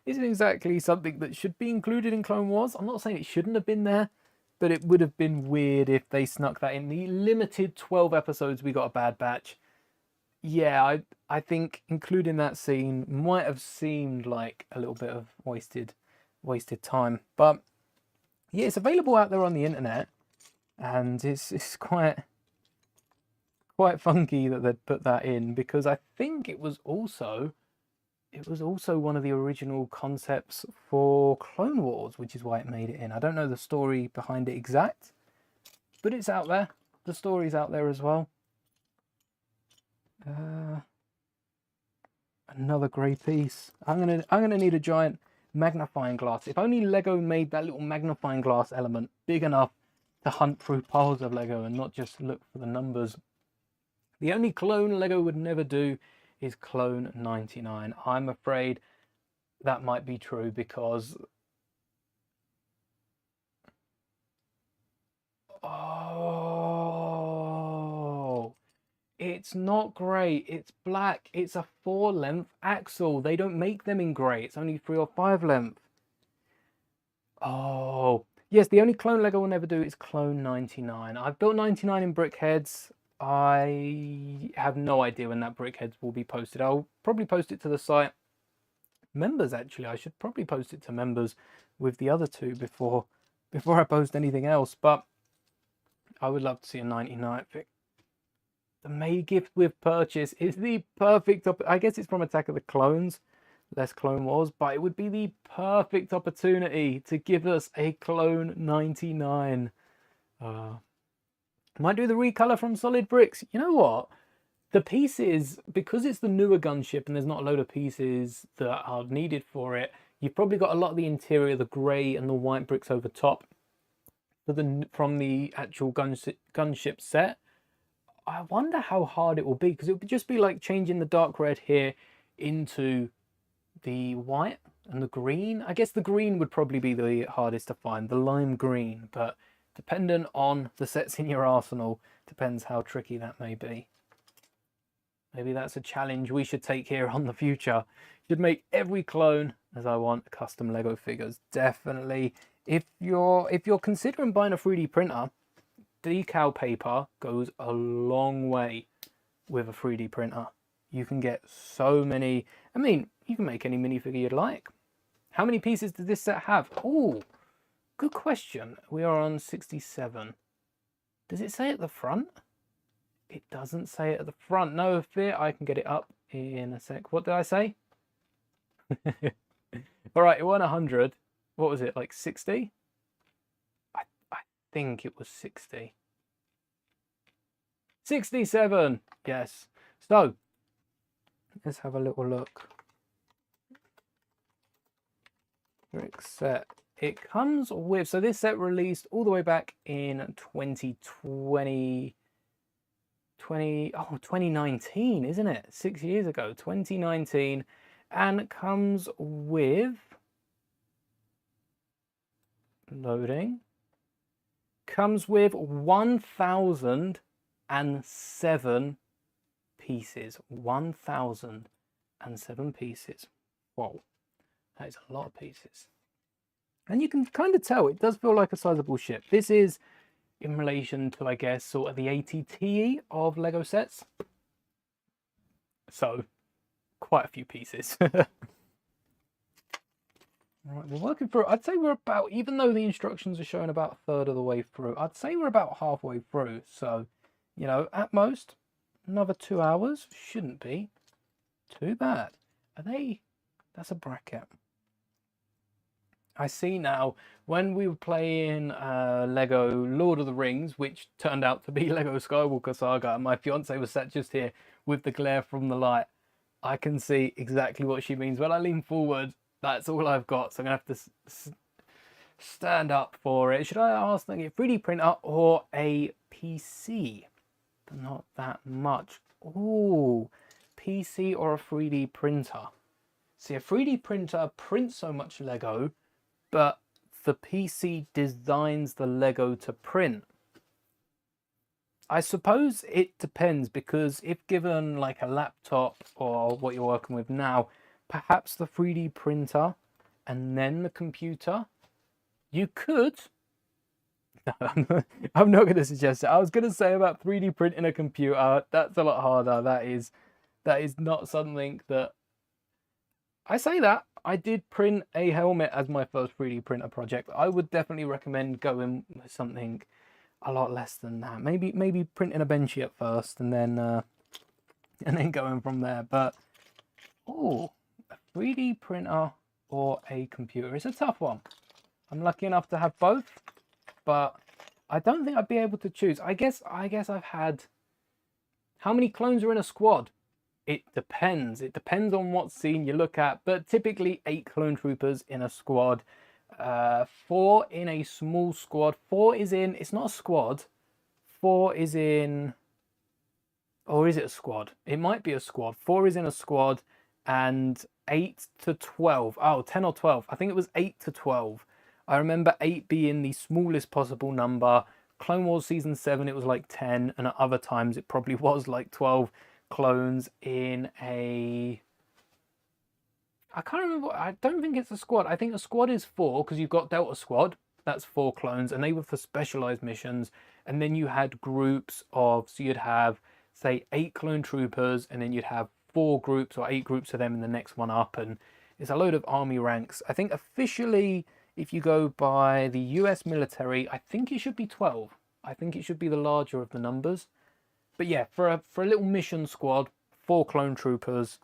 Isn't exactly something that should be included in Clone Wars. I'm not saying it shouldn't have been there, but it would have been weird if they snuck that in. The limited 12 episodes we got a Bad Batch. Yeah, I think including that scene might have seemed like a little bit of wasted time. But yeah, it's available out there on the internet, and it's quite funky that they'd put that in, because I think it was also one of the original concepts for Clone Wars, which is why it made it in. I don't know the story behind it exact, but it's out there. The story's out there as well. Another grey piece. I'm gonna need a giant magnifying glass. If only Lego made that little magnifying glass element big enough to hunt through piles of Lego and not just look for the numbers. The only clone Lego would never do is clone 99. I'm afraid that might be true because... Oh, it's not grey, it's black. It's a 4-length axle. They don't make them in grey. It's only 3 or 5 length. Oh, yes, the only clone Lego will never do is clone 99. I've built 99 in brickheads. I have no idea when that brickheads will be posted. I'll probably post it to the site. Members, actually, I should probably post it to members with the other two before I post anything else. But I would love to see a 99 pick. The May gift with purchase is the perfect... I guess it's from Attack of the Clones, less Clone Wars, but it would be the perfect opportunity to give us a clone 99. Might do the recolor from solid bricks. You know what? The pieces, because it's the newer gunship and there's not a load of pieces that are needed for it, you've probably got a lot of the interior, the grey and the white bricks over top from the actual gunship set. I wonder how hard it will be, because it would just be like changing the dark red here into the white and the green. I guess the green would probably be the hardest to find, the lime green, but dependent on the sets in your arsenal, depends how tricky that may be. Maybe that's a challenge we should take here on the future. Should make every clone as I want custom Lego figures. Definitely. If you're considering buying a 3D printer, decal paper goes a long way with a 3D printer. You can get so many. I mean, you can make any minifigure you'd like. How many pieces does this set have? Oh, good question. We are on 67. Does it say at the front? It doesn't say it at the front. No fear, I can get it up in a sec. What did I say? All right, it won 100. What was it, like 60? I think it was 60. 67, yes. So, let's have a little look. Brick set. It comes with, so this set released all the way back in 2019, isn't it? 6 years ago, 2019. And it comes with, loading, comes with 1,007 pieces. 1,007 pieces. Whoa, that is a lot of pieces. And you can kind of tell, it does feel like a sizable ship. This is in relation to, I guess, sort of the ATTE of Lego sets. So, quite a few pieces. Right, we're working through. I'd say we're about, even though the instructions are showing about a third of the way through, I'd say we're about halfway through. So, you know, at most, another 2 hours. Shouldn't be too bad. Are they? That's a bracket. I see now, when we were playing Lego Lord of the Rings, which turned out to be Lego Skywalker Saga, and my fiance was sat just here with the glare from the light, I can see exactly what she means. When I lean forward, that's all I've got, so I'm going to have to stand up for it. Should I ask them a 3D printer or a PC? But not that much. Ooh, PC or a 3D printer? See, a 3D printer prints so much Lego, but the PC designs the Lego to print. I suppose it depends, because if given like a laptop or what you're working with now, perhaps the 3D printer and then the computer, you could... I'm not going to suggest it. I was going to say about 3D printing a computer. That's a lot harder. That is not something that... I say that. I did print a helmet as my first 3D printer project. I would definitely recommend going with something a lot less than that. Maybe printing a Benchy at first and then going from there. But oh, a 3D printer or a computer. It's a tough one. I'm lucky enough to have both, but I don't think I'd be able to choose. I guess I've had... How many clones are in a squad? It depends. It depends on what scene you look at, but typically 8 clone troopers in a squad. 4 in a small squad. 4 is in, it's not a squad. 4 is in, or is it a squad? It might be a squad. 4 is in a squad, and 8 to 12. Oh, 10 or 12. I think it was 8 to 12. I remember 8 being the smallest possible number. Clone Wars Season 7, it was like 10, and at other times it probably was like 12 clones in a... I can't remember. I don't think it's a squad. I think a squad is 4, because you've got Delta Squad. That's 4 clones, and they were for specialized missions. And then you had groups of, so you'd have, say, 8 clone troopers, and then you'd have 4 groups or 8 groups of them in the next one up. And it's a load of army ranks. I think officially, if you go by the US military, I think it should be 12. I think it should be the larger of the numbers. But yeah, for a little mission squad, 4 clone troopers.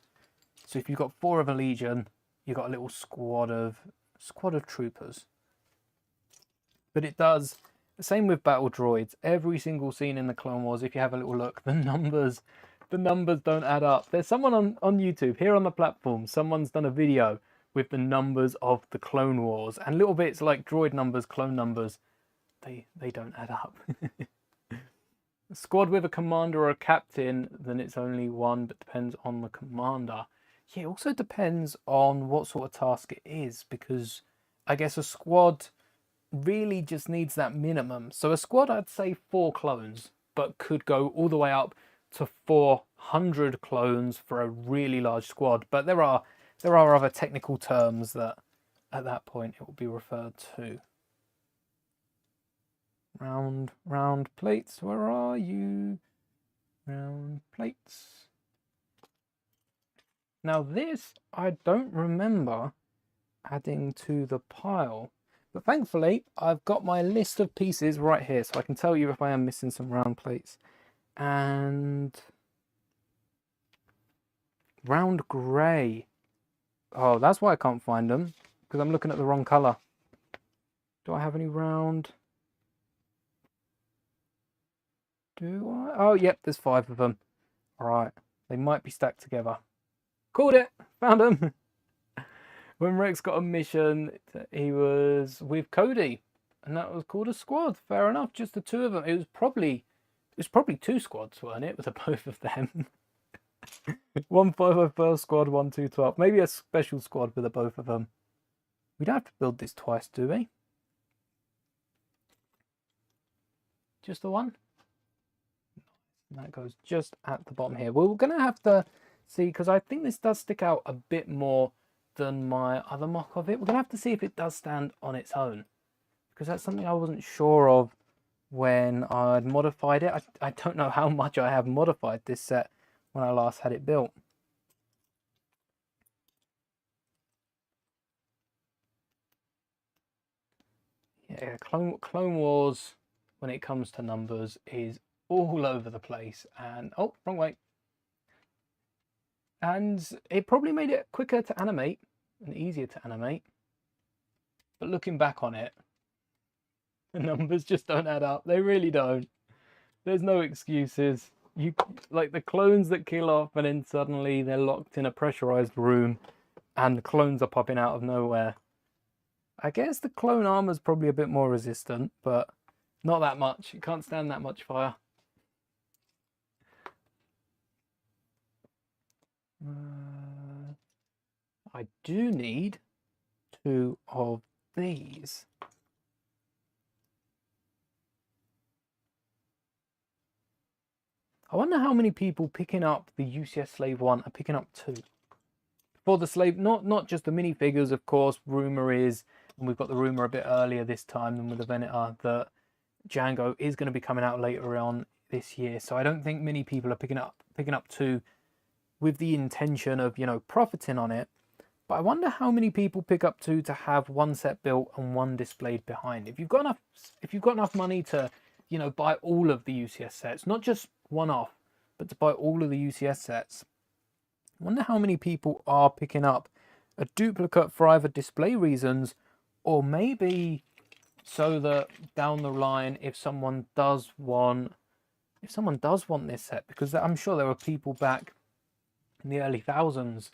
So if you've got 4 of a legion, you've got a little squad of troopers. But it does the same with battle droids. Every single scene in the Clone Wars, if you have a little look, the numbers don't add up. There's someone on YouTube here on the platform. Someone's done a video with the numbers of the Clone Wars, and little bits like droid numbers, clone numbers, they don't add up. A squad with a commander or a captain, then it's only 1, but depends on the commander. Yeah, it also depends on what sort of task it is, because I guess a squad really just needs that minimum. So a squad, I'd say 4 clones, but could go all the way up to 400 clones for a really large squad. But there are other technical terms that at that point it will be referred to. Round plates, where are you? Round plates. Now this, I don't remember adding to the pile, but thankfully I've got my list of pieces right here, so I can tell you if I am missing some round plates. And round grey. Oh, that's why I can't find them, because I'm looking at the wrong colour. Do I have any round? Do I? Oh, yep, there's 5 of them. All right, they might be stacked together. Called it! Found them! When Rex got a mission, he was with Cody, and that was called a squad. Fair enough, just the 2 of them. It was probably 2 squads, weren't it, with the both of them? 1 501st squad, 1 212. Maybe a special squad with the both of them. We don't have to build this twice, do we? Just the 1? And that goes just at the bottom here. Well, we're going to have to see, because I think this does stick out a bit more than my other mock of it. We're going to have to see if it does stand on its own, because that's something I wasn't sure of when I'd modified it. I don't know how much I have modified this set when I last had it built. Yeah, Clone Wars, when it comes to numbers, is all over the place. And oh, wrong way. And it probably made it quicker to animate and easier to animate. But looking back on it, the numbers just don't add up. They really don't. There's no excuses. You like the clones that kill off, and then suddenly they're locked in a pressurized room and the clones are popping out of nowhere. I guess the clone armor's probably a bit more resistant, but not that much. It can't stand that much fire. I do need 2 of these. I wonder how many people picking up the UCS Slave 1 are picking up 2. For the Slave, not just the minifigures, of course. Rumour is, and we've got the rumour a bit earlier this time than with the Venator, that Jango is going to be coming out later on this year. So I don't think many people are picking up 2 with the intention of, you know, profiting on it. But I wonder how many people pick up 2 to have 1 set built and 1 displayed behind. If you've got enough money to, you know, buy all of the UCS sets, not just one off, but to buy all of the UCS sets, I wonder how many people are picking up a duplicate for either display reasons, or maybe so that down the line, if someone does want this set, because I'm sure there are people back in the early thousands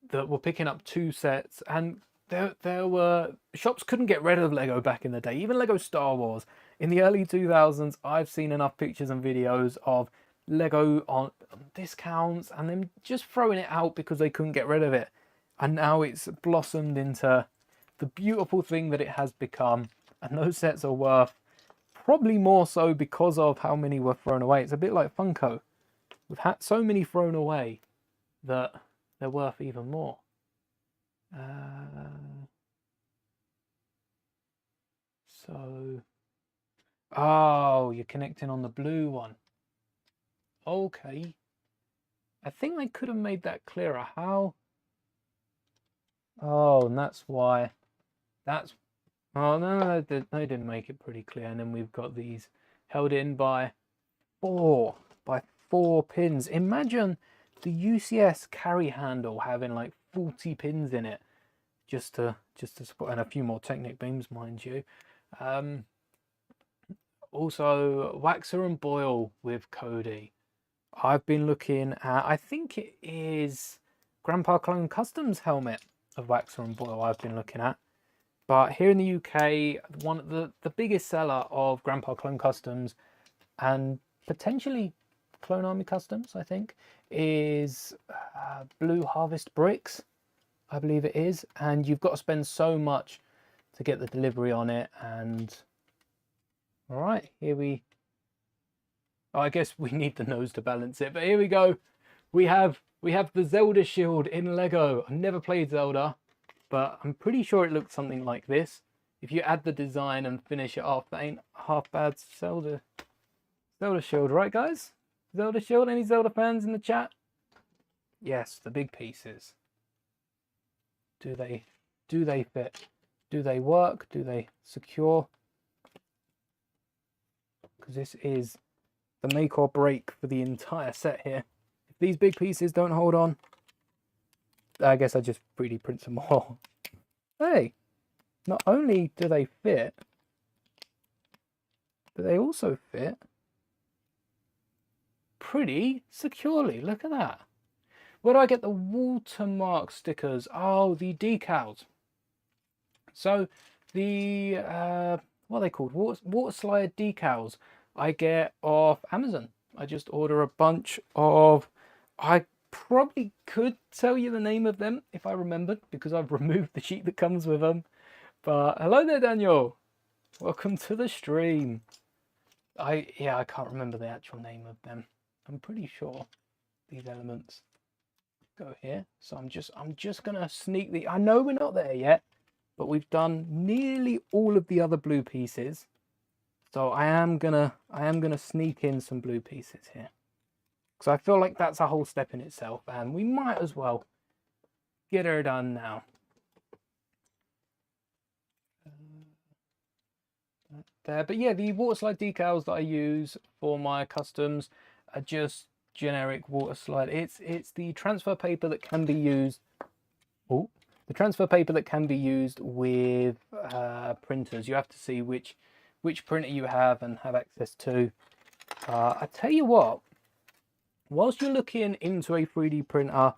that were picking up 2 sets, and there were shops couldn't get rid of Lego back in the day. Even Lego Star Wars in the early 2000s, I've seen enough pictures and videos of Lego on discounts and them just throwing it out because they couldn't get rid of it. And now it's blossomed into the beautiful thing that it has become. And those sets are worth probably more so because of how many were thrown away. It's a bit like Funko. We've had so many thrown away that they're worth even more. Oh, you're connecting on the blue one. Okay. I think they could have made that clearer. How? Oh, and that's why. Oh, no, they didn't make it pretty clear. And then we've got these held in by four pins. Imagine the UCS carry handle having like 40 pins in it, just to support, and a few more Technic beams, mind you. Also, Waxer and Boyle with Cody. I've been looking at, I think it is Grandpa Clone Customs helmet of Waxer and Boyle I've been looking at. But here in the UK, one of the biggest seller of Grandpa Clone Customs, and potentially Clone Army Customs, I think, is Blue Harvest Bricks, I believe it is. And you've got to spend so much to get the delivery on it. And all right, here we... Oh, I guess we need the nose to balance it, but here we go. We have the Zelda shield in Lego. I've never played Zelda, but I'm pretty sure it looks something like this. If you add the design and finish it off, that ain't half bad. Zelda shield, right guys? Zelda shield, any Zelda fans in the chat? Yes, the big pieces. Do they fit? Do they work? Do they secure? Because this is the make or break for the entire set here. If these big pieces don't hold on, I guess I just 3D print some more. Hey, not only do they fit, but they also fit pretty securely. Look at that. Where do I get the watermark stickers? Oh, the decals. So the what are they called? Water slide decals I get off Amazon. I just order a bunch of, I probably could tell you the name of them if I remembered, because I've removed the sheet that comes with them. But hello there, Daniel. Welcome to the stream. I can't remember the actual name of them. I'm pretty sure these elements go here. So I'm just gonna sneak the, I know we're not there yet, but we've done nearly all of the other blue pieces. So I am gonna sneak in some blue pieces here, because I feel like that's a whole step in itself, and we might as well get her done now. There, but yeah, the water slide decals that I use for my customs are just generic water slide. It's the transfer paper that can be used. Oh, the transfer paper that can be used with printers. You have to see which printer you have and have access to. I tell you what, whilst you're looking into a 3D printer,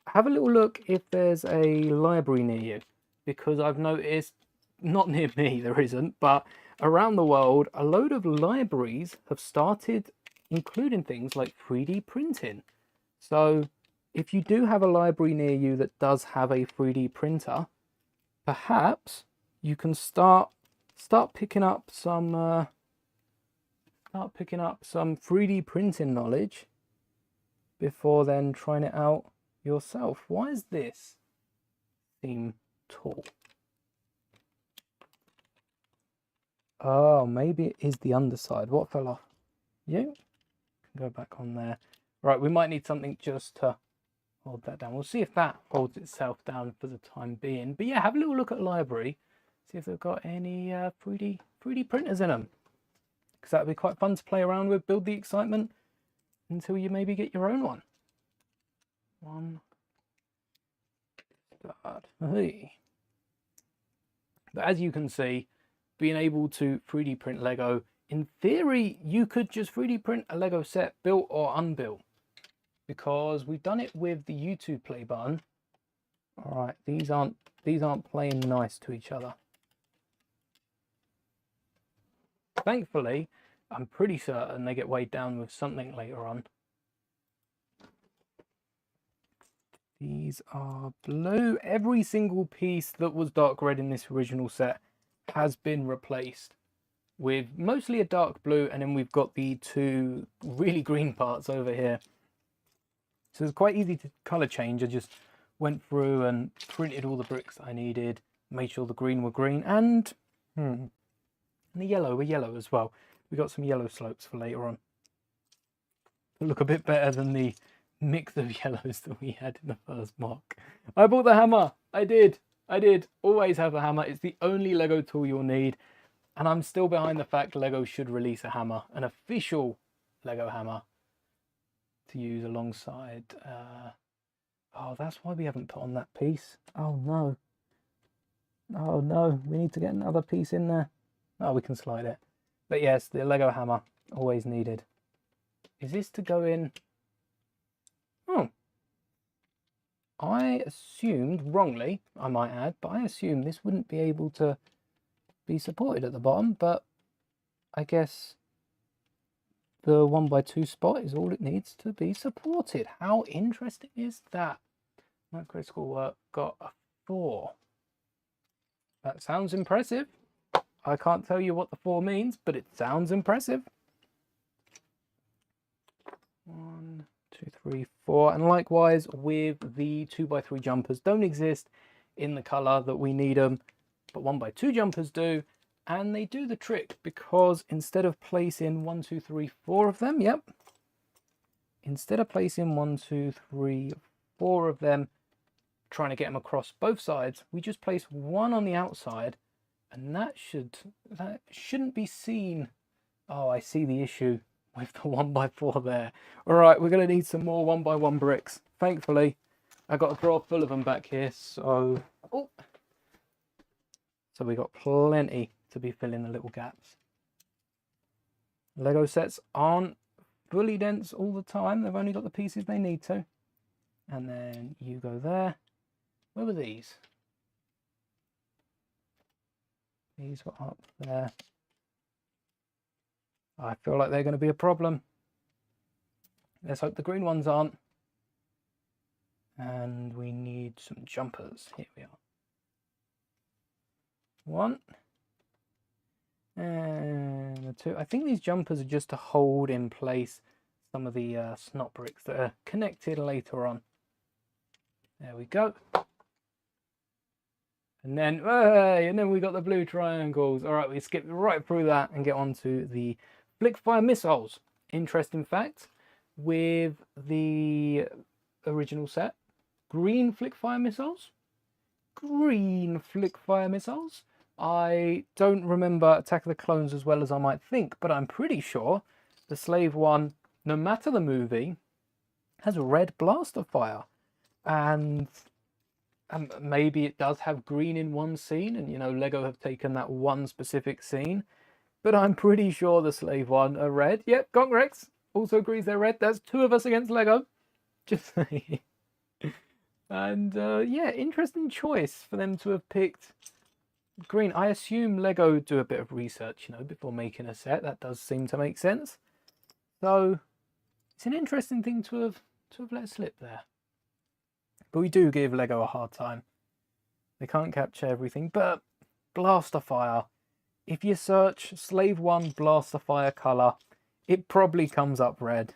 have a little look if there's a library near you, because I've noticed, not near me there isn't, but around the world, a load of libraries have started including things like 3D printing. So if you do have a library near you that does have a 3D printer, perhaps you can start picking up some 3D printing knowledge before then trying it out yourself. Why is this theme tall? Oh, maybe it is the underside. What fell off? You can go back on there. Right, we might need something just to hold that down. We'll see if that holds itself down for the time being. But yeah, have a little look at the library. See if they've got any 3D printers in them, because that would be quite fun to play around with, build the excitement until you maybe get your own one. Start. Hey. But as you can see, being able to 3D print Lego, in theory, you could just 3D print a Lego set, built or unbuilt. because we've done it with the YouTube play button. All right, these aren't playing nice to each other. Thankfully, I'm pretty certain they get weighed down with something later on. These are blue. Every single piece that was dark red in this original set has been replaced with mostly a dark blue, and then we've got the two really green parts over here. So it's quite easy to color change. I just went through and printed all the bricks I needed, made sure the green were green, and the yellow were yellow as well. We got some yellow slopes for later on. They look a bit better than the mix of yellows that we had in the first mock. I bought the hammer. I did. Always have a hammer. It's the only Lego tool you'll need. And I'm still behind the fact Lego should release a hammer, an official Lego hammer to use alongside. Oh, that's why we haven't put on that piece. Oh no. Oh no, we need to get another piece in there. Oh, we can slide it. But yes, the Lego hammer, always needed. Is this to go in? Oh. I assumed, wrongly, I might add, but I assumed this wouldn't be able to be supported at the bottom, but I guess the 1x2 spot is all it needs to be supported. How interesting is that? Micro school work got a 4. That sounds impressive. I can't tell you what the 4 means, but it sounds impressive. 1, 2, 3, 4. And likewise with the 2x3 jumpers, don't exist in the color that we need them, but 1x2 jumpers do. And they do the trick, because instead of placing 1, 2, 3, 4 of them, yep. Instead of placing 1, 2, 3, 4 of them, trying to get them across both sides, we just place one on the outside, and that shouldn't be seen. Oh, I see the issue with the 1x4 there. All right, we're going to need some more 1x1 bricks. Thankfully, I got a drawer full of them back here, so we got plenty to be filling the little gaps. Lego sets aren't fully dense all the time. They've only got the pieces they need to. And then you go there. Where were these? These were up there. I feel like they're going to be a problem. Let's hope the green ones aren't. And we need some jumpers. Here we are. 1. And the 2. I think these jumpers are just to hold in place some of the snot bricks that are connected later on. There we go. And then, hey, and then we got the blue triangles. All right, we skip right through that and get on to the flick fire missiles. Interesting fact, with the original set, green flick fire missiles. Green flick fire missiles. I don't remember Attack of the Clones as well as I might think, but I'm pretty sure the Slave one, no matter the movie, has red blaster fire. And maybe it does have green in one scene, and, you know, Lego have taken that one specific scene. But I'm pretty sure the Slave one are red. Yep, Gonrex also agrees they're red. That's 2 of us against Lego. Just saying. And, yeah, interesting choice for them to have picked green. I assume Lego do a bit of research, you know, before making a set. That does seem to make sense. So, it's an interesting thing to have let slip there. But we do give Lego a hard time. They can't capture everything, but blaster fire. If you search Slave 1 blaster fire color, it probably comes up red.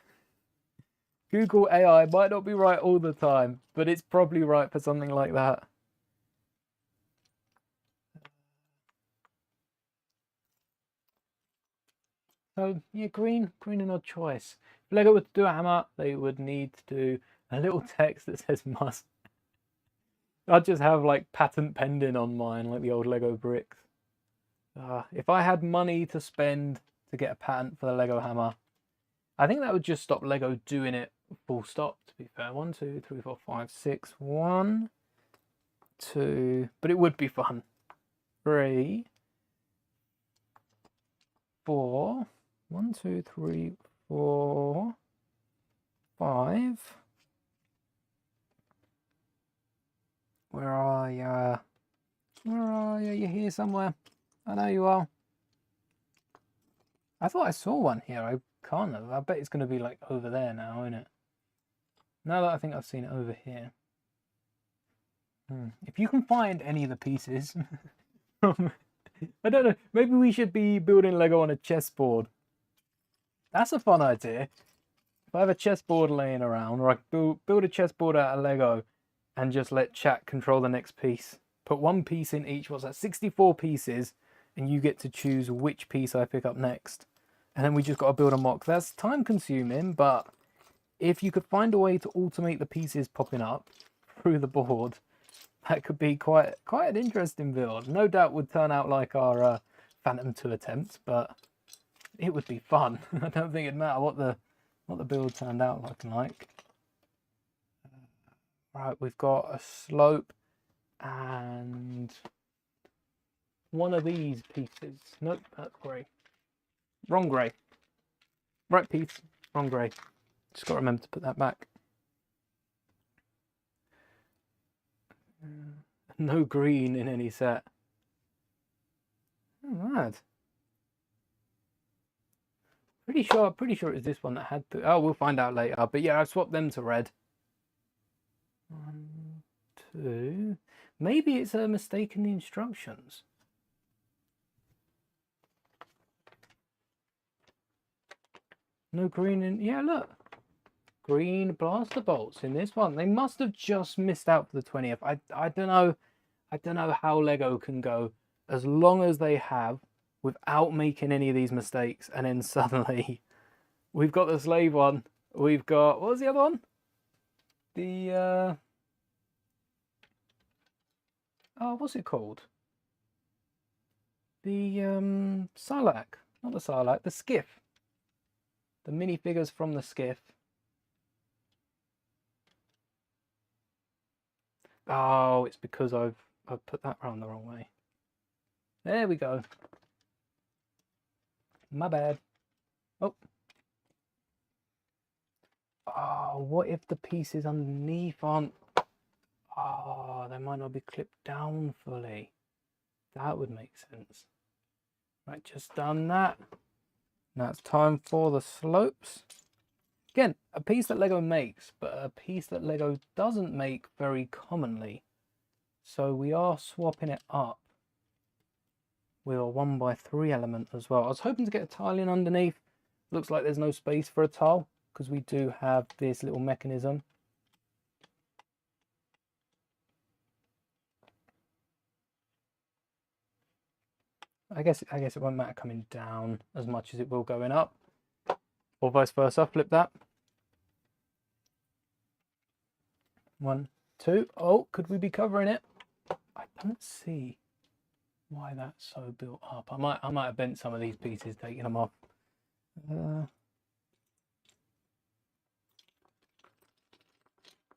Google AI might not be right all the time, but it's probably right for something like that. So yeah, green an odd choice. If Lego were to do a hammer, they would need to do a little text that says must. I'd just have like patent pending on mine, like the old Lego bricks. If I had money to spend to get a patent for the Lego hammer, I think that would just stop Lego doing it full stop, to be fair. 1, 2, 3, 4, 5, 6. 1, 2, but it would be fun. 3, 4. 1, 2, 3, 4. 5. Where are you? Where are you? You're here somewhere. I know you are. I thought I saw one here. I can't have. I bet it's going to be like over there now, isn't it? Now that I think I've seen it over here. If you can find any of the pieces from... I don't know. Maybe we should be building Lego on a chessboard. That's a fun idea. If I have a chessboard laying around, or I build a chessboard out of Lego and just let chat control the next piece. Put one piece in each. What's that? 64 pieces. And you get to choose which piece I pick up next. And then we just got to build a mock. That's time consuming, but if you could find a way to automate the pieces popping up through the board, that could be quite an interesting build. No doubt would turn out like our Phantom 2 attempt, but it would be fun. I don't think it'd matter what the build turned out looking like. Right, we've got a slope and one of these pieces. Nope, that's grey. Wrong grey. Right piece, wrong grey. Just got to remember to put that back. No green in any set. Oh, mad. Pretty sure it was this one that had to. Oh, we'll find out later. But yeah, I swapped them to red. 1, 2. Maybe it's a mistake in the instructions. No green in... Yeah, look. Green blaster bolts in this one. They must have just missed out for the 20th. I don't know. I don't know how Lego can go as long as they have without making any of these mistakes. And then suddenly we've got the slave one. We've got... What was the other one? The... Oh, what's it called? The Sarlacc. Not the Sarlacc. The skiff. The minifigures from the skiff. Oh, it's because I've put that round the wrong way. There we go. My bad. Oh. Oh, what if the pieces underneath aren't... Oh, they might not be clipped down fully. That would make sense. Right, just done that. Now it's time for the slopes. Again, a piece that Lego makes, but a piece that Lego doesn't make very commonly. So we are swapping it up with a 1x3 element as well. I was hoping to get a tile in underneath. Looks like there's no space for a tile because we do have this little mechanism. I guess it won't matter coming down as much as it will going up, or vice versa. Flip that. 1, 2. Oh, could we be covering it? I don't see why that's so built up. I might have bent some of these pieces, taking them off.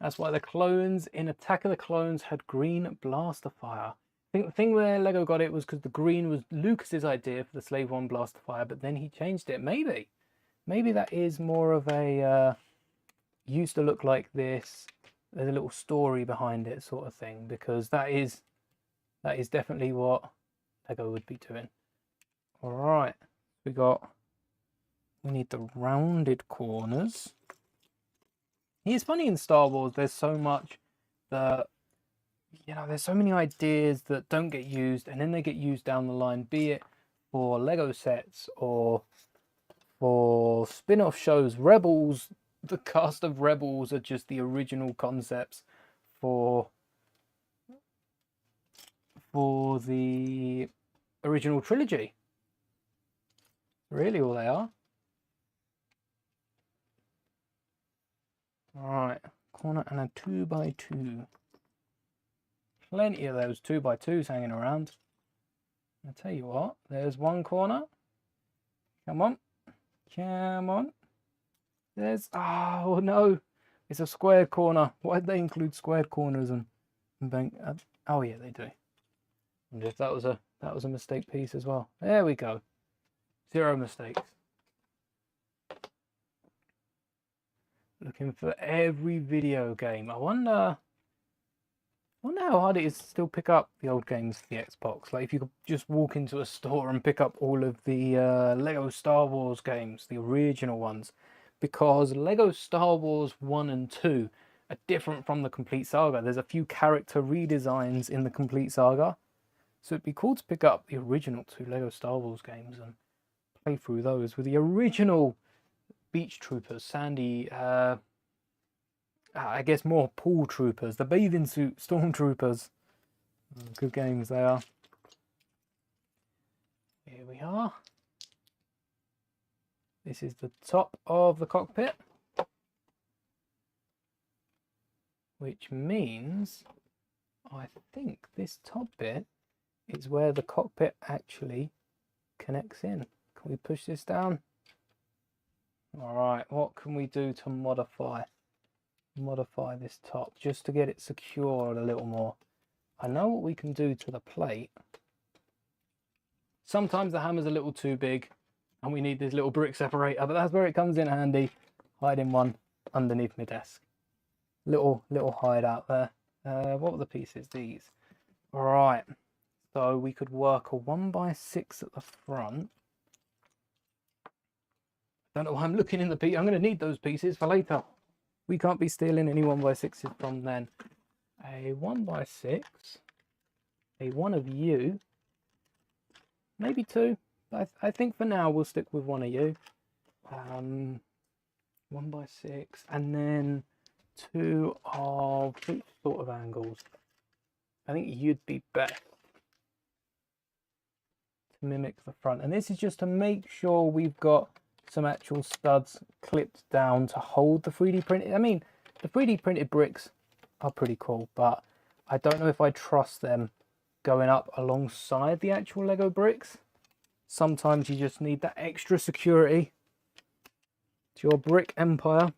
That's why the clones in Attack of the Clones had green blaster fire. I think the thing where Lego got it was because the green was Lucas's idea for the Slave One blaster fire, but then he changed it. Maybe that is more of a used to look like this. There's a little story behind it, sort of thing, because that is definitely what Lego would be doing. All right, we need the rounded corners. It's funny in Star Wars. There's so much that, you know, there's so many ideas that don't get used, and then they get used down the line, be it for Lego sets or for spin-off shows. Rebels, the cast of Rebels are just the original concepts for the original trilogy. Really all they are. Alright, corner and a 2x2. Plenty of those 2x2s hanging around. I'll tell you what, there's one corner. Come on. Come on. There's... Oh, no. It's a squared corner. Why did they include squared corners and bank... Oh, yeah, they do. And if that was a mistake piece as well. There we go. 0 mistakes. Looking for every video game. I wonder how hard it is to still pick up the old games for the Xbox. Like if you could just walk into a store and pick up all of the Lego Star Wars games, the original ones, because Lego Star Wars 1 and 2 are different from the Complete Saga. There's a few character redesigns in the Complete Saga, so it'd be cool to pick up the original 2 Lego Star Wars games and play through those with the original beach troopers, Sandy, I guess more pool troopers, the bathing suit stormtroopers. Good games they are. Here we are. This is the top of the cockpit, which means I think this top bit is where the cockpit actually connects in. Can we push this down? All right, what can we do to modify this top just to get it secured a little more? I know what we can do to the plate. Sometimes the hammer's a little too big and we need this little brick separator, but that's where it comes in handy. Hiding one underneath my desk. Little hideout there. What were the pieces? These. All right, so we could work a 1x6 at the front. Don't know why I'm looking in the piece. I'm going to need those pieces for later. We can't be stealing any 1x6s from then. A 1x6. A one of you. Maybe 2. I think for now we'll stick with one of you. 1x6. And then 2 of which sort of angles? I think you'd be best to mimic the front. And this is just to make sure we've got some actual studs clipped down to hold the 3D printed. I mean, the 3D printed bricks are pretty cool, but I don't know if I trust them going up alongside the actual Lego bricks. Sometimes you just need that extra security to your brick empire.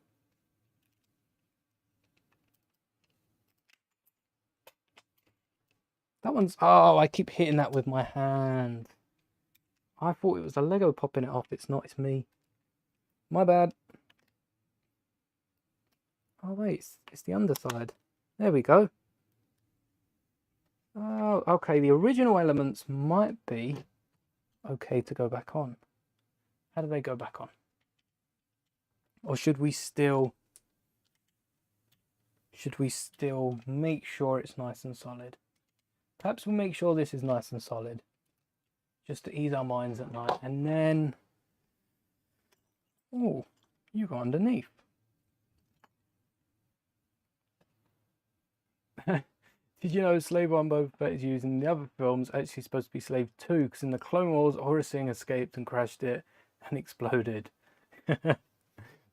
That one's, oh, I keep hitting that with my hand. I thought it was the Lego popping it off. It's not, it's me. My bad. Oh wait, it's the underside. There we go. Oh, okay, the original elements might be okay to go back on. How do they go back on? Or should we still make sure it's nice and solid? Perhaps we'll make sure this is nice and solid, just to ease our minds at night. And then, oh, you go underneath. Did you know Slave 1 Boba Fett is used in the other films actually supposed to be Slave 2, because in the Clone Wars, Orasing escaped and crashed it and exploded. But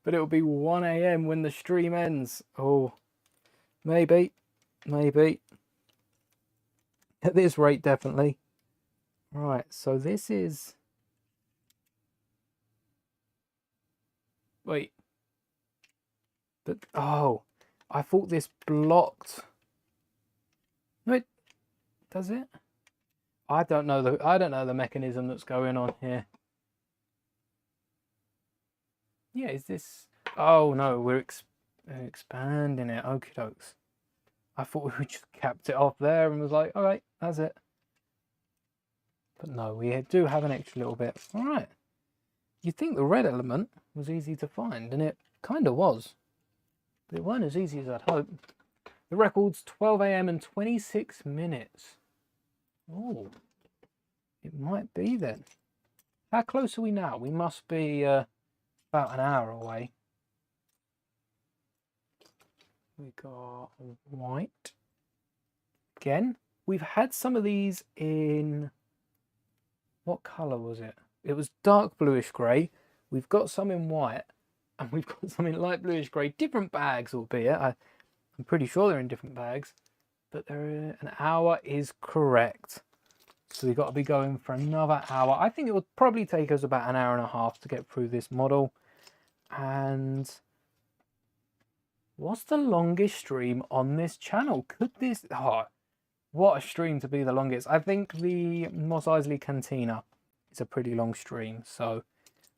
it'll be 1 AM when the stream ends. Oh, maybe. At this rate, definitely. Right, so this is... Wait. But, oh, I thought this blocked... No, it... Does it? I don't know the mechanism that's going on here. Yeah, is this... Oh, no, we're expanding it. Okie dokes. I thought we just capped it off there and was like, all right, that's it. But no, we do have an extra little bit. All right. You'd think the red element was easy to find, and it kind of was. But it weren't as easy as I'd hoped. The record's 12 AM and 26 minutes. Oh, it might be then. How close are we now? We must be about an hour away. We got white. Again, we've had some of these in... What colour was it? It was dark bluish grey. We've got some in white. And we've got some in light bluish grey. Different bags, albeit. I'm pretty sure they're in different bags. But they're an hour is correct. So we've got to be going for another hour. I think it will probably take us about an hour and a half to get through this model. And... what's the longest stream on this channel? Could this... Oh, what a stream to be the longest. I think the Mos Eisley Cantina is a pretty long stream. So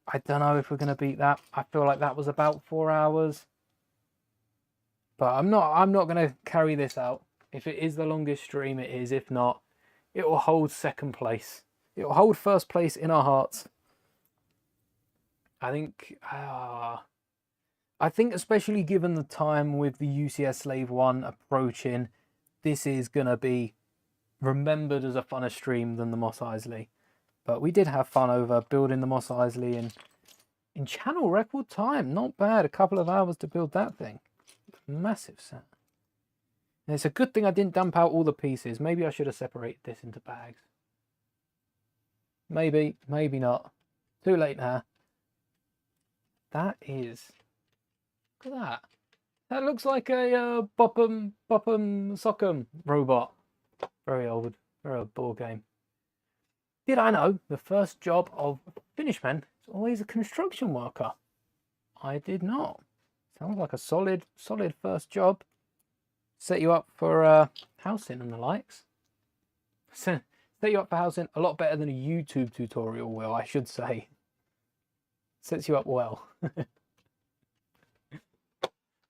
I don't know if we're going to beat that. I feel like that was about 4 hours. But I'm not going to carry this out. If it is the longest stream, it is. If not, it will hold second place. It will hold first place in our hearts. I think especially given the time with the UCS Slave 1 approaching, this is going to be remembered as a funner stream than the Mos Eisley. But we did have fun over building the Mos Eisley in channel record time. Not bad. A couple of hours to build that thing. Massive set. And it's a good thing I didn't dump out all the pieces. Maybe I should have separated this into bags. Maybe, maybe not. Too late now. That is... Look at that. That looks like a Bopham Sock'em robot. Very old board game. Did I know the first job of Finishman is always a construction worker? I did not. Sounds like a solid first job. Set you up for housing and the likes. Set you up for housing a lot better than a YouTube tutorial will, I should say. Sets you up well.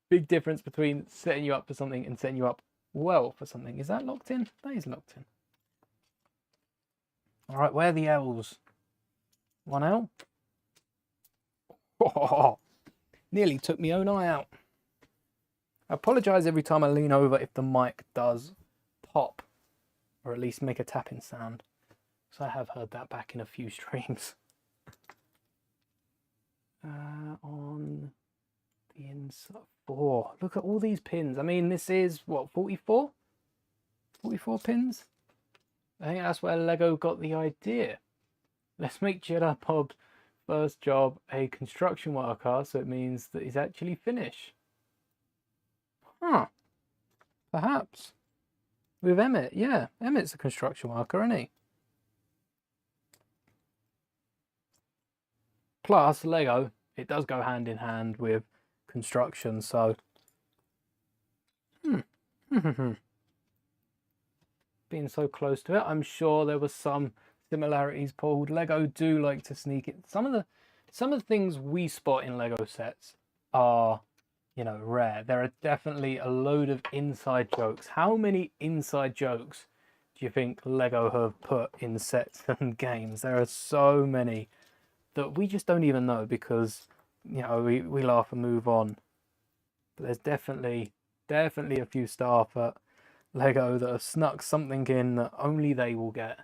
Big difference between setting you up for something and setting you up well for something. Is that locked in? That is locked in. All right, where are the L's? 1L. Oh, nearly took my own eye out. I apologise every time I lean over if the mic does pop, or at least make a tapping sound, because I have heard that back in a few streams. On the inside, 4. Look at all these pins. I mean, this is what, 44? 44 pins. I think that's where Lego got the idea. Let's make Jedi Bob's first job a construction worker, so it means that he's actually finished. Huh. Perhaps. With Emmett, yeah. Emmett's a construction worker, isn't he? Plus, Lego, it does go hand in hand with construction, so... Being so close to it, I'm sure there was some similarities pulled. Lego do like to sneak it. Some of the things we spot in Lego sets are, you know, rare. There are definitely a load of inside jokes. How many inside jokes do you think Lego have put in sets and games? There are so many that we just don't even know because, you know, we laugh and move on. But there's definitely a few staff at Lego that have snuck something in that only they will get.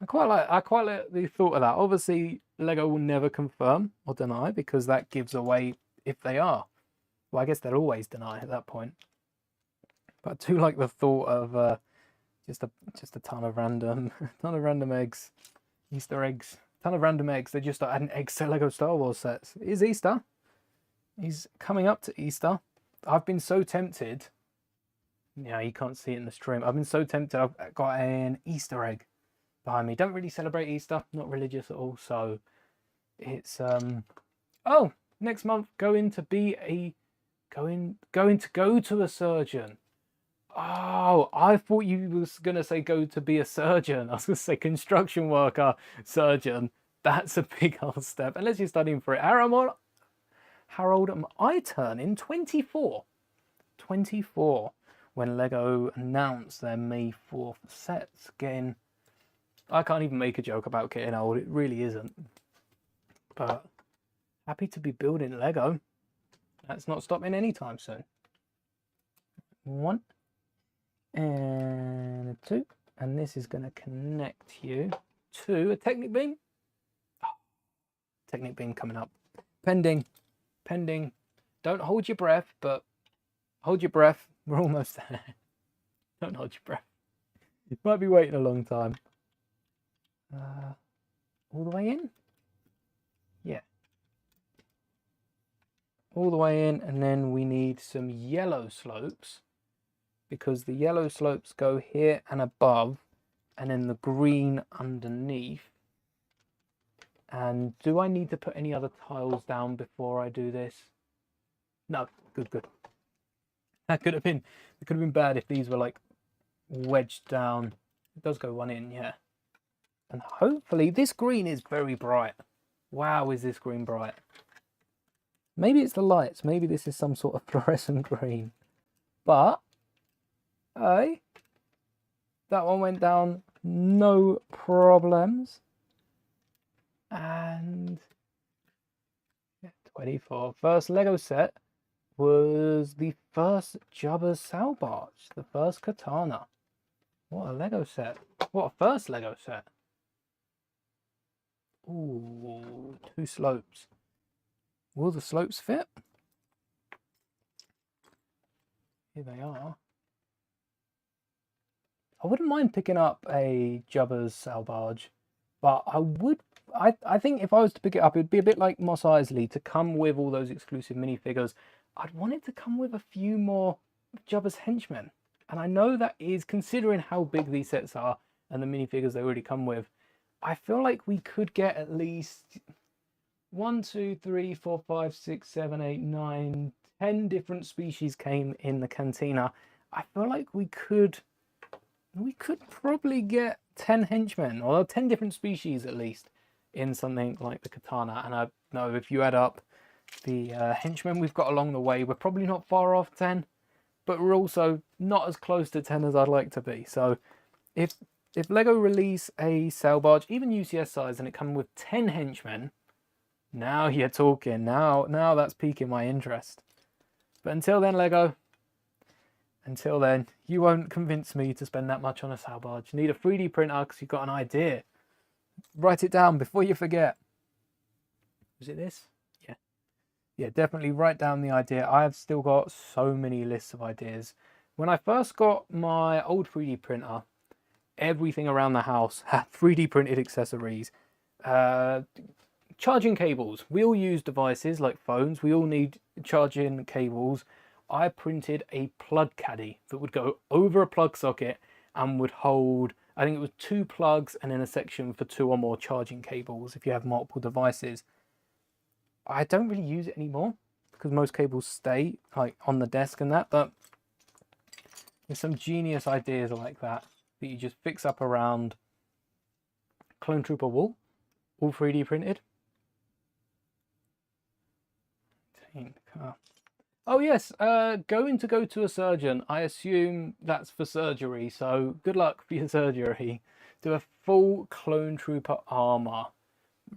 I quite like the thought of that. Obviously, Lego will never confirm or deny because that gives away if they are. Well, I guess they'll always deny at that point. But I do like the thought of just a ton of random eggs, Easter eggs, ton of random eggs. They just start adding eggs to Lego Star Wars sets. It is Easter. He's coming up to Easter. I've been so tempted. Yeah, you can't see it in the stream. I've been so tempted. I've got an Easter egg behind me. Don't really celebrate Easter. Not religious at all. So it's oh, next month going to go to a surgeon. Oh, I thought you was gonna say go to be a surgeon. I was gonna say construction worker, surgeon. That's a big old step. Unless you're studying for it. How old am I turning? 24. 24 when Lego announced their May 4th sets. I can't even make a joke about getting old. It really isn't. But happy to be building Lego. That's not stopping anytime soon. 1 and a 2. And this is going to connect you to a Technic beam. Oh, Technic beam coming up. Pending. Don't hold your breath, but hold your breath. We're almost there. Don't hold your breath. You might be waiting a long time. All the way in? Yeah. All the way in, and then we need some yellow slopes because the yellow slopes go here and above, and then the green underneath. And do I need to put any other tiles down before I do this? No, good. That could have been bad if these were like wedged down. It does go one in, yeah. And hopefully this green is very bright. Wow, is this green bright? Maybe it's the lights. Maybe this is some sort of fluorescent green. But, hey, that one went down, no problems. And 24. First Lego set was the first Jabba's Sail Barge, the first katana. What a Lego set. What a first Lego set. Ooh, 2 slopes. Will the slopes fit? Here they are. I wouldn't mind picking up a Jabba's Sail Barge, but I think if I was to pick it up, it'd be a bit like Mos Eisley to come with all those exclusive minifigures. I'd want it to come with a few more Jabba's henchmen. And I know that is, considering how big these sets are and the minifigures they already come with, I feel like we could get at least 1, 2, 3, 4, 5, 6, 7, 8, 9, 10 different species came in the cantina. I feel like we could probably get 10 henchmen, or 10 different species at least, in something like the katana. And I know if you add up the henchmen we've got along the way, we're probably not far off 10, but we're also not as close to 10 as I'd like to be. So if Lego release a sail barge, even UCS size, and it comes with 10 henchmen, now you're talking. Now that's piquing my interest. But until then, Lego, until then, you won't convince me to spend that much on a sail barge. You need a 3D printer because you've got an idea. Write it down before you forget. Was it this? Yeah. Yeah, definitely write down the idea. I have still got so many lists of ideas. When I first got my old 3D printer, everything around the house had 3D printed accessories. Charging cables. We all use devices like phones. We all need charging cables. I printed a plug caddy that would go over a plug socket and would hold, I think it was 2 plugs and then a section for 2 or more charging cables if you have multiple devices. I don't really use it anymore because most cables stay like on the desk and that, but there's some genius ideas like that you just fix up around Clone Trooper wool, all 3D printed. Oh yes, going to go to a surgeon. I assume that's for surgery, so good luck for your surgery. Do a full Clone Trooper armor,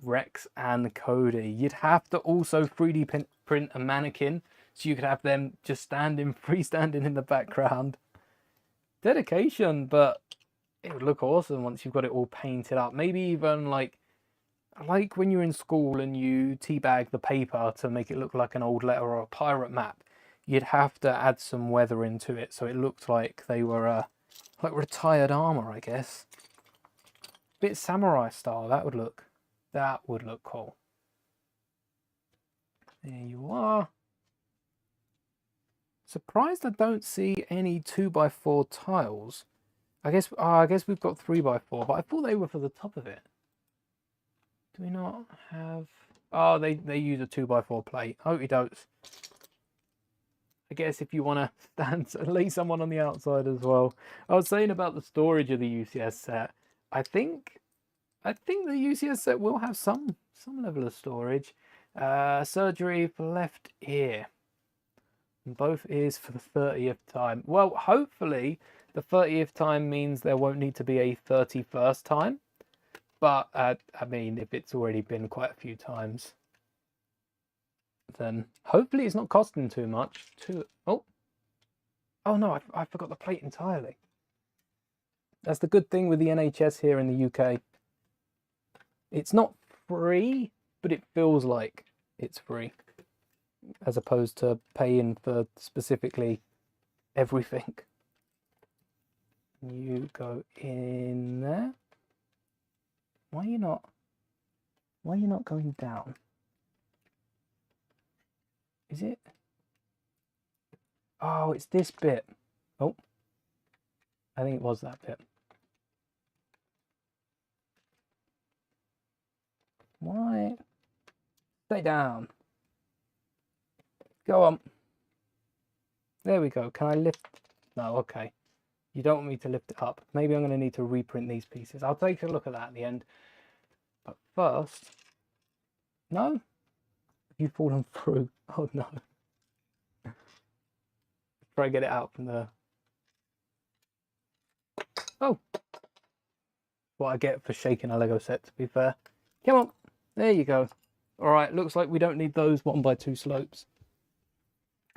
Rex and Cody. You'd have to also 3D print a mannequin, so you could have them just freestanding in the background. Dedication, but it would look awesome once you've got it all painted up. Maybe even like when you're in school and you teabag the paper to make it look like an old letter or a pirate map, you'd have to add some weather into it so it looked like they were like retired armor, I guess. Bit samurai style. That would look cool. There you are. Surprised I don't see any 2x4 tiles. I guess we've got 3x4, but I thought they were for the top of it. Do we not have... Oh, they use a 2x4 plate. Okey dokes. I guess if you want to lay someone on the outside as well. I was saying about the storage of the UCS set. I think the UCS set will have some level of storage. Surgery for left ear. Both ears for the 30th time. Well, hopefully the 30th time means there won't need to be a 31st time. But, I mean, if it's already been quite a few times, then hopefully it's not costing too much. Oh no, I forgot the plate entirely. That's the good thing with the NHS here in the UK. It's not free, but it feels like it's free, as opposed to paying for specifically everything. You go in there. Why are you not going down? Is it? Oh, it's this bit. Oh, I think it was that bit. Why? Stay down. Go on. There we go. Can I lift? No, okay. You don't want me to lift it up. Maybe I'm going to need to reprint these pieces. I'll take a look at that at the end. But first... No? you fallen through? Oh no. Try and get it out from the... Oh. What I get for shaking a Lego set, to be fair. Come on. There you go. Alright, looks like we don't need those 1x2 slopes.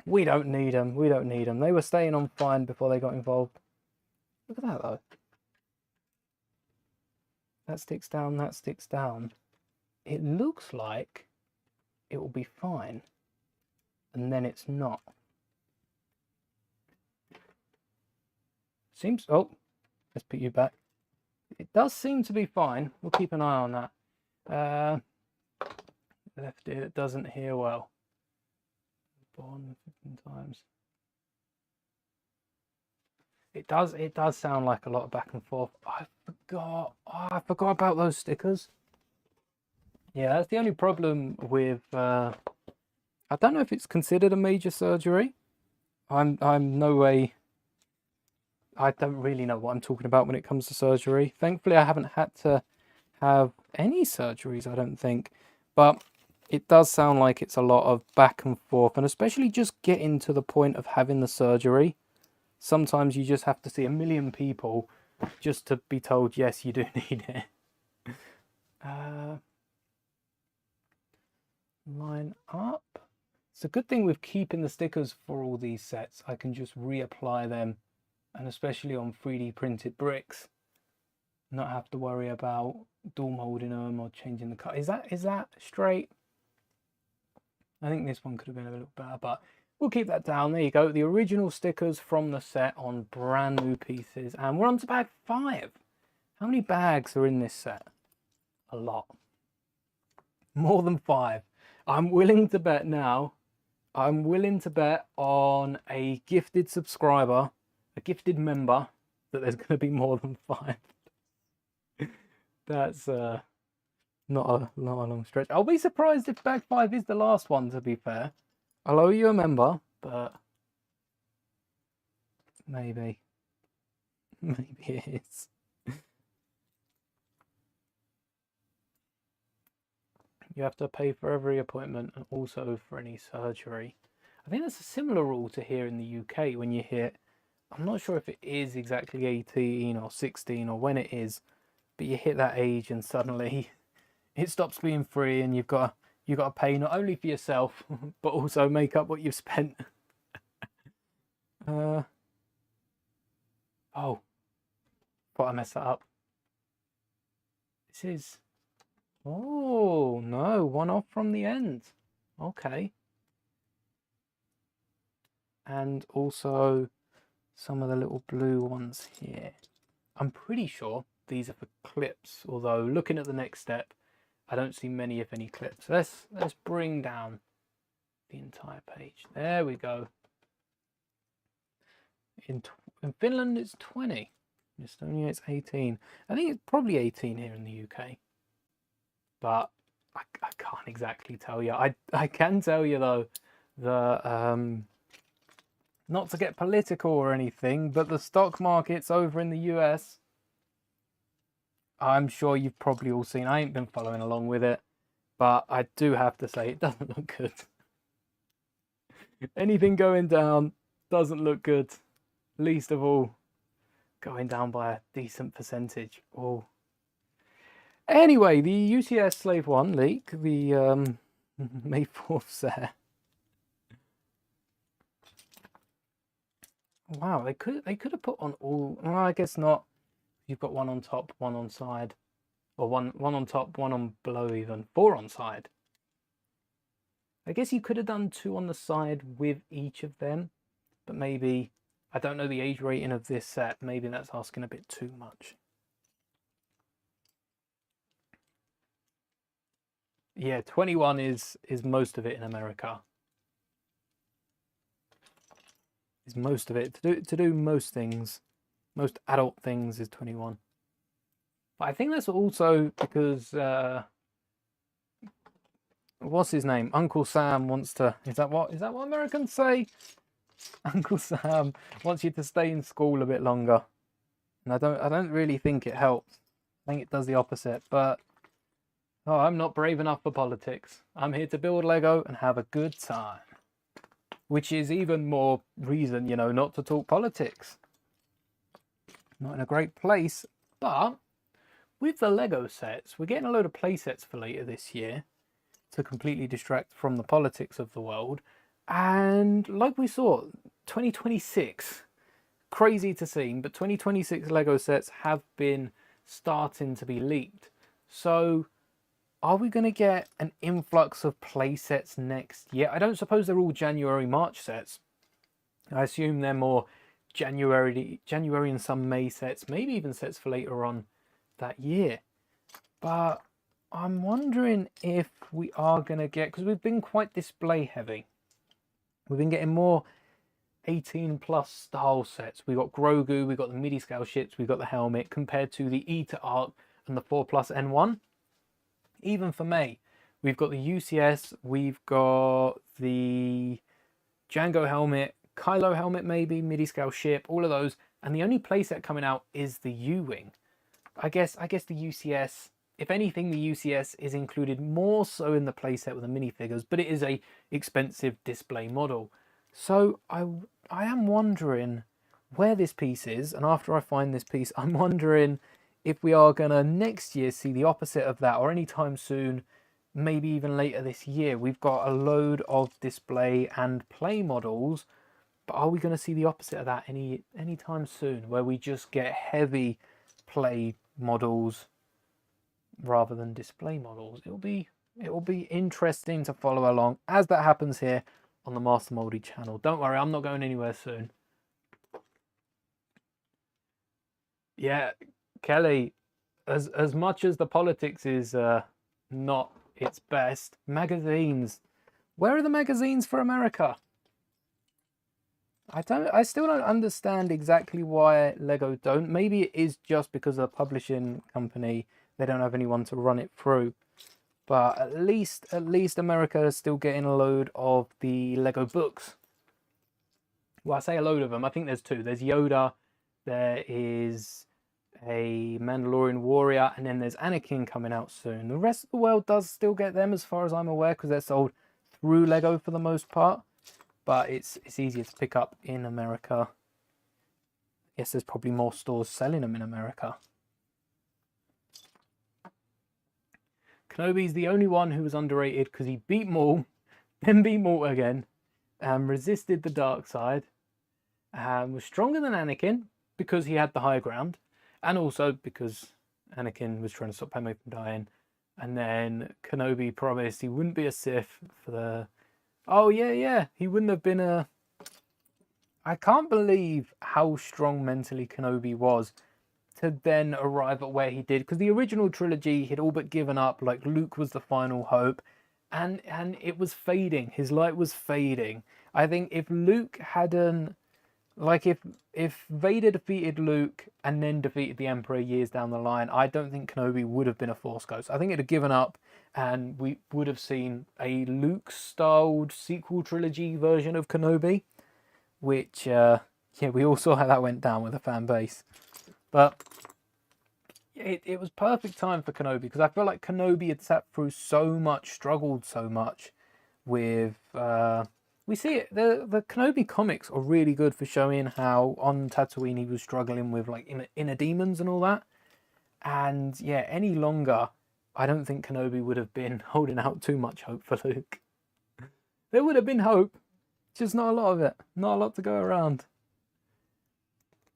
We don't need them. We don't need them. They were staying on fine before they got involved. Look at that, though. That sticks down, that sticks down. It looks like it will be fine. And then it's not. Seems... Oh, let's put you back. It does seem to be fine. We'll keep an eye on that. Left ear doesn't hear well. Born 15 times. It does sound like a lot of back and forth. I forgot about those stickers. Yeah, that's the only problem with I don't know if it's considered a major surgery. I'm no way... I don't really know what I'm talking about when it comes to surgery. Thankfully, I haven't had to have any surgeries, I don't think. But it does sound like it's a lot of back and forth, and especially just getting to the point of having the surgery. Sometimes you just have to see a million people just to be told, yes, you do need it. Line up. It's a good thing with keeping the stickers for all these sets. I can just reapply them, and especially on 3D printed bricks, not have to worry about dual molding them or changing the cut. Is that straight? I think this one could have been a little better, but we'll keep that down. There you go. The original stickers from the set on brand new pieces. And we're on to bag 5. How many bags are in this set? A lot. More than 5. I'm willing to bet now. I'm willing to bet on a gifted subscriber, a gifted member, that there's going to be more than 5. That's not a long stretch. I'll be surprised if bag 5 is the last one, to be fair. I'll owe you a member, but maybe. Maybe it is. You have to pay for every appointment and also for any surgery. I think that's a similar rule to here in the UK when you hit, I'm not sure if it is exactly 18 or 16 or when it is, but you hit that age and suddenly it stops being free and you've got to pay not only for yourself but also make up what you've spent. Oh, thought I messed that up. This is, oh no, one off from the end. Okay. And also some of the little blue ones here. I'm pretty sure these are for clips, although looking at the next step, I don't see many, if any, clips. Let's bring down the entire page. There we go. In Finland, it's 20. In Estonia, it's 18. I think it's probably 18 here in the UK. But I can't exactly tell you. I can tell you, though, the... not to get political or anything, but the stock markets over in the US... I'm sure you've probably all seen. I ain't been following along with it, but I do have to say it doesn't look good. Anything going down doesn't look good. Least of all, going down by a decent percentage. Oh. Anyway, the UCS Slave 1 leak, the May 4th set. Wow, they could have put on all. Well, I guess not. You've got one on top, one on side, or one on top, one on below, even 4 on side. I guess you could have done 2 on the side with each of them, but maybe, I don't know the age rating of this set. Maybe that's asking a bit too much. Yeah, 21 is most of it in America. Is most of it to do most things. Most adult things is 21. But I think that's also because what's his name? Uncle Sam wants to. Is that what Americans say? Uncle Sam wants you to stay in school a bit longer, and I don't really think it helps. I think it does the opposite. But Oh, I'm not brave enough for politics. I'm here to build Lego and have a good time. Which is even more reason, you know, not to talk politics. Not in a great place, but with the Lego sets, we're getting a load of play sets for later this year to completely distract from the politics of the world. And like we saw, 2026, crazy to see, but 2026 Lego sets have been starting to be leaked. So are we going to get an influx of play sets next year? I don't suppose they're all January, March sets. I assume they're more January and some May sets, maybe even sets for later on that year. But I'm wondering if we are going to get, because we've been quite display heavy. We've been getting more 18 plus style sets. We got Grogu, we got the midi scale ships, we got the helmet compared to the E to Arc and the 4 plus N1. Even for May, we've got the UCS, we've got the Jango helmet, Kylo helmet maybe, midi scale ship, all of those, and the only playset coming out is the U-Wing. I guess the UCS, if anything, the UCS is included more so in the playset with the minifigures, but it is a expensive display model. So I am wondering where this piece is, and after I find this piece, I'm wondering if we are going to next year see the opposite of that, or anytime soon, maybe even later this year. We've got a load of display and play models, but are we going to see the opposite of that anytime soon, where we just get heavy play models rather than display models? It will be interesting to follow along as that happens here on the Master Moldy channel. Don't worry, I'm not going anywhere soon. Yeah, Kelly, as much as the politics is not its best, magazines. Where are the magazines for America? I still don't understand exactly why Lego don't. Maybe it is just because of the publishing company, they don't have anyone to run it through. But at least America is still getting a load of the Lego books. Well, I say a load of them. I think there's two. There's Yoda, there is a Mandalorian warrior, and then there's Anakin coming out soon. The rest of the world does still get them as far as I'm aware, because they're sold through Lego for the most part. But it's easier to pick up in America. Yes, there's probably more stores selling them in America. Kenobi's the only one who was underrated because he beat Maul, then beat Maul again, resisted the dark side, was stronger than Anakin because he had the high ground, and also because Anakin was trying to stop Padme from dying. And then Kenobi promised he wouldn't be a Sith for the... Oh, yeah, he wouldn't have been a... I can't believe how strong mentally Kenobi was to then arrive at where he did, because the original trilogy he'd all but given up, like Luke was the final hope, and it was fading. His light was fading. I think if Luke hadn't, like if Vader defeated Luke and then defeated the Emperor years down the line, I don't think Kenobi would have been a Force ghost. I think it'd have given up, and we would have seen a Luke-styled sequel trilogy version of Kenobi, which, yeah, we all saw how that went down with the fan base. But it was perfect time for Kenobi, because I feel like Kenobi had sat through so much, struggled so much with... we see it, the Kenobi comics are really good for showing how on Tatooine he was struggling with like inner demons and all that. And yeah, any longer, I don't think Kenobi would have been holding out too much hope for Luke. There would have been hope, just not a lot of it, not a lot to go around.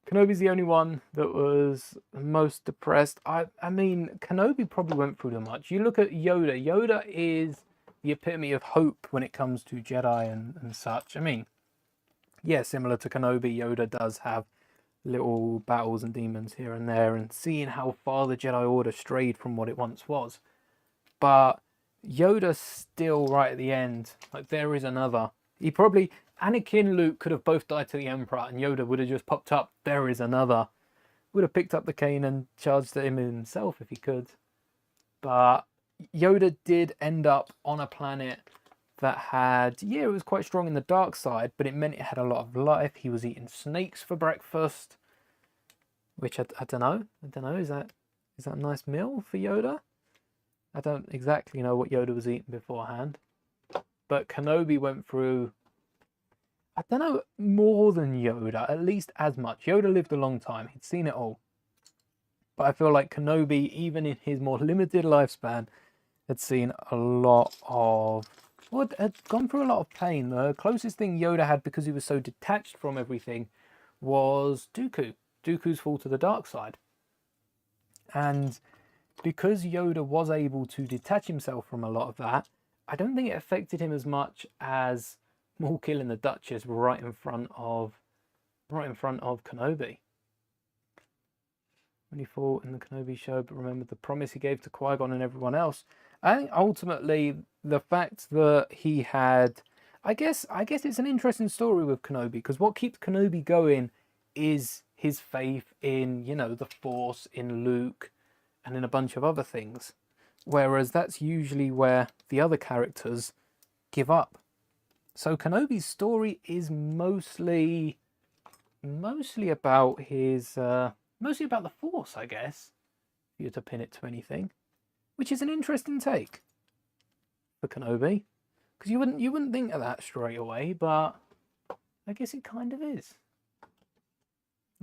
Kenobi's the only one that was most depressed. I mean, Kenobi probably went through too much. You look at Yoda. Yoda is the epitome of hope when it comes to Jedi and such. I mean, yeah, similar to Kenobi, Yoda does have little battles and demons here and there, and seeing how far the Jedi Order strayed from what it once was. But Yoda's still right at the end. Like, there is another. He probably... Anakin, Luke could have both died to the Emperor, and Yoda would have just popped up, there is another. Would have picked up the cane and charged at him himself if he could. But Yoda did end up on a planet that had, yeah, it was quite strong in the dark side, but it meant it had a lot of life. He was eating snakes for breakfast, which I don't know. Is that a nice meal for Yoda? I don't exactly know what Yoda was eating beforehand. But Kenobi went through, I don't know, more than Yoda, at least as much. Yoda lived a long time. He'd seen it all. But I feel like Kenobi, even in his more limited lifespan, had seen a lot of, well, had gone through a lot of pain. The closest thing Yoda had, because he was so detached from everything, was Dooku. Dooku's fall to the dark side. And because Yoda was able to detach himself from a lot of that, I don't think it affected him as much as Maul killing the Duchess right in front of Kenobi. When he fought in the Kenobi show, but remembered the promise he gave to Qui-Gon and everyone else. I think ultimately the fact that he had, I guess it's an interesting story with Kenobi, because what keeps Kenobi going is his faith in, you know, the Force, in Luke, and in a bunch of other things. Whereas that's usually where the other characters give up. So Kenobi's story is mostly about his, mostly about the Force, I guess, if you were to pin it to anything, which is an interesting take for Kenobi, because you wouldn't think of that straight away, but I guess it kind of is.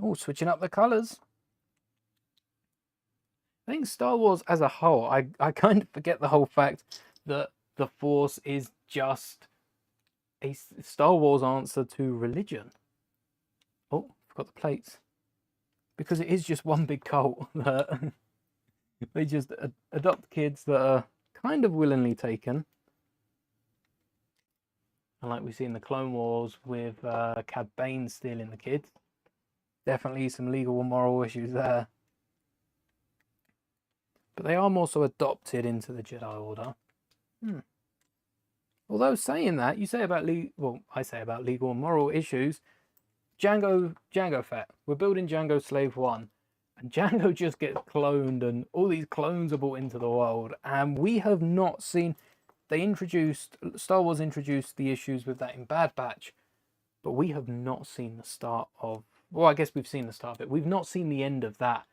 Oh, switching up the colours. I think Star Wars as a whole, I kind of forget the whole fact that the Force is just a Star Wars answer to religion. Oh, forgot the plates. Because it is just one big cult that they just adopt kids that are kind of willingly taken. And like we see in the Clone Wars with Cad Bane stealing the kids. Definitely some legal and moral issues there. But they are more so adopted into the Jedi Order. Although saying that, you say about I say about legal and moral issues. Jango Fett. We're building Jango Slave 1. And Jango just gets cloned, and all these clones are brought into the world. And we have not seen, Star Wars introduced the issues with that in Bad Batch. But we have not seen the start of, well, I guess we've seen the start of it. We've not seen the end of that.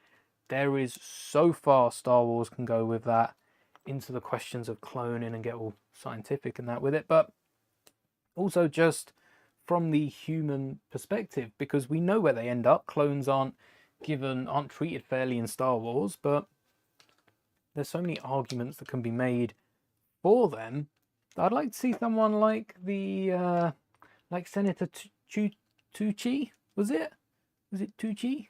There is so far Star Wars can go with that, into the questions of cloning and get all scientific and that with it, but also just from the human perspective, because we know where they end up. Clones aren't treated fairly in Star Wars, but there's so many arguments that can be made for them. I'd like to see someone like the like Senator Tucci, was it Tucci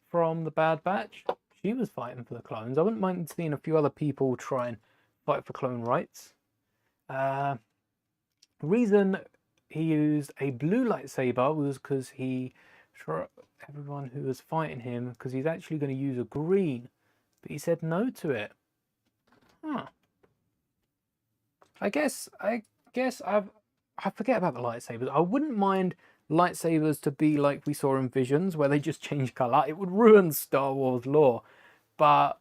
from the Bad Batch? She was fighting for the clones. I wouldn't mind seeing a few other people try and fight for clone rights. Reason he used a blue lightsaber was because everyone who was fighting him, because he's actually going to use a green, but he said no to it. I forget about the lightsabers. I wouldn't mind lightsabers to be like we saw in Visions, where they just change colour. It would ruin Star Wars lore. But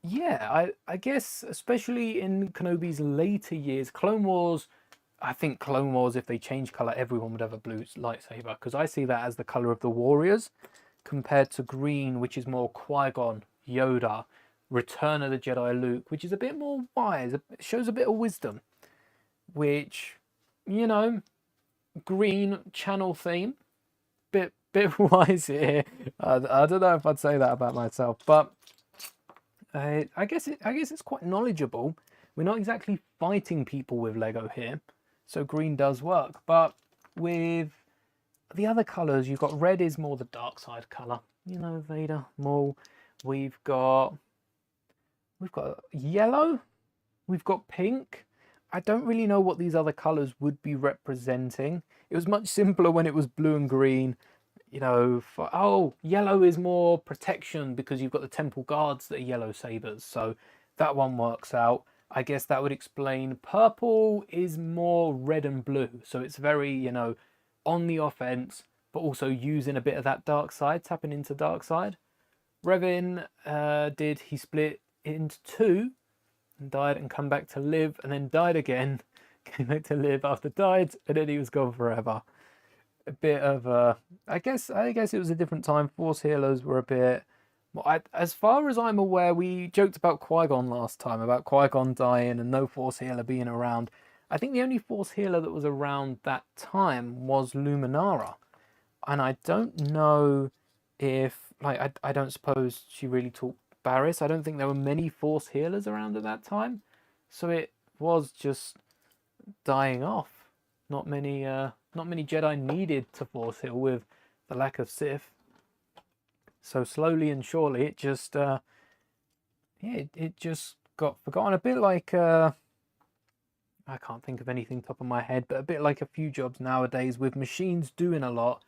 yeah, I guess especially in Kenobi's later years, Clone Wars, I think Clone Wars, if they change colour, everyone would have a blue lightsaber, because I see that as the colour of the warriors, compared to green, which is more Qui-Gon, Yoda, Return of the Jedi Luke, which is a bit more wise. It shows a bit of wisdom, which, you know, green channel theme, bit wise here. I don't know if I'd say that about myself, but I guess it's quite knowledgeable. We're not exactly fighting people with Lego here, so green does work. But with the other colours, you've got red is more the dark side colour. You know, Vader, Maul. We've got yellow. We've got pink. I don't really know what these other colours would be representing. It was much simpler when it was blue and green. You know, yellow is more protection, because you've got the temple guards that are yellow sabers. So that one works out. I guess that would explain. Purple is more red and blue. So it's very, you know, on the offense, but also using a bit of that dark side, tapping into dark side. Revan he split into two and died and come back to live, and then died again, came back to live after died, and then he was gone forever. A bit of I guess it was a different time. Force healers were a bit Well, as far as I'm aware, we joked about Qui-Gon last time, about Qui-Gon dying and no Force healer being around. I think the only Force healer that was around that time was Luminara. And I don't know if, like, I don't suppose she really taught Barriss. I don't think there were many Force healers around at that time. So it was just dying off. Not many Jedi needed to Force heal with the lack of Sith. So slowly and surely, it just it just got forgotten. A bit like I can't think of anything top of my head, but a bit like a few jobs nowadays with machines doing a lot,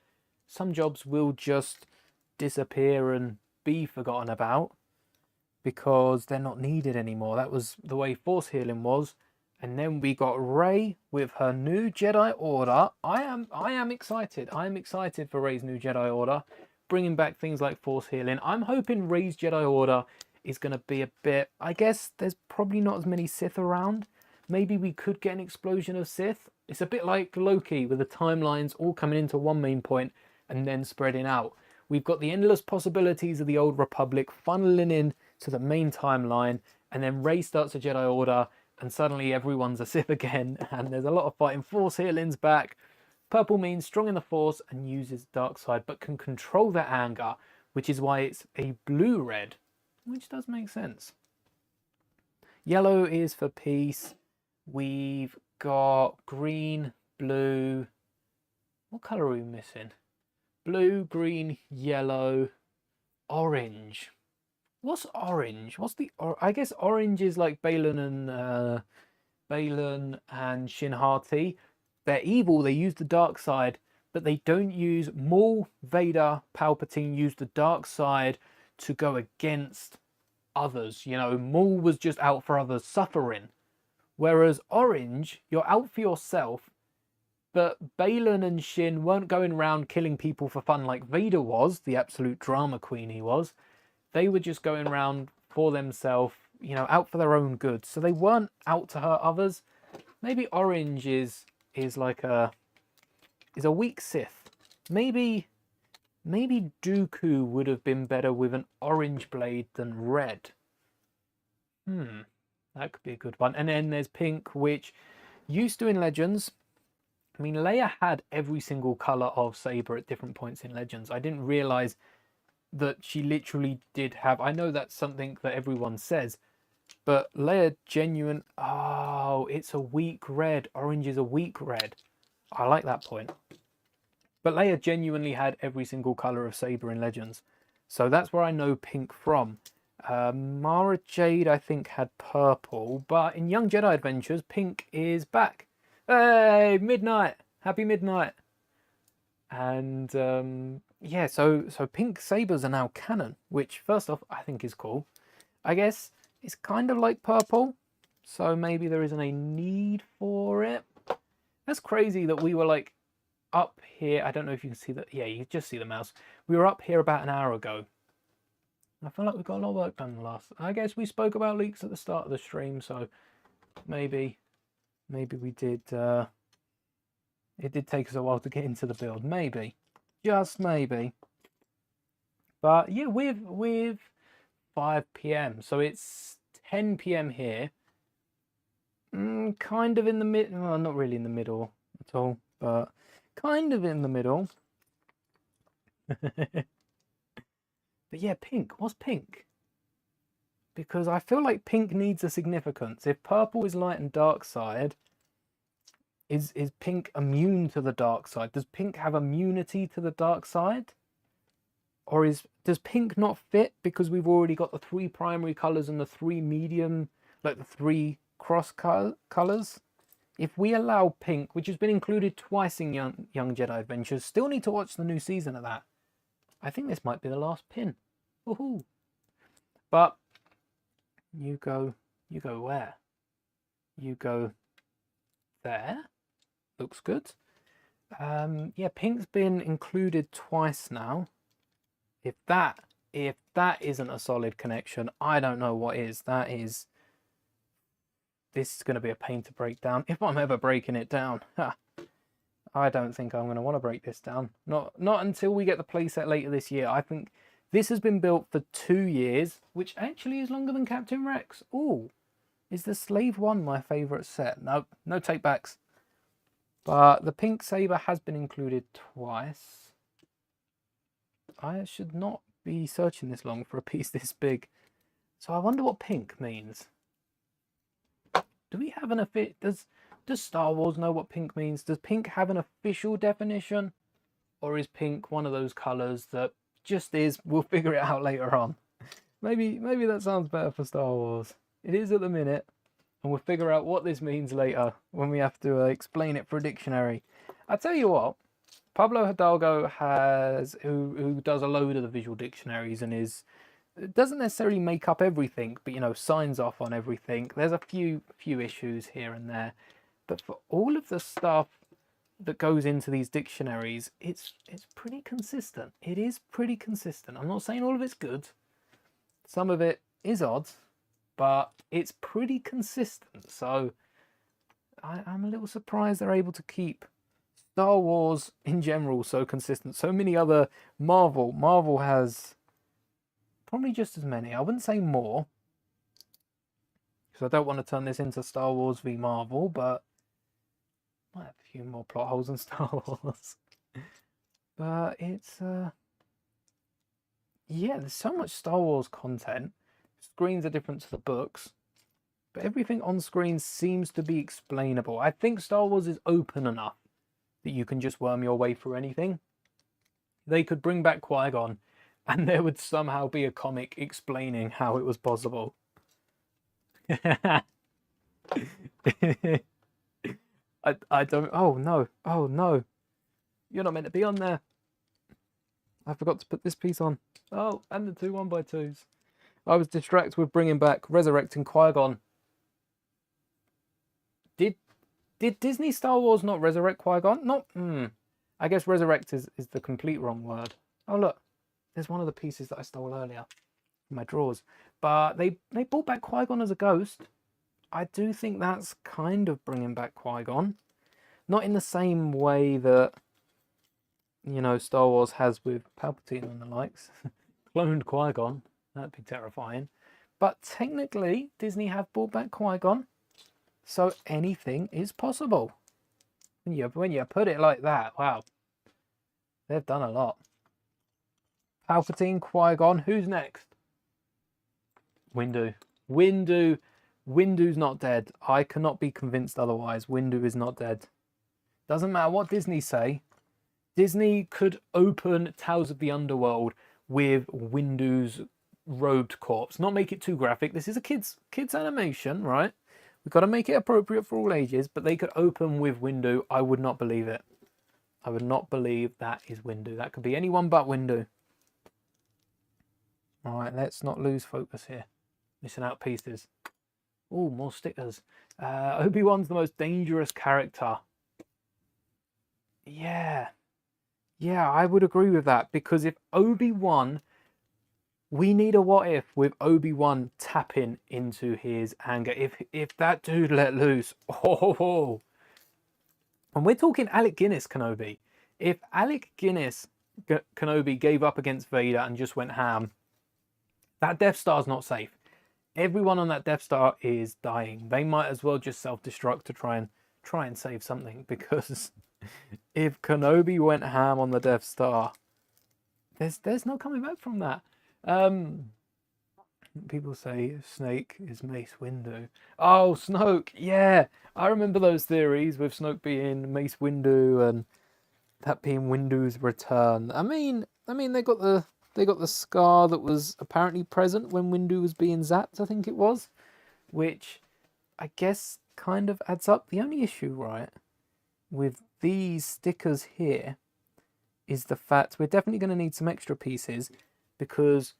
some jobs will just disappear and be forgotten about because they're not needed anymore. That was the way Force healing was. And then we got Rey with her new Jedi Order. I am excited. I am excited for Rey's new Jedi Order, bringing back things like Force healing. I'm hoping Rey's Jedi Order is going to be a bit... I guess there's probably not as many Sith around. Maybe we could get an explosion of Sith. It's a bit like Loki, with the timelines all coming into one main point and then spreading out. We've got the endless possibilities of the Old Republic funneling in to the main timeline, and then Rey starts a Jedi Order, and suddenly everyone's a Sith again, and there's a lot of fighting. Force healing's back. Purple means strong in the Force and uses dark side, but can control their anger, which is why it's a blue-red, which does make sense. Yellow is for peace. We've got green, blue. What colour are we missing? Blue, green, yellow, orange. What's orange? What's the... I guess orange is like Balin and Shin Hati. They're evil. They use the dark side, but they don't use... Maul, Vader, Palpatine use the dark side to go against others. You know, Maul was just out for others' suffering. Whereas orange, you're out for yourself, but Balin and Shin weren't going around killing people for fun like Vader was, the absolute drama queen he was. They were just going around for themselves, you know, out for their own good. So they weren't out to hurt others. Maybe orange is like a weak Sith. Maybe Dooku would have been better with an orange blade than red. That could be a good one. And then there's pink, which used to in Legends. I mean, Leia had every single colour of saber at different points in Legends. I didn't realise that she literally did have... I know that's something that everyone says, but Leia genuine... Oh, it's a weak red. Orange is a weak red. I like that point. But Leia genuinely had every single colour of saber in Legends. So that's where I know pink from. Mara Jade, I think, had purple, but in Young Jedi Adventures, pink is back. Hey, midnight! Happy midnight! And yeah, so pink sabers are now canon, which first off I think is cool. I guess it's kind of like purple, so maybe there isn't a need for it. That's crazy that we were like up here. I don't know if you can see that. Yeah, you just see the mouse. We were up here about an hour ago. I feel like we've got a lot of work done last. I guess we spoke about leaks at the start of the stream, so maybe we did. It did take us a while to get into the build. Maybe, just maybe. But yeah, with 5 p.m, so it's 10 p.m. here. Kind of in the mid. Well, not really in the middle at all, but kind of in the middle. But yeah, pink. What's pink? Because I feel like pink needs a significance. If purple is light and dark side, is pink immune to the dark side? Does pink have immunity to the dark side? Or does pink not fit because we've already got the 3 primary colours and the 3 medium, like the 3 cross colours? If we allow pink, which has been included twice in Young Jedi Adventures, still need to watch the new season of that. I think this might be the last pin. Woohoo! But you go where? You go there. Looks good. Yeah, pink's been included twice now. If that isn't a solid connection, I don't know what is. This is going to be a pain to break down if I'm ever breaking it down. I don't think I'm going to want to break this down. Not until we get the playset later this year. I think This has been built for 2 years, which actually is longer than Captain Rex. Ooh, is the Slave One my favourite set? No, no take backs. But the pink saber has been included twice. I should not be searching this long for a piece this big. So I wonder what pink means. Do we have an does Star Wars know what pink means? Does pink have an official definition? Or is pink one of those colours that just is? We'll figure it out later on. Maybe that sounds better for Star Wars. It is at the minute. And we'll figure out what this means later when we have to explain it for a dictionary. I tell you what, Pablo Hidalgo has, who does a load of the visual dictionaries and doesn't necessarily make up everything, but you know, signs off on everything. There's a few issues here and there, but for all of the stuff that goes into these dictionaries, it's pretty consistent. It is pretty consistent. I'm not saying all of it's good. Some of it is odd, but it's pretty consistent. So I'm a little surprised they're able to keep Star Wars in general so consistent. So many other Marvel has probably just as many. I wouldn't say more, because I don't want to turn this into Star Wars v Marvel, but might have a few more plot holes in Star Wars. But it's yeah, there's so much Star Wars content. Screens are different to the books, but everything on screen seems to be explainable. I think Star Wars is open enough that you can just worm your way through anything. They could bring back Qui-Gon and there would somehow be a comic explaining how it was possible. I don't... Oh no. You're not meant to be on there. I forgot to put this piece on. Oh, and the 2 1x2s. I was distracted with bringing back, resurrecting Qui-Gon. Did Disney Star Wars not resurrect Qui-Gon? Not, I guess resurrect is the complete wrong word. Oh look, there's one of the pieces that I stole earlier from my drawers. But they brought back Qui-Gon as a ghost. I do think that's kind of bringing back Qui-Gon. Not in the same way that, you know, Star Wars has with Palpatine and the likes. Cloned Qui-Gon. That'd be terrifying. But technically, Disney have brought back Qui-Gon. So anything is possible. When you put it like that, wow. They've done a lot. Palpatine, Qui-Gon, who's next? Windu. Windu's not dead. I cannot be convinced otherwise. Windu is not dead. Doesn't matter what Disney say. Disney could open Tales of the Underworld with Windu's robed corpse. Not make it too graphic. This is a kids animation, right? We've got to make it appropriate for all ages, but they could open with Windu. I would not believe it. I would not believe that is Windu. That could be anyone but Windu. All right, let's not lose focus here. Missing out pieces. Oh, more stickers. Obi-Wan's the most dangerous character. Yeah, I would agree with that, because if Obi-Wan... We need a what if with Obi-Wan tapping into his anger. If that dude let loose, oh. And we're talking Alec Guinness Kenobi. If Alec Guinness Kenobi gave up against Vader and just went ham, that Death Star's not safe. Everyone on that Death Star is dying. They might as well just self-destruct to try and save something, because if Kenobi went ham on the Death Star, there's no coming back from that. People say Snake is Mace Windu. Oh, Snoke, yeah, I remember those theories with Snoke being Mace Windu and that being Windu's return. I mean, they got the scar that was apparently present when Windu was being zapped, I think it was, which I guess kind of adds up. The only issue, right, with these stickers here is the fact we're definitely going to need some extra pieces, because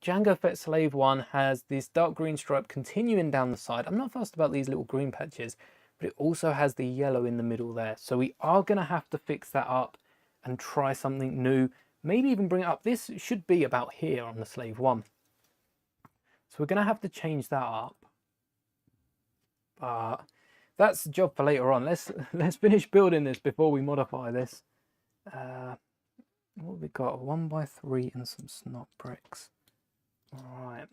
Jango Fett Slave 1 has this dark green stripe continuing down the side. I'm not fussed about these little green patches, but it also has the yellow in the middle there. So we are going to have to fix that up and try something new. Maybe even bring it up. This should be about here on the Slave 1. So we're going to have to change that up. But that's a job for later on. Let's finish building this before we modify this. What have we got? A 1x3 and some snot bricks. Alright.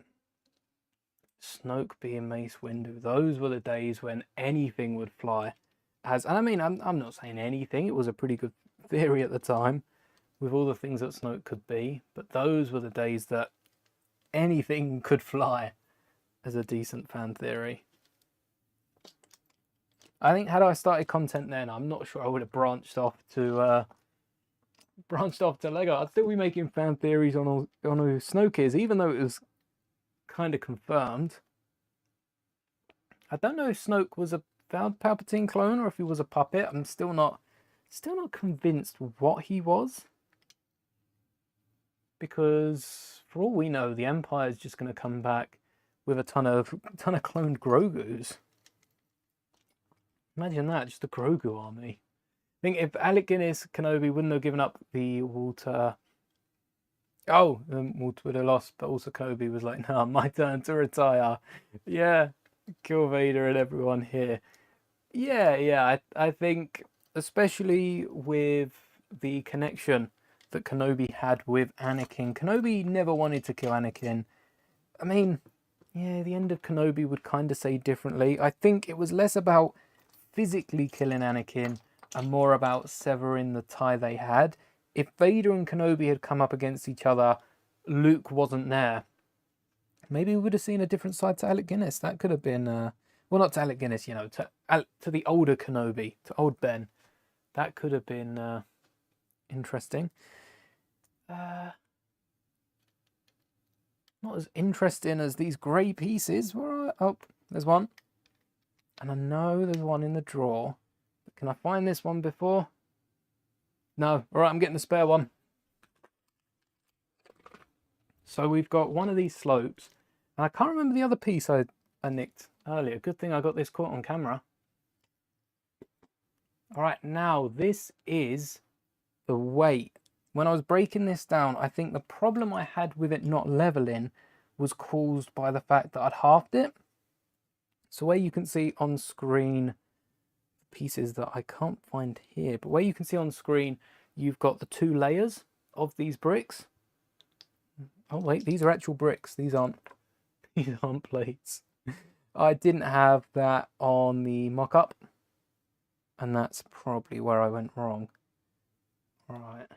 Snoke being Mace Windu. Those were the days when anything would fly. And I mean, I'm not saying anything. It was a pretty good theory at the time with all the things that Snoke could be. But those were the days that anything could fly as a decent fan theory. I think had I started content then, I'm not sure I would have branched off to Lego. I'd still be making fan theories on who Snoke is, even though it was kind of confirmed. I don't know if Snoke was a Palpatine clone or if he was a puppet. I'm still not convinced what he was, because for all we know, the Empire is just going to come back with a ton of cloned Grogus. Imagine that, just a Grogu army. I think if Alec Guinness Kenobi wouldn't have given up the Walter. Oh, Walter would have lost, but also Kenobi was like, "No, my turn to retire." Yeah, kill Vader and everyone here. Yeah. I think, especially with the connection that Kenobi had with Anakin. Kenobi never wanted to kill Anakin. I mean, yeah, the end of Kenobi would kind of say differently. I think it was less about physically killing Anakin and more about severing the tie they had. If Vader and Kenobi had come up against each other, Luke wasn't there. Maybe we would have seen a different side to Alec Guinness. That could have been, well, not to Alec Guinness, you know, to the older Kenobi, to old Ben. That could have been interesting. Not as interesting as these grey pieces. Oh, there's one. And I know there's one in the drawer. But can I find this one before? No. All right, I'm getting the spare one. So we've got one of these slopes. And I can't remember the other piece I nicked earlier. Good thing I got this caught on camera. All right, now this is the weight. When I was breaking this down, I think the problem I had with it not leveling was caused by the fact that I'd halved it. So where you can see on screen, pieces that I can't find here, but where you can see on screen, you've got the 2 layers of these bricks. Oh wait, these are actual bricks. These aren't plates. I didn't have that on the mock-up, and that's probably where I went wrong. Right,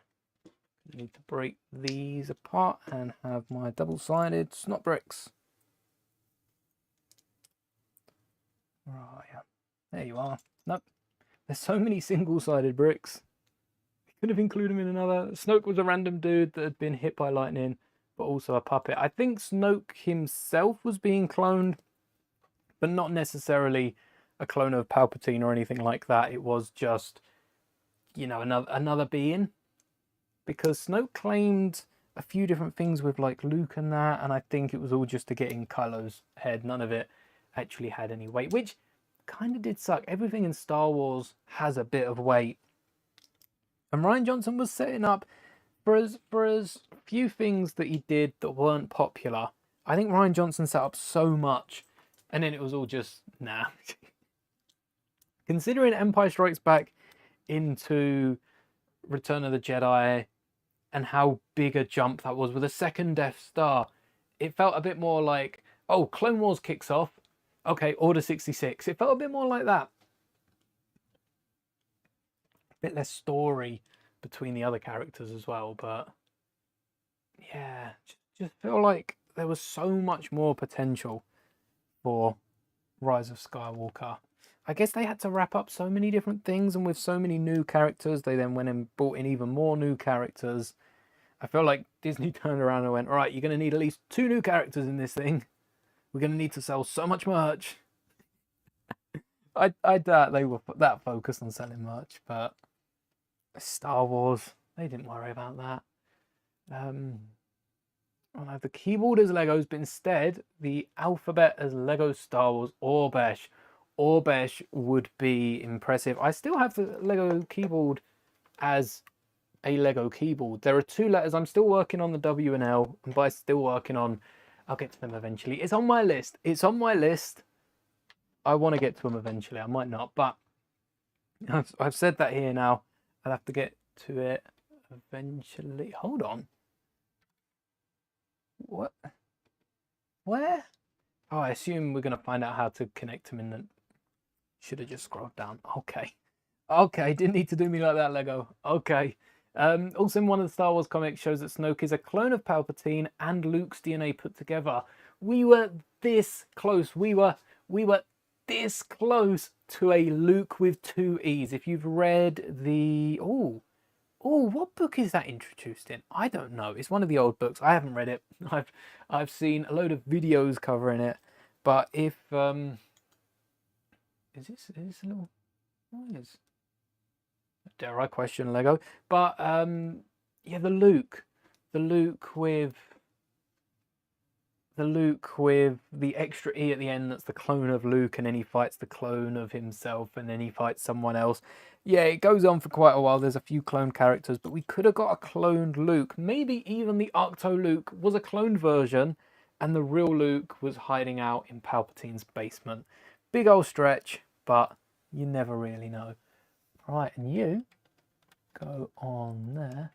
need to break these apart and have my double-sided snot bricks. Right, there you are. Nope, there's so many single-sided bricks. Could have included them in another. Snoke was a random dude that had been hit by lightning, but also a puppet. I think Snoke himself was being cloned, but not necessarily a clone of Palpatine or anything like that. It was just, you know, another being. Because Snoke claimed a few different things with like Luke and that, and I think it was all just to get in Kylo's head. None of it actually had any weight, which kind of did suck. Everything in Star Wars has a bit of weight. And Rian Johnson was setting up for as few things that he did that weren't popular. I think Rian Johnson set up so much, and then it was all just, nah. Considering Empire Strikes Back into Return of the Jedi and how big a jump that was with a second Death Star, it felt a bit more like, oh, Clone Wars kicks off. Okay, Order 66. It felt a bit more like that. A bit less story between the other characters as well, but yeah, just feel like there was so much more potential for Rise of Skywalker. I guess they had to wrap up so many different things, and with so many new characters, they then went and brought in even more new characters. I feel like Disney turned around and went, all right, you're going to need at least 2 new characters in this thing. We're going to need to sell so much merch. I doubt they were that focused on selling merch, but Star Wars, they didn't worry about that. I don't have the keyboard as Legos, but instead the alphabet as Lego Star Wars Orbesh. Orbesh would be impressive. I still have the Lego keyboard as a Lego keyboard. There are 2 letters. I'm still working on the W and L, and by still working on, I'll get to them eventually. It's on my list. It's on my list. I want to get to them eventually. I might not, but I've said that here now. I'll have to get to it. eventually... Hold on. What? Where? Oh, I assume we're going to find out how to connect them in the... Should have just scrolled down. Okay. Okay, didn't need to do me like that, Lego. Okay. Also, in one of the Star Wars comics shows that Snoke is a clone of Palpatine and Luke's DNA put together. We were this close. We were this close to a Luke with 2 E's. If you've read the... Oh, what book is that introduced in? I don't know. It's one of the old books. I haven't read it. I've seen a load of videos covering it. But if... Is this a little... What is... Dare I question Lego? But yeah, the Luke with the extra E at the end, that's the clone of Luke, and then he fights the clone of himself, and then he fights someone else. Yeah, it goes on for quite a while. There's a few clone characters, but we could have got a cloned Luke. Maybe even the Octo Luke was a cloned version, and the real Luke was hiding out in Palpatine's basement. Big old stretch, but you never really know. Right, and you go on there.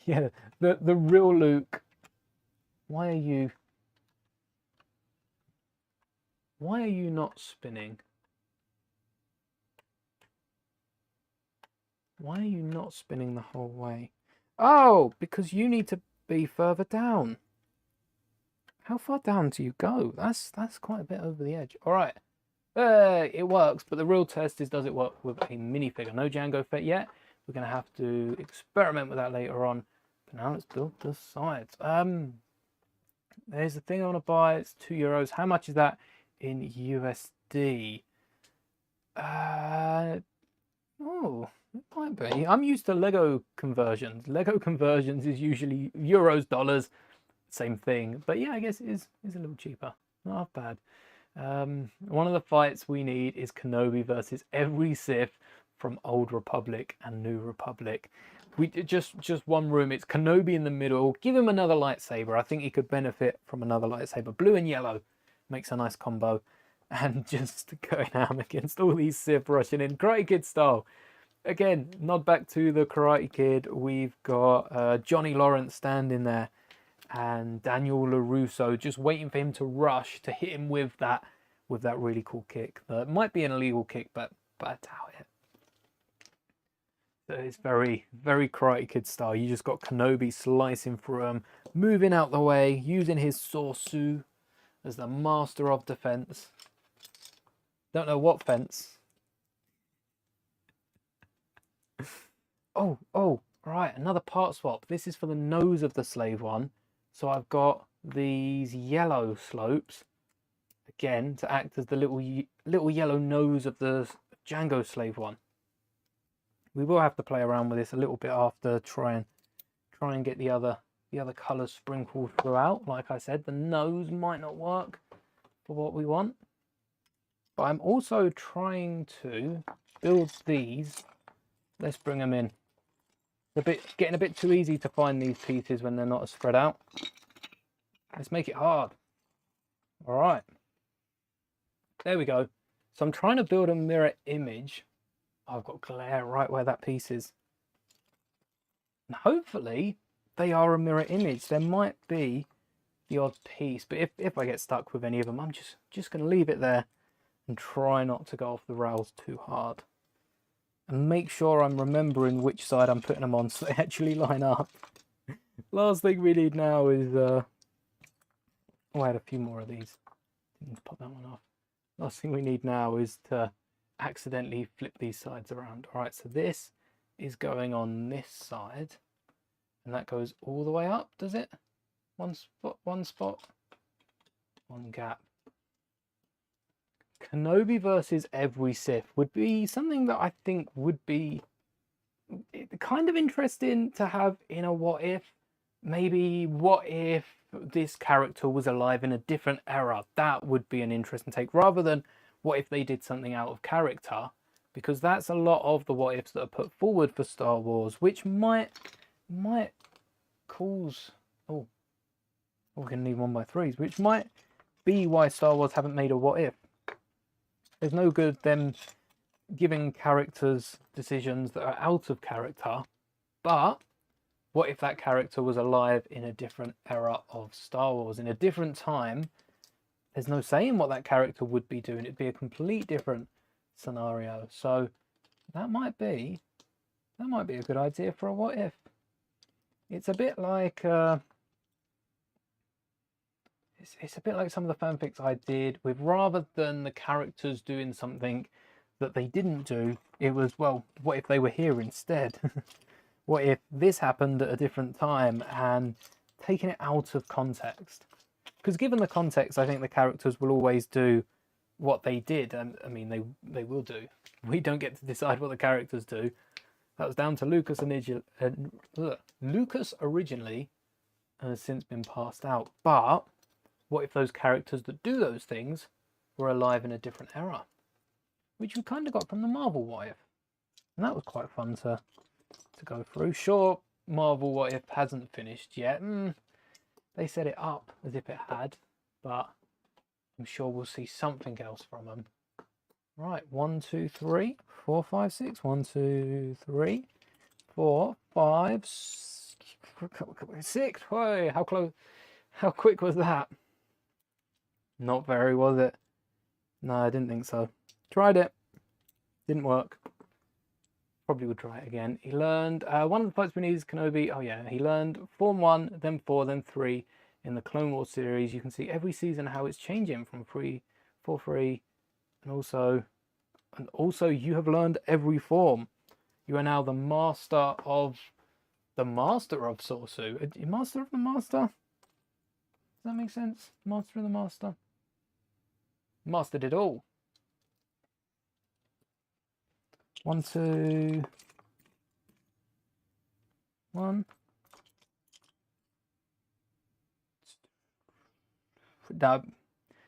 Yeah, the real Luke. Why are you not spinning? Why are you not spinning the whole way? Oh, because you need to be further down. How far down do you go? That's quite a bit over the edge. All right. It works, but the real test is, does it work with a minifigure? No Jango Fett yet. We're going to have to experiment with that later on. But now let's build the sides. There's the thing I want to buy. It's €2. How much is that in USD? Oh, it might be. I'm used to Lego conversions. Lego conversions is usually euros, dollars, same thing. But yeah, I guess it is a little cheaper. Not bad. One of the fights we need is Kenobi versus every Sith from Old Republic and New Republic. We just one room. It's Kenobi in the middle. Give him another lightsaber. I think he could benefit from another lightsaber. Blue and yellow makes a nice combo. And just going ham against all these Sith rushing in, Karate Kid style. Again, nod back to the Karate Kid. We've got Johnny Lawrence standing there, and Daniel LaRusso just waiting for him to rush to hit him with that really cool kick. It might be an illegal kick, but I doubt it. So it's very, very Karate Kid style. You just got Kenobi slicing through him, moving out the way, using his Sorsu as the master of defense. Don't know what fence. Oh, right, another part swap. This is for the nose of the slave one. So I've got these yellow slopes, again, to act as the little yellow nose of the Jango slave one. We will have to play around with this a little bit after, try and get the other colours sprinkled throughout. Like I said, the nose might not work for what we want. But I'm also trying to build these. Let's bring them in. Getting a bit too easy to find these pieces when they're not as spread out. Let's make it hard. All right. There we go. So I'm trying to build a mirror image. I've got glare right where that piece is. And hopefully they are a mirror image. There might be the odd piece, but if I get stuck with any of them, I'm just going to leave it there and try not to go off the rails too hard. And make sure I'm remembering which side I'm putting them on so they actually line up. Last thing we need now is... Oh, I had a few more of these. Didn't pop that one off. Last thing we need now is to accidentally flip these sides around. All right, so this is going on this side. And that goes all the way up, does it? One spot, one gap. Kenobi versus every Sith would be something that I think would be kind of interesting to have in a what if. Maybe what if this character was alive in a different era? That would be an interesting take, rather than what if they did something out of character, because that's a lot of the what ifs that are put forward for Star Wars, which might cause we're gonna need 1x3s, which might be why Star Wars haven't made a what if. There's no good them giving characters decisions that are out of character But what if that character was alive in a different era of Star Wars, in a different time? There's no saying what that character would be doing. It'd be a complete different scenario. So that might be a good idea for a what if. It's a bit like it's a bit like some of the fanfics I did with, rather than the characters doing something that they didn't do, it was, well, what if they were here instead? What if this happened at a different time, and taking it out of context? Because given the context, I think the characters will always do what they did. And I mean, they will do. We don't get to decide what the characters do. That was down to Lucas originally, and has since been passed out. But what if those characters that do those things were alive in a different era? Which we kind of got from the Marvel What If. And that was quite fun to go through. Sure, Marvel What If hasn't finished yet. They set it up as if it had, but I'm sure we'll see something else from them. Right, 1, 2, 3, 4, 5, 6. 1, 2, 3, 4, 5, 6. Whoa, how close? How quick was that? Not very, was it? No, I didn't think so. Tried it. Didn't work. Probably would try it again. He learned one of the fights we need is Kenobi. Oh yeah, he learned Form 1, then 4, then 3 in the Clone Wars series. You can see every season how it's changing from 3, 4, 3, and also you have learned every form. You are now the master of Sorsu. Master of the Master? Does that make sense? Master of the Master. Mastered it all. 1, 2, 1. No,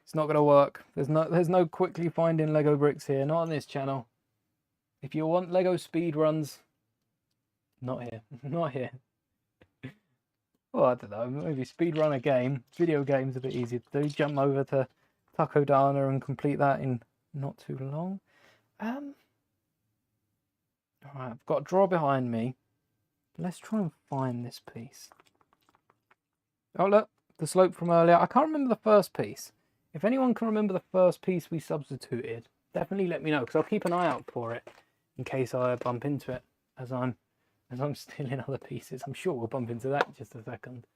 it's not gonna work. There's no quickly finding Lego bricks here. Not on this channel. If you want Lego speed runs, not here. Not here. Well, I don't know. Maybe speed run a game. Video game's a bit easier to do. Jump over to Takodana and complete that in not too long. Alright, I've got a drawer behind me. Let's try and find this piece. Oh look, the slope from earlier. I can't remember the first piece. If anyone can remember the first piece we substituted, definitely let me know, because I'll keep an eye out for it in case I bump into it as I'm stealing other pieces. I'm sure we'll bump into that in just a second.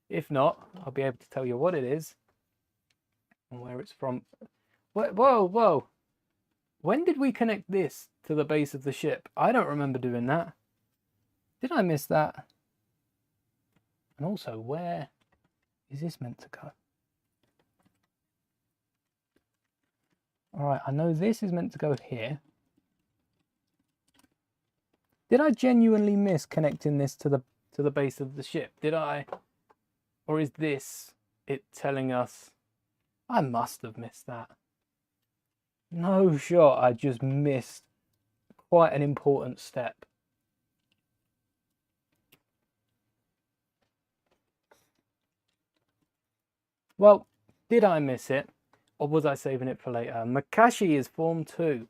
If not, I'll be able to tell you what it is and where it's from. Whoa! When did we connect this to the base of the ship? I don't remember doing that. Did I miss that? And also, where is this meant to go? Alright, I know this is meant to go here. Did I genuinely miss connecting this to the base of the ship? Did I? Or is this it telling us? I must have missed that. No shot, I just missed quite an important step. Well, did I miss it? Or was I saving it for later? Makashi is Form 2.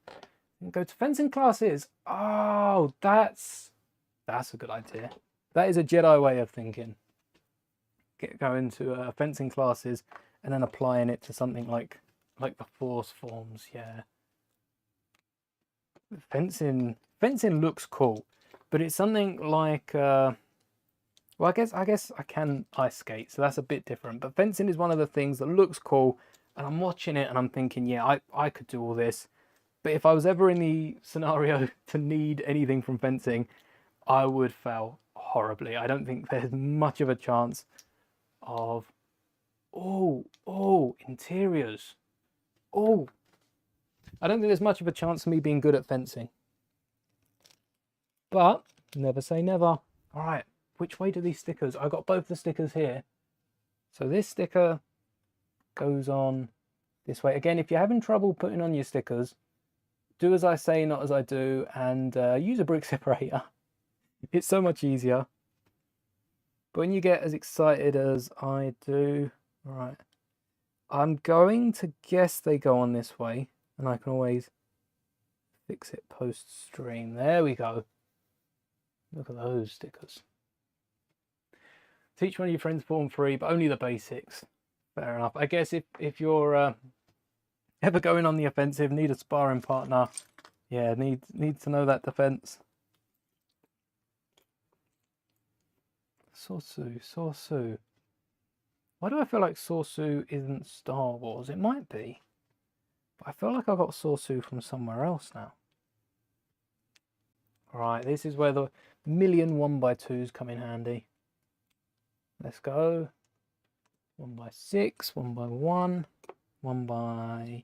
Go to fencing classes. Oh, that's a good idea. That is a Jedi way of thinking. Going to fencing classes and then applying it to something like the Force forms. Yeah. Fencing looks cool, but it's something like well, I guess I can ice skate, so that's a bit different. But fencing is one of the things that looks cool, and I'm watching it and I'm thinking, yeah, I could do all this. But if I was ever in the scenario to need anything from fencing, I would fail horribly. I don't think there's much of a chance of... Oh, interiors. Oh, I don't think there's much of a chance of me being good at fencing. But never say never. All right, which way do these stickers? I got both the stickers here. So this sticker goes on this way. Again, if you're having trouble putting on your stickers, do as I say, not as I do, and use a brick separator. It's so much easier. But when you get as excited as I do, all right, I'm going to guess they go on this way, and I can always fix it post-stream. There we go. Look at those stickers. Teach one of your friends Form 3, but only the basics. Fair enough. I guess if you're ever going on the offensive, need a sparring partner, yeah, need to know that defense. Sorsu. Why do I feel like Sorsu isn't Star Wars? It might be. But I feel like I got Sorsu from somewhere else now. Right, this is where the million 1x2s come in handy. Let's go. 1x6, 1x1, 1x...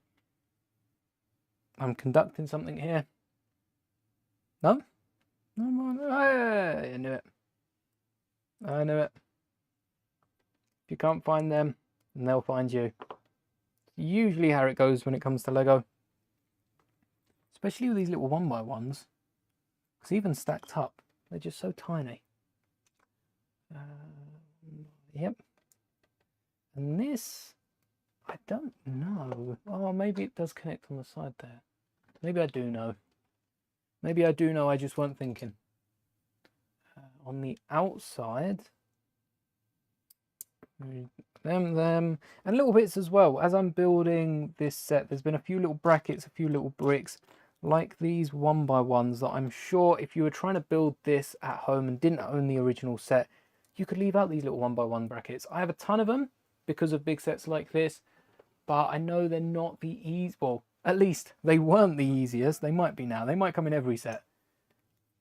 I'm conducting something here. No? No, I knew it. I knew it. If you can't find them, then they'll find you. Usually how it goes when it comes to Lego. Especially with these little 1x1s. Because even stacked up, they're just so tiny. Yep. And this, I don't know. Oh, maybe it does connect on the side there. Maybe I do know. Maybe I do know, I just weren't thinking. On the outside, them, and little bits as well. As I'm building this set, there's been a few little brackets, a few little bricks, like these 1x1s that I'm sure if you were trying to build this at home and didn't own the original set, you could leave out these little 1x1 brackets. I have a ton of them because of big sets like this, but I know they're not the easy. Well, at least they weren't the easiest. They might be now. They might come in every set,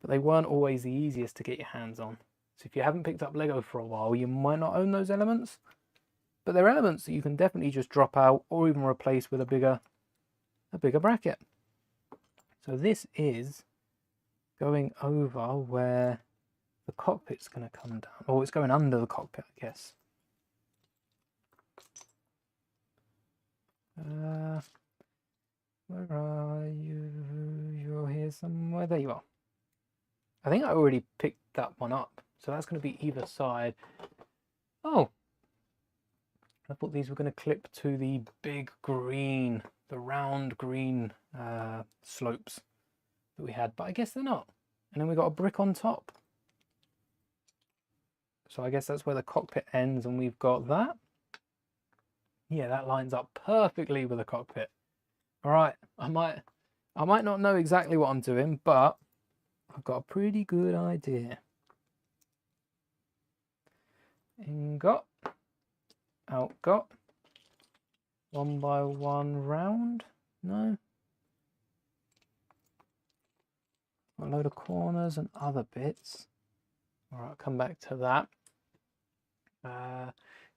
but they weren't always the easiest to get your hands on. So if you haven't picked up Lego for a while, you might not own those elements, but they're elements that you can definitely just drop out or even replace with a bigger bracket. So this is going over where the cockpit's going to come down. Or it's going under the cockpit, I guess. Where are you? You're here somewhere. There you are. I think I already picked that one up. So that's going to be either side. Oh. I thought these were going to clip to the big green, the round green slopes that we had. But I guess they're not. And then we got a brick on top. So I guess that's where the cockpit ends, and we've got that. Yeah, that lines up perfectly with the cockpit. All right, I might not know exactly what I'm doing, but I've got a pretty good idea. In got, out got, 1x1 round. No. A load of corners and other bits. All right, I'll come back to that.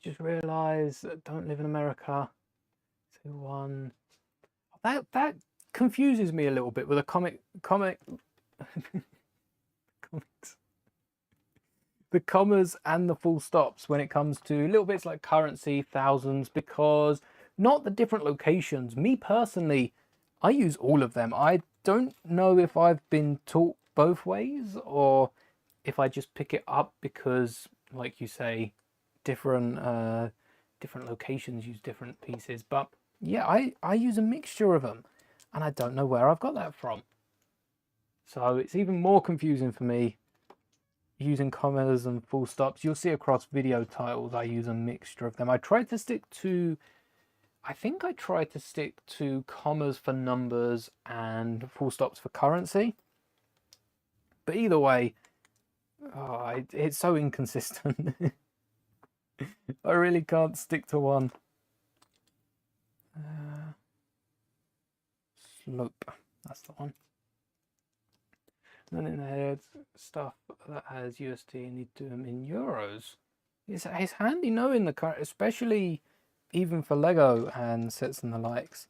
Just realised don't live in America. 2, 1. That confuses me a little bit with a comics. The commas and the full stops when it comes to little bits like currency, thousands, because not the different locations. Me personally, I use all of them. I don't know if I've been taught both ways or if I just pick it up because, like you say, different locations use different pieces. But yeah, I use a mixture of them, and I don't know where I've got that from. So it's even more confusing for me using commas and full stops. You'll see across video titles I use a mixture of them. I think I tried to stick to commas for numbers and full stops for currency. But either way, it's so inconsistent. I really can't stick to one. Slope, that's the one. And then there's stuff that has USD and you do them in euros. It's handy knowing the current, especially even for Lego and sets and the likes.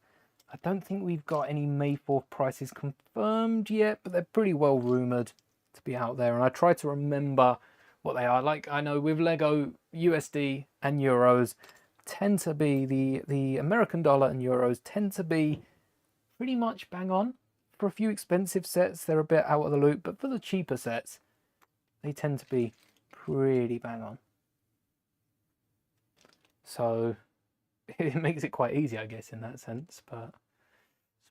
I don't think we've got any May 4th prices confirmed yet, but they're pretty well rumoured to be out there. And I try to remember what they are. Like, I know with Lego, USD and euros tend to be, the American dollar and euros tend to be pretty much bang on. For a few expensive sets, they're a bit out of the loop, but for the cheaper sets, they tend to be pretty bang on. So it makes it quite easy, I guess, in that sense. But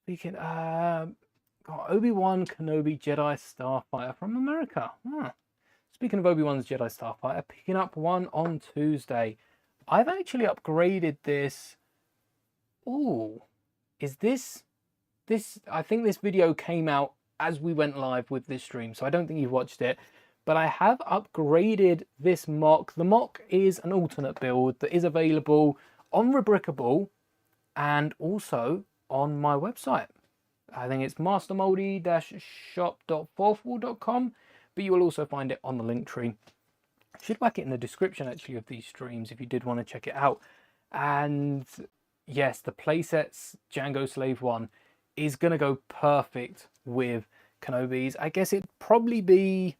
speaking, got Obi-Wan Kenobi Jedi Starfighter from America. Speaking of Obi-Wan's Jedi Starfighter, picking up one on Tuesday. I've actually upgraded this. Ooh, is this... I think this video came out as we went live with this stream, so I don't think you've watched it. But I have upgraded this mock. The mock is an alternate build that is available on Rebrickable and also on my website. I think it's mastermoldy-shop.forthwall.com, but you will also find it on the link tree. I should whack it in the description actually of these streams if you did want to check it out. And yes, the playsets Jango Slave 1 is going to go perfect with Kenobis. I guess it'd probably be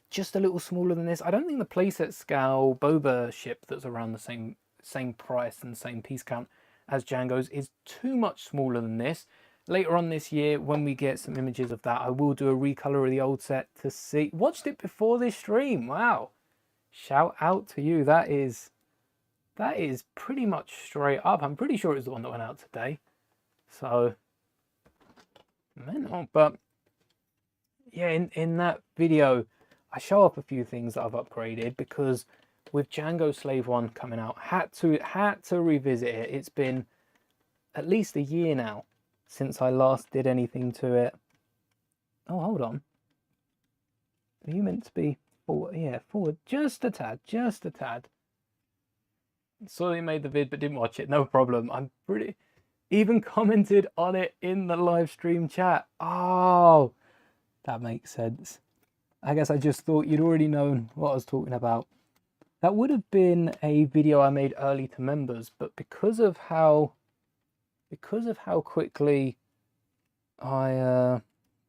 just a little smaller than this. I don't think the playset scale Boba ship that's around the same price and same piece count as Jango's is too much smaller than this. Later on this year, when we get some images of that, I will do a recolor of the old set to see. Watched it before this stream. Wow. Shout out to you. That is pretty much straight up. I'm pretty sure it's the one that went out today. So, mental. But yeah, in that video, I show up a few things that I've upgraded because with Jango Slave 1 coming out, had to revisit it. It's been at least a year now since I last did anything to it. Oh, hold on. Are you meant to be forward? Yeah, forward just a tad, just a tad. Saw you made the vid but didn't watch it. No problem. I'm pretty... Even commented on it in the live stream chat. Oh, that makes sense. I guess I just thought you'd already known what I was talking about. That would have been a video I made early to members, but because of how quickly I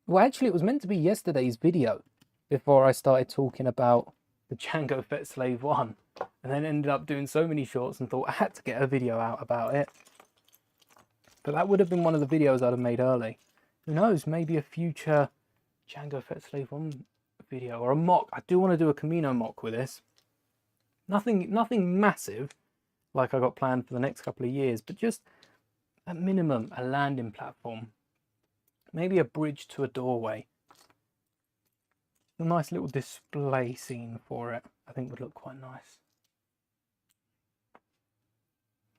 well, actually it was meant to be yesterday's video before I started talking about the Jango Fett Slave 1, and then ended up doing so many shorts and thought I had to get a video out about it. But that would have been one of the videos I'd have made early. Who knows, maybe a future Jango Fett Slave 1 video or a mock. I do want to do a Camino mock with this. Nothing massive like I got planned for the next couple of years, but just at minimum a landing platform. Maybe a bridge to a doorway. A nice little display scene for it, I think would look quite nice.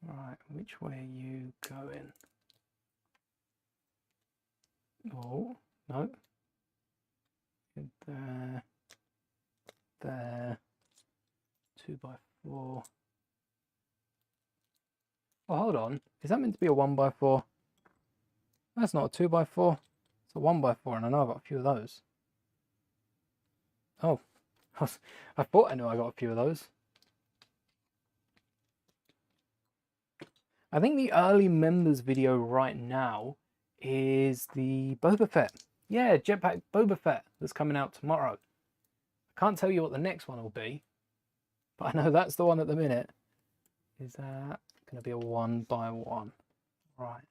Right, which way are you going? Oh, no. There. There. 2x4. Oh, hold on. Is that meant to be a 1x4? That's not a 2x4. It's a 1x4, and I know I've got a few of those. Oh, I thought I knew I got a few of those. I think the early members video right now is the Boba Fett. Yeah, Jetpack Boba Fett that's coming out tomorrow. I can't tell you what the next one will be, but I know that's the one at the minute. Is that going to be a 1x1? Right.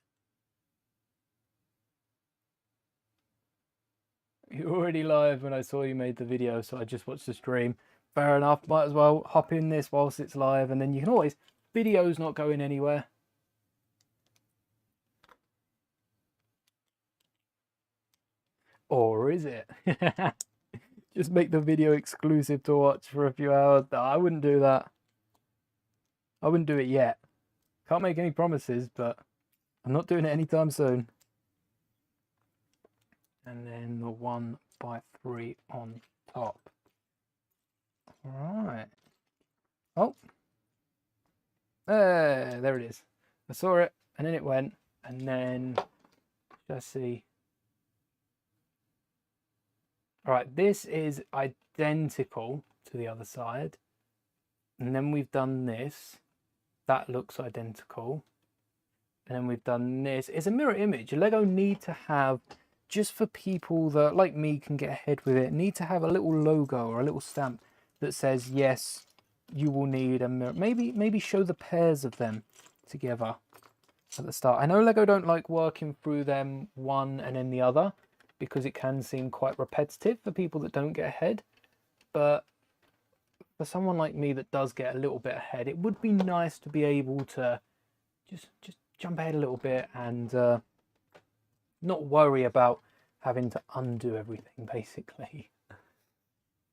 You're already live when I saw you made the video, so I just watched the stream. Fair enough, might as well hop in this whilst it's live, and then you can always... Video's not going anywhere. Or is it? Just make the video exclusive to watch for a few hours. No, I wouldn't do that. I wouldn't do it yet. Can't make any promises, but I'm not doing it anytime soon. And then the 1x3 on top. Right. Oh. There it is. I saw it, and then it went, and then let's see. All right, this is identical to the other side, and then we've done this. That looks identical, and then we've done this. It's a mirror image. Lego need to have, just for people that like me can get ahead with it, need to have a little logo or a little stamp that says yes, you will need a mirror. Maybe show the pairs of them together at the start. I know Lego don't like working through them one and then the other, because it can seem quite repetitive for people that don't get ahead. But for someone like me that does get a little bit ahead, it would be nice to be able to just jump ahead a little bit and not worry about having to undo everything, basically.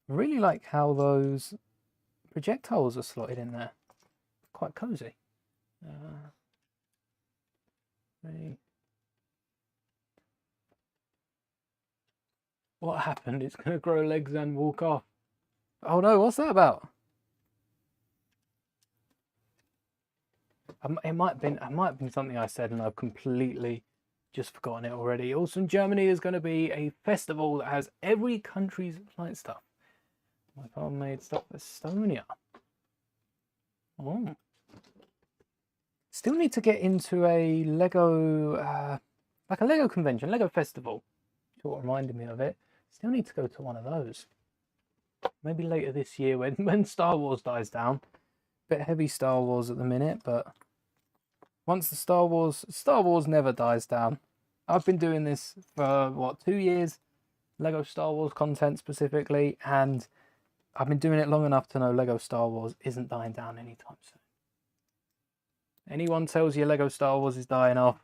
I really like how those projectiles are slotted in there. Quite cozy. What happened? It's going to grow legs and walk off. Oh no, what's that about? It might have been something I said and I've completely just forgotten it already. Also in Germany is going to be a festival that has every country's light stuff. My father made stuff for Estonia. Oh. Still need to get into a Lego, like a Lego convention, Lego festival. Sort of reminded me of it. Still need to go to one of those. Maybe later this year when Star Wars dies down. Bit heavy Star Wars at the minute, but once the Star Wars never dies down. I've been doing this for what, 2 years? Lego Star Wars content specifically, and I've been doing it long enough to know Lego Star Wars isn't dying down anytime soon. Anyone tells you Lego Star Wars is dying off,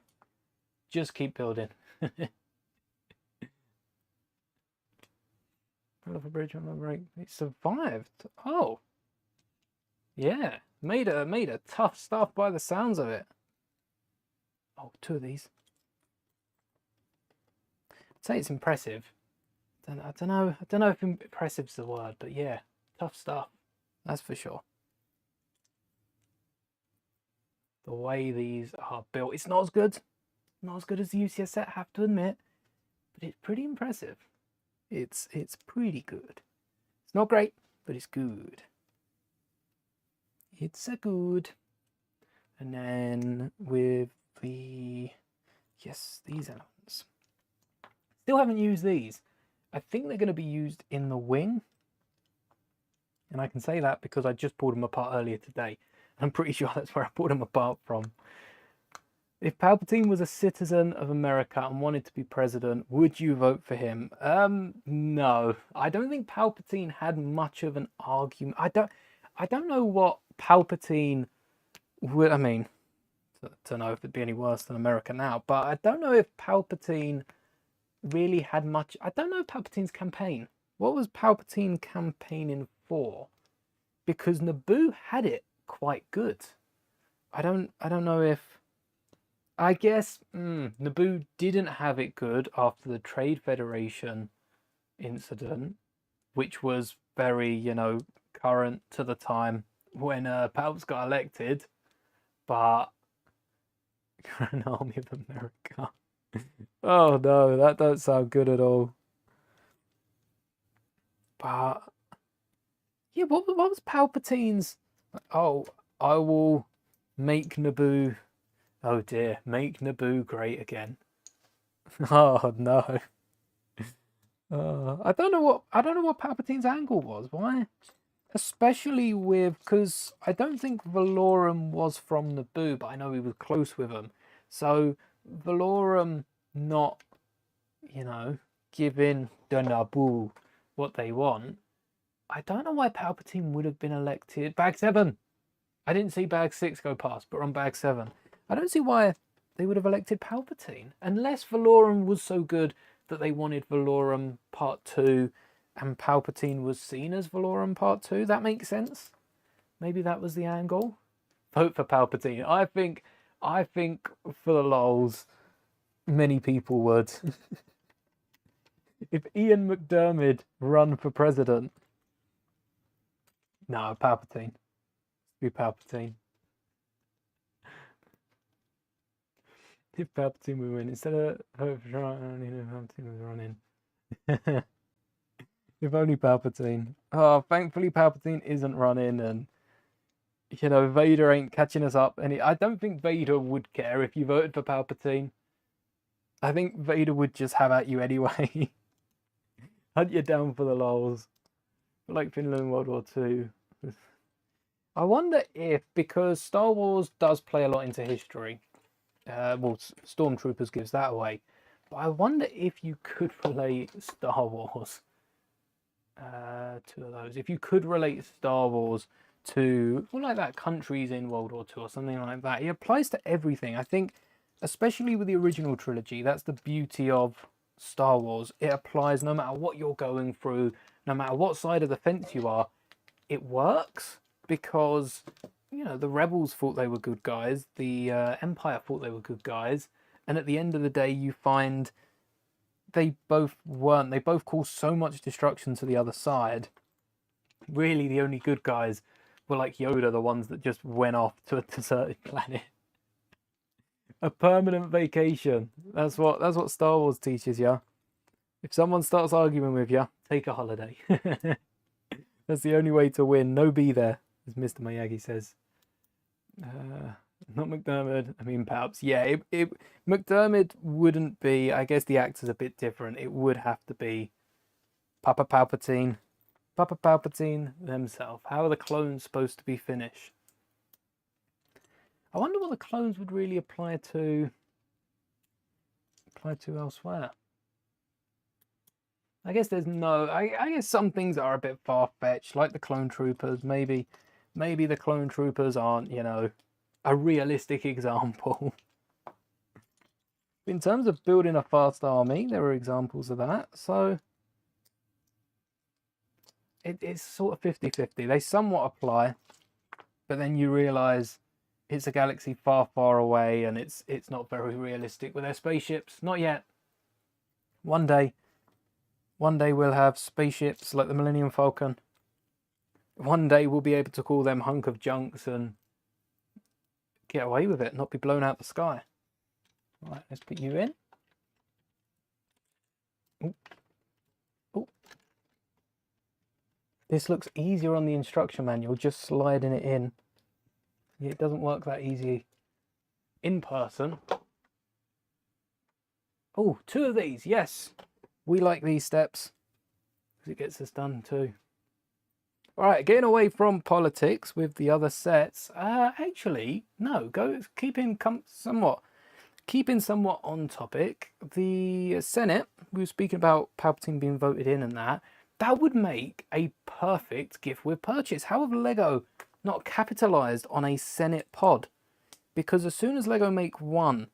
just keep building. Fell off a bridge on the break. It survived. Oh. Yeah. Made a tough stuff by the sounds of it. Oh, 2 of these. I'd say it's impressive. I don't know if impressive's the word, but yeah, tough stuff. That's for sure. The way these are built, it's not as good as the UCS set, I have to admit, but it's pretty impressive. It's pretty good. It's not great, but it's good. It's a good. And then with these elements. Still haven't used these. I think they're going to be used in the wing. And I can say that because I just pulled them apart earlier today. I'm pretty sure that's where I pulled them apart from. If Palpatine was a citizen of America and wanted to be president, would you vote for him? No. I don't think Palpatine had much of an argument. I don't know what Palpatine would, I mean, I don't know if it'd be any worse than America now, but I don't know if Palpatine really had much. I don't know Palpatine's campaign. What was Palpatine campaigning for? Because Naboo had it quite good. I don't know if, I guess Naboo didn't have it good after the Trade Federation incident, which was very, current to the time when Palps got elected, but an army of America. Oh no, that don't sound good at all. But yeah, what was Palpatine's? Oh, I will make Naboo. Oh dear, make Naboo great again. Oh no. I don't know what Palpatine's angle was. Why? Especially because I don't think Valorum was from Naboo, but I know he was close with him. So Valorum not, giving the Naboo what they want. I don't know why Palpatine would have been elected. Bag 7. I didn't see Bag 6 go past, but we're on Bag 7. I don't see why they would have elected Palpatine. Unless Valorum was so good that they wanted Valorum Part 2 and Palpatine was seen as Valorum Part 2. That makes sense. Maybe that was the angle. Vote for Palpatine. I think for the lols, many people would. If Ian McDermott run for president. No, Palpatine. Be Palpatine. If Palpatine would win, instead of Palpatine was running. If only Palpatine. Oh, thankfully Palpatine isn't running, and Vader ain't catching us up. And I don't think Vader would care if you voted for Palpatine. I think Vader would just have at you anyway. Hunt you down for the lols. Like Finland in World War II. I wonder if, because Star Wars does play a lot into history, Stormtroopers gives that away, but I wonder if you could relate Star Wars to those. If you could relate Star Wars to, countries in World War II or something like that. It applies to everything. I think, especially with the original trilogy, that's the beauty of Star Wars. It applies no matter what you're going through, no matter what side of the fence you are, it works because, you know, the rebels thought they were good guys, the Empire thought they were good guys, and at the end of the day, you find they both weren't. They both caused so much destruction to the other side. Really, the only good guys were like Yoda, the ones that just went off to a deserted planet. A permanent vacation. That's what Star Wars teaches you. If someone starts arguing with you, take a holiday. That's the only way to win. No be there, as Mr. Miyagi says. Not McDermott. I mean, perhaps. Yeah, McDermott wouldn't be. I guess the actor's a bit different. It would have to be Papa Palpatine. Papa Palpatine themselves. How are the clones supposed to be Finnish? I wonder what the clones would really apply to elsewhere. I guess there's no. I guess some things are a bit far-fetched, like the clone troopers. Maybe the clone troopers aren't, you know, a realistic example. In terms of building a fast army, there are examples of that. So it's sort of 50-50. They somewhat apply, but then you realise it's a galaxy far, far away, and it's not very realistic with their spaceships. Not yet. One day we'll have spaceships like the Millennium Falcon. One day we'll be able to call them hunk of junks and get away with it, not be blown out the sky. Right, let's put you in. Ooh. Ooh. This looks easier on the instruction manual, just sliding it in. It doesn't work that easy in person. Oh, 2 of these, yes. We like these steps because it gets us done too. All right, getting away from politics with the other sets. Actually, no, keeping somewhat on topic. The Senate, we were speaking about Palpatine being voted in and that would make a perfect gift with purchase. How have Lego not capitalized on a Senate pod? Because as soon as Lego make one,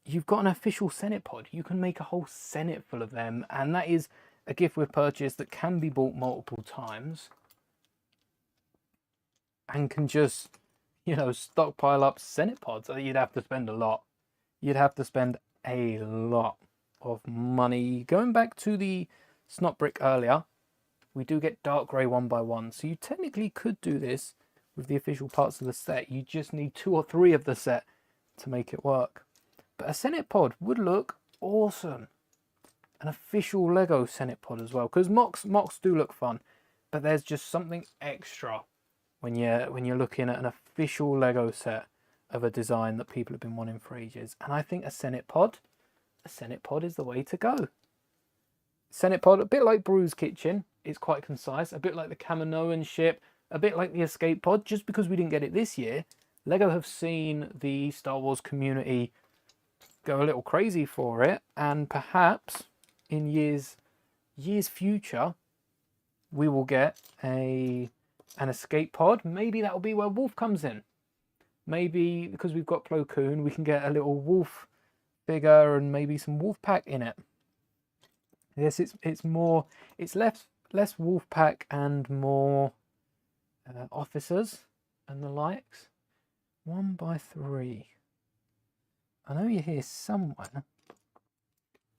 you've got an official Senate pod. You can make a whole Senate full of them, and that is a gift with purchase that can be bought multiple times and can just, you know, stockpile up Senate pods. You'd have to spend a lot. You'd have to spend a lot of money. Going back to the snot brick earlier, we do get dark grey 1x1, so you technically could do this with the official parts of the set. You just need 2 or 3 of the set to make it work. But a Senate pod would look awesome. An official Lego Senate pod as well, because mocks do look fun, but there's just something extra when you're looking at an official Lego set of a design that people have been wanting for ages. And I think a Senate pod is the way to go. Senate pod, a bit like Brew's Kitchen, it's quite concise, a bit like the Kaminoan ship, a bit like the escape pod. Just because we didn't get it this year, Lego have seen the Star Wars community go a little crazy for it, and perhaps in years future we will get an escape pod. Maybe that'll be where Wolf comes in. Maybe because we've got Plo Koon, we can get a little Wolf figure and maybe some Wolf Pack in it. Yes, it's less Wolf Pack and more officers and the likes. 1x3. I know you're here somewhere,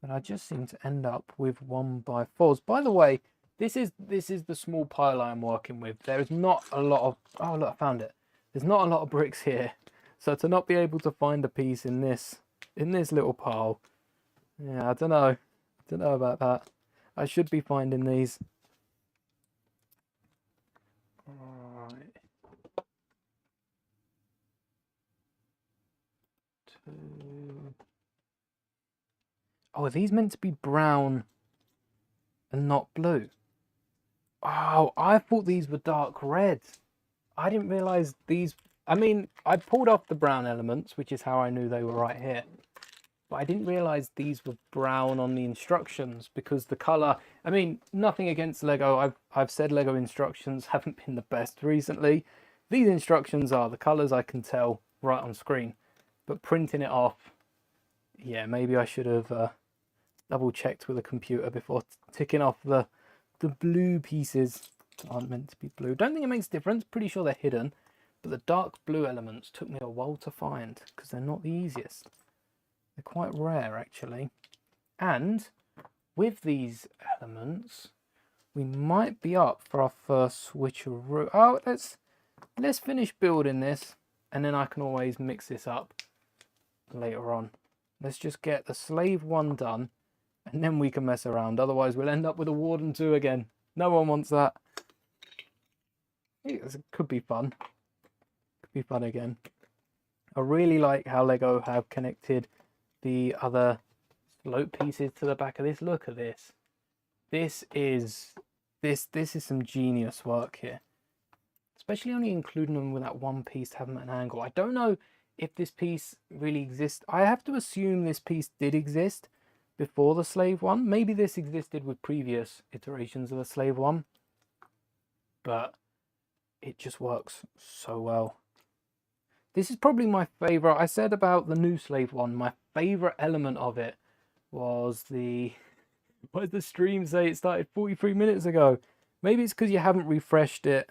but I just seem to end up with 1x4s. By the way, this is the small pile I'm working with. There is not a lot of... Oh, look, I found it. There's not a lot of bricks here. So to not be able to find a piece in this little pile, yeah, I don't know. I don't know about that. I should be finding these. Alright. 2. Oh, are these meant to be brown and not blue? Oh, I thought these were dark red. I didn't realise these... I mean, I pulled off the brown elements, which is how I knew they were right here. But I didn't realise these were brown on the instructions because the colour... I mean, nothing against Lego. I've said Lego instructions haven't been the best recently. These instructions are. The colours I can tell right on screen. But printing it off... Yeah, maybe I should have double-checked with a computer before ticking off the the blue pieces aren't meant to be blue. Don't think it makes a difference. Pretty sure they're hidden. But the dark blue elements took me a while to find because they're not the easiest. They're quite rare, actually. And with these elements, we might be up for our first switcheroo. Oh, let's finish building this, and then I can always mix this up later on. Let's just get the slave 1 done, and then we can mess around. Otherwise, we'll end up with a warden 2 again. No one wants that. It could be fun. Could be fun again. I really like how Lego have connected the other slope pieces to the back of this. Look at this. This is some genius work here. Especially only including them with that one piece to have them at an angle. I don't know if this piece really exists. I have to assume this piece did exist before the slave one. Maybe this existed with previous iterations of the slave one. But it just works so well. This is probably my favourite. I said about the new slave one, my favourite element of it was the... What did the stream say? It started 43 minutes ago. Maybe it's because you haven't refreshed it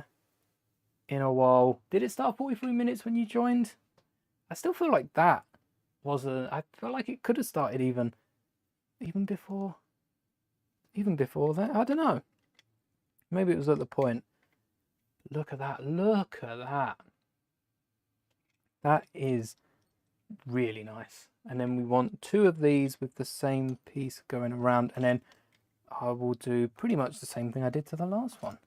in a while. Did it start 43 minutes when you joined? I still feel like that wasn't... I feel like it could have started even before that. I don't know. Maybe it was at the point. Look at that. Look at that. That is really nice. And then we want 2 of these with the same piece going around. And then I will do pretty much the same thing I did to the last one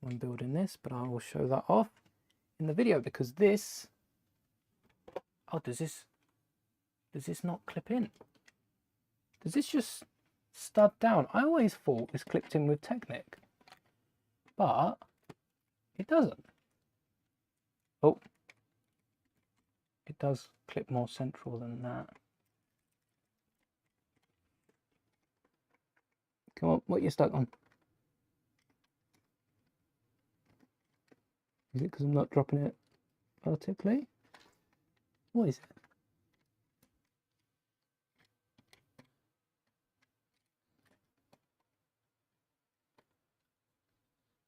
when building this. But I will show that off in the video because this... Oh, does this not clip in? Does this just stud down? I always thought this clipped in with Technic. But it doesn't. Oh. It does clip more central than that. Come on, what are you stuck on? Is it because I'm not dropping it vertically? What is it?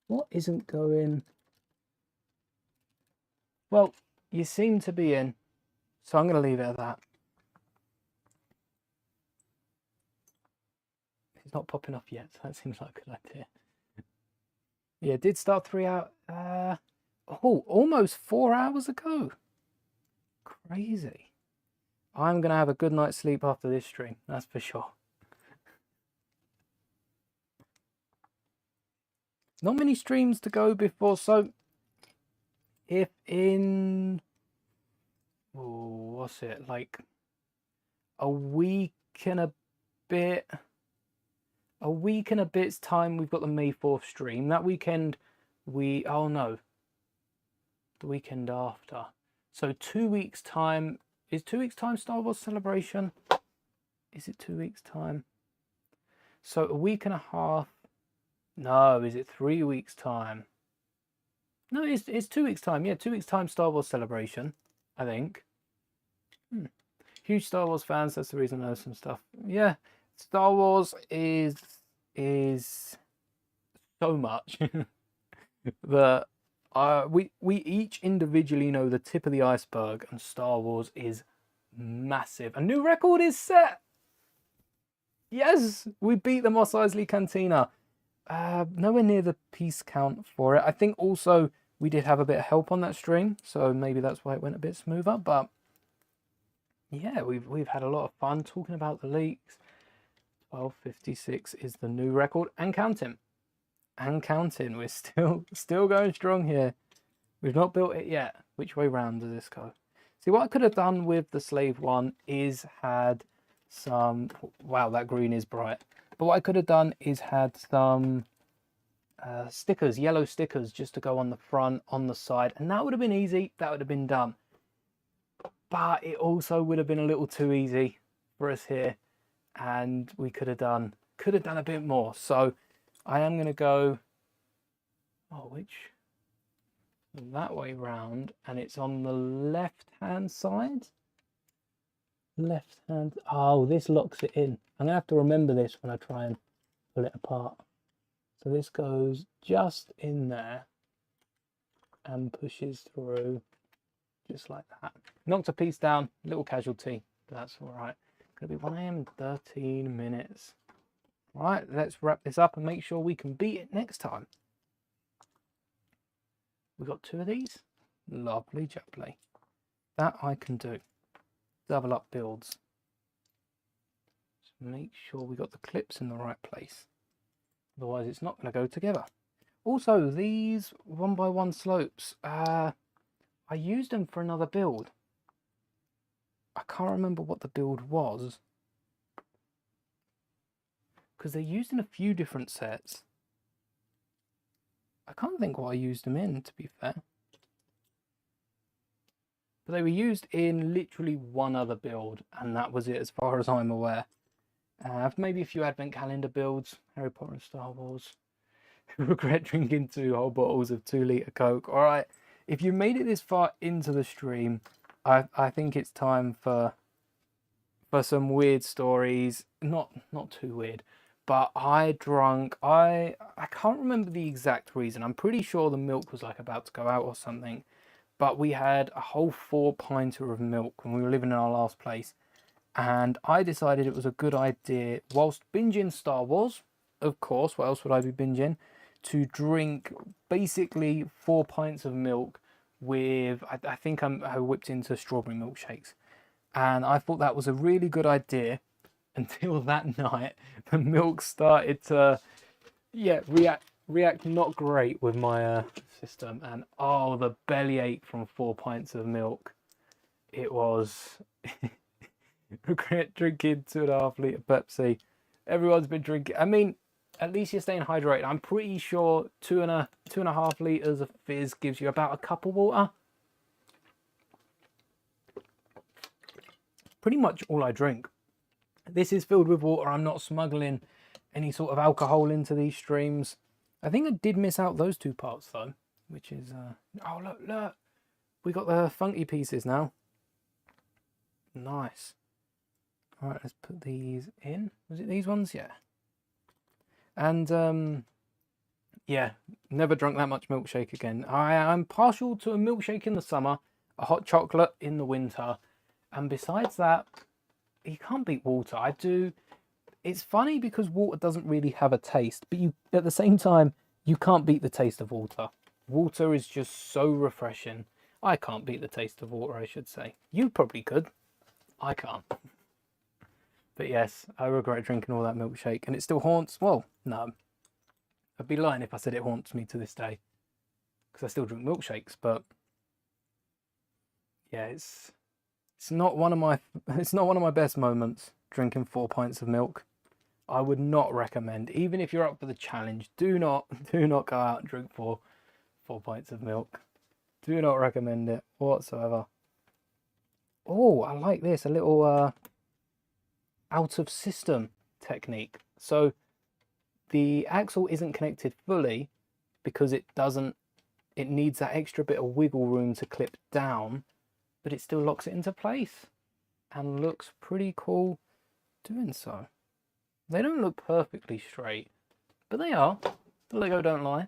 What isn't going? Well, you seem to be in. So I'm going to leave it at that. It's not popping off yet, so that seems like a good idea. Yeah, it did start 3 hours. Almost 4 hours ago. Crazy. I'm going to have a good night's sleep after this stream, that's for sure. Not many streams to go before, so if in... Oh, what's it, like a week and a bit's time, we've got the May 4th stream. That weekend oh no, the weekend after. So 2 weeks time, is 2 weeks time Star Wars Celebration? Is it 2 weeks time? So a week and a half, no, is it 3 weeks time? No, it's 2 weeks time, yeah, 2 weeks time Star Wars Celebration, I think. Huge Star Wars fans, that's the reason I know some stuff. Yeah, Star Wars is so much that we each individually know the tip of the iceberg, and Star Wars is massive. A new record is set. Yes, we beat the Mos Eisley Cantina. Nowhere near the piece count for it. I think also we did have a bit of help on that stream, so maybe that's why it went a bit smoother. But yeah, we've had a lot of fun talking about the leaks. 1256 is the new record, and counting. And counting. We're still going strong here. We've not built it yet. Which way round does this go? See, what I could have done with the slave one is had some... Wow, that green is bright. But what I could have done is had some stickers, yellow stickers, just to go on the front, on the side. And that would have been easy. That would have been done. But it also would have been a little too easy for us here. And we could have done a bit more. So I am going to go... Oh, which... that way round, and it's on the left-hand side. Left hand. Oh, this locks it in. I'm gonna have to remember this when I try and pull it apart. So this goes just in there and pushes through just like that. Knocked a piece down, little casualty, but that's all right. Gonna be 1 AM in 13 minutes. Right, let's wrap this up and make sure we can beat it next time. We got 2 of these. Lovely jubbly. That I can do. Double up builds. Just make sure we got the clips in the right place. Otherwise it's not going to go together. Also, these 1x1 slopes, I used them for another build. I can't remember what the build was, because they're used in a few different sets. I can't think what I used them in, to be fair. But they were used in literally one other build, and that was it as far as I'm aware. Maybe a few advent calendar builds, Harry Potter and Star Wars. Regret drinking 2 whole bottles of 2-litre Coke. Alright, if you made it this far into the stream, I think it's time for some weird stories. Not too weird, but I can't remember the exact reason. I'm pretty sure the milk was like about to go out or something, but we had a whole 4-pinter of milk when we were living in our last place, and I decided it was a good idea, whilst binging Star Wars, of course, what else would I be binging, to drink basically 4 pints of milk with, I think I whipped into strawberry milkshakes. And I thought that was a really good idea until that night the milk started to, yeah, react not great with my system. And oh, the bellyache from 4 pints of milk. It was... Regret drinking 2.5-litre Pepsi. Everyone's been drinking. I mean, at least you're staying hydrated. I'm pretty sure 2.5 litres of fizz gives you about a cup of water. Pretty much all I drink. This is filled with water. I'm not smuggling any sort of alcohol into these streams. I think I did miss out those 2 parts though, which is oh look, we got the funky pieces now. Nice. All right, let's put these in. Was it these ones? Yeah. And yeah, never drunk that much milkshake again. I'm partial to a milkshake in the summer, a hot chocolate in the winter, and besides that, you can't beat water. I do. It's funny because water doesn't really have a taste, but you, at the same time, you can't beat the taste of water. Water is just so refreshing. I can't beat the taste of water, I should say. You probably could. I can't. But yes, I regret drinking all that milkshake, and it still haunts. Well, no, I'd be lying if I said it haunts me to this day, because I still drink milkshakes. But yeah, it's not one of my best moments drinking 4 pints of milk. I would not recommend, even if you're up for the challenge. Do not go out and drink 4 pints of milk. Do not recommend it whatsoever. Oh, I like this, a little out of system technique. So the axle isn't connected fully because it needs that extra bit of wiggle room to clip down, but it still locks it into place and looks pretty cool doing so. They don't look perfectly straight, but they are. The Lego don't lie,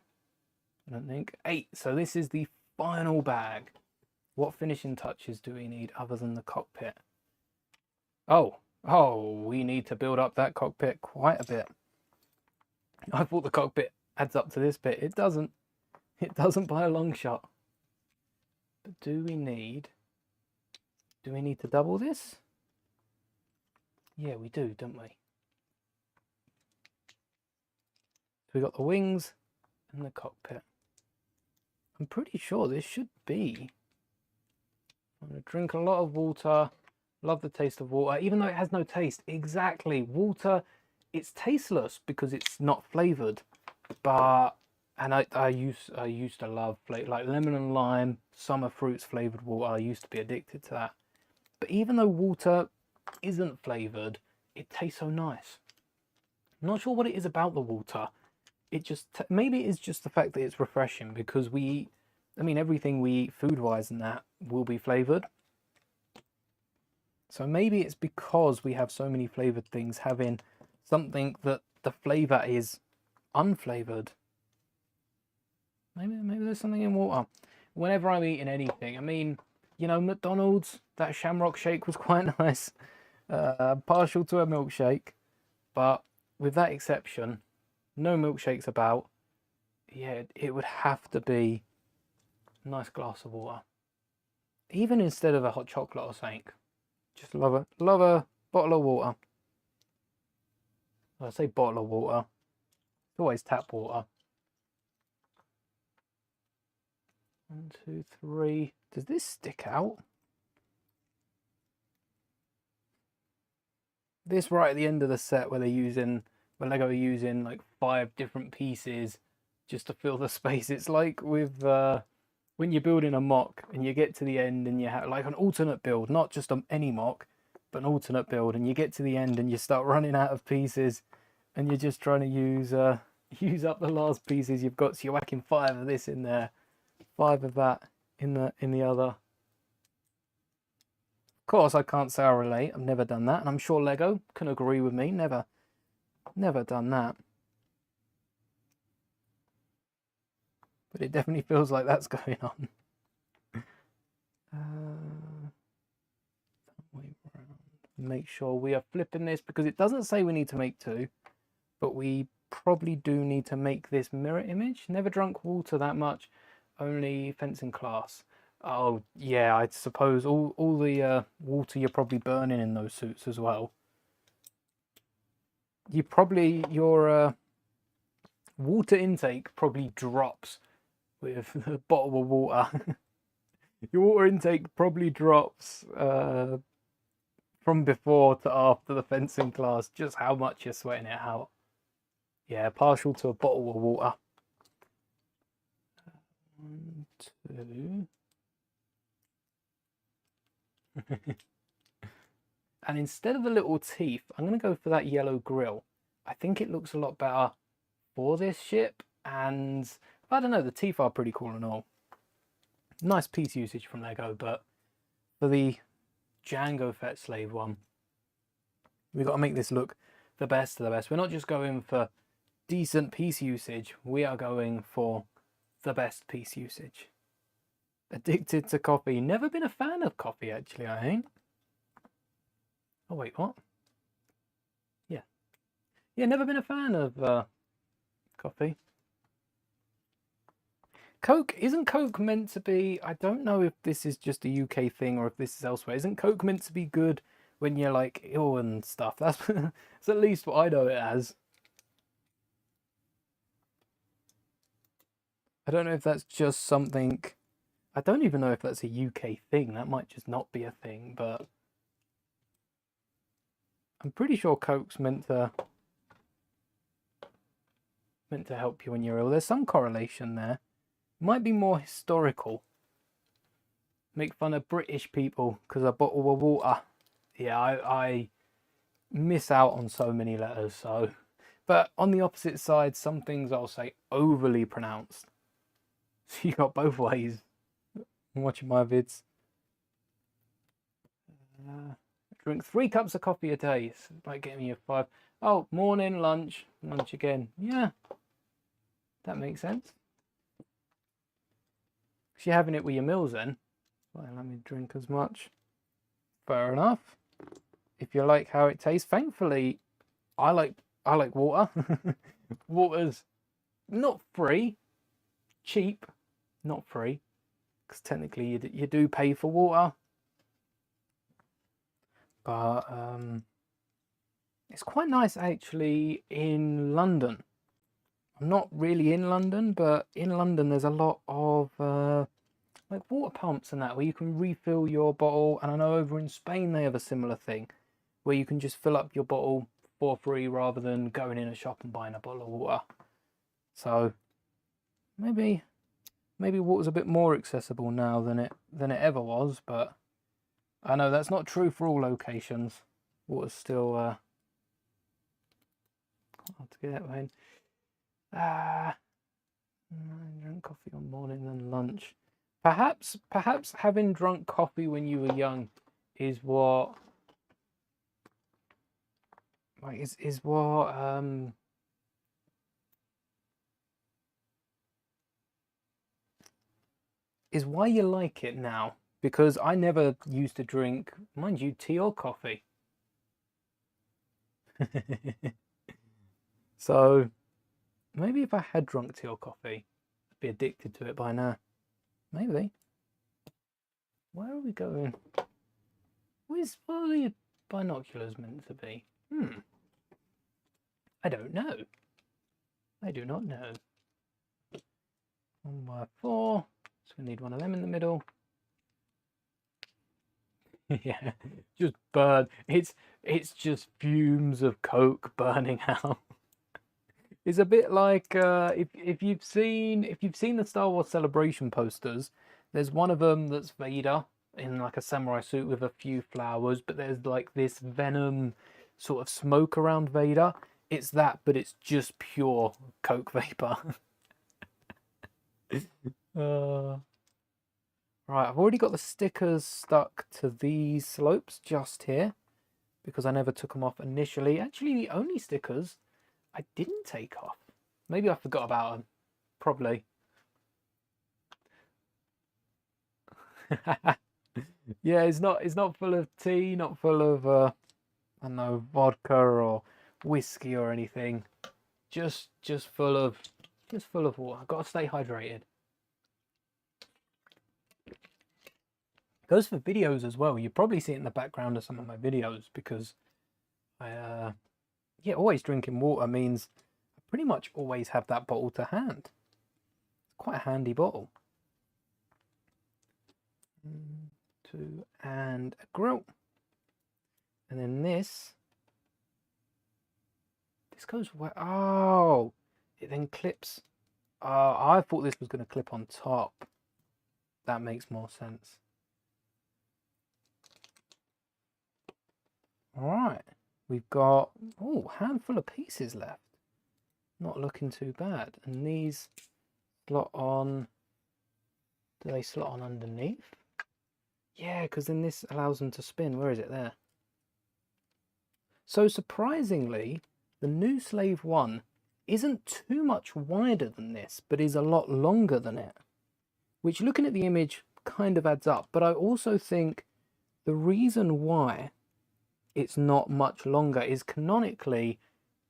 I don't think. 8. So this is the final bag. What finishing touches do we need other than the cockpit? Oh, we need to build up that cockpit quite a bit. I thought the cockpit adds up to this bit. It doesn't. It doesn't by a long shot. But do we need to double this? Yeah, we do, don't we? So we got the wings and the cockpit. I'm pretty sure this should be. I'm going to drink a lot of water. Love the taste of water, even though it has no taste. Exactly. Water, it's tasteless because it's not flavoured. But, and I used to love like lemon and lime, summer fruits flavoured water. I used to be addicted to that. But even though water isn't flavoured, it tastes so nice. I'm not sure what it is about the water. It just, maybe it's just the fact that it's refreshing because we eat, I mean, everything we eat food-wise and that will be flavoured. So maybe it's because we have so many flavoured things, having something that the flavour is unflavoured. Maybe there's something in water. Whenever I'm eating anything, I mean, you know, McDonald's, that Shamrock shake was quite nice. Partial to a milkshake, but with that exception, no milkshakes about. Yeah, it would have to be a nice glass of water. Even instead of a hot chocolate or something. Just love a bottle of water. I say bottle of water. It's always tap water. 1, 2, 3. Does this stick out? This right at the end of the set where Lego are using like 5 different pieces just to fill the space. It's like with when you're building a mock and you get to the end and you have like an alternate build, not just any mock, but an alternate build, and you get to the end and you start running out of pieces and you're just trying to use up the last pieces you've got, so you're whacking 5 of this in there, 5 of that in the other. Of course, I can't say I relate. I've never done that, and I'm sure Lego can agree with me. Never done that. But it definitely feels like that's going on. Make sure we are flipping this, because it doesn't say we need to make 2, but we probably do need to make this mirror image. Never drunk water that much, only fencing class. Oh yeah, I suppose all the water you're probably burning in those suits as well. Your water intake probably drops with a bottle of water. Your water intake probably drops from before to after the fencing class, just how much you're sweating it out. Yeah, partial to a bottle of water. 1, 2. And instead of the little teeth, I'm going to go for that yellow grill. I think it looks a lot better for this ship, and I don't know, the teeth are pretty cool and all. Nice piece usage from Lego, but for the Jango Fett Slave one, we've got to make this look the best of the best. We're not just going for decent piece usage, we are going for the best piece usage. Addicted to coffee. Never been a fan of coffee, actually, I ain't. Oh, wait, what? Yeah. Yeah, never been a fan of coffee. Coke, isn't Coke meant to be, I don't know if this is just a UK thing or if this is elsewhere, isn't Coke meant to be good when you're like ill and stuff? That's, that's at least what I know it as. I don't know if that's just something, I don't even know if that's a UK thing, that might just not be a thing, but I'm pretty sure Coke's meant to help you when you're ill. There's some correlation there. Might be more historical. Make fun of British people because a bottle of water. Yeah, I miss out on so many letters, so. But on the opposite side, some things I'll say overly pronounced. So you got both ways. I'm watching my vids. Drink 3 cups of coffee a day. It's like getting me a 5. Oh, morning, lunch again. Yeah, that makes sense. If you're having it with your meals then, well, let me drink as much. Fair enough. If you like how it tastes, thankfully, I like water. Water's not free, cheap, not free, because technically you do pay for water. But it's quite nice actually in London. I'm not really in London, but in London there's a lot of like water pumps and that where you can refill your bottle, and I know over in Spain they have a similar thing where you can just fill up your bottle for free rather than going in a shop and buying a bottle of water. So maybe water's a bit more accessible now than it ever was, but I know that's not true for all locations. Water's still hard to get in. I drink coffee on morning and lunch. Perhaps having drunk coffee when you were young is what is why you like it now. Because I never used to drink, mind you, tea or coffee. So maybe if I had drunk tea or coffee, I'd be addicted to it by now. Maybe. Where are we going? What are the binoculars meant to be? I don't know. I do not know. 1x4. So we need one of them in the middle. Yeah, just burn. It's just fumes of coke burning out. It's a bit like if you've seen the Star Wars Celebration posters, there's one of them that's Vader in like a samurai suit with a few flowers, but there's like this venom sort of smoke around Vader. It's that, but it's just pure coke vapor. Right, I've already got the stickers stuck to these slopes just here because I never took them off initially. Actually, the only stickers I didn't take off. Maybe I forgot about them. Probably. Yeah, it's not full of tea, not full of I don't know, vodka or whiskey or anything. Just full of water. I've got to stay hydrated. Goes for videos as well. You probably see it in the background of some of my videos because I yeah, always drinking water means I pretty much always have that bottle to hand. It's quite a handy bottle. 2 and a grill. And then this goes where, oh, it then clips. I thought this was going to clip on top. That makes more sense. All right, we've got, oh, handful of pieces left. Not looking too bad. And these slot on, do they slot on underneath? Yeah, because then this allows them to spin. Where is it? There. So surprisingly, the new Slave 1 isn't too much wider than this, but is a lot longer than it. Which, looking at the image, kind of adds up. But I also think the reason why it's not much longer is canonically,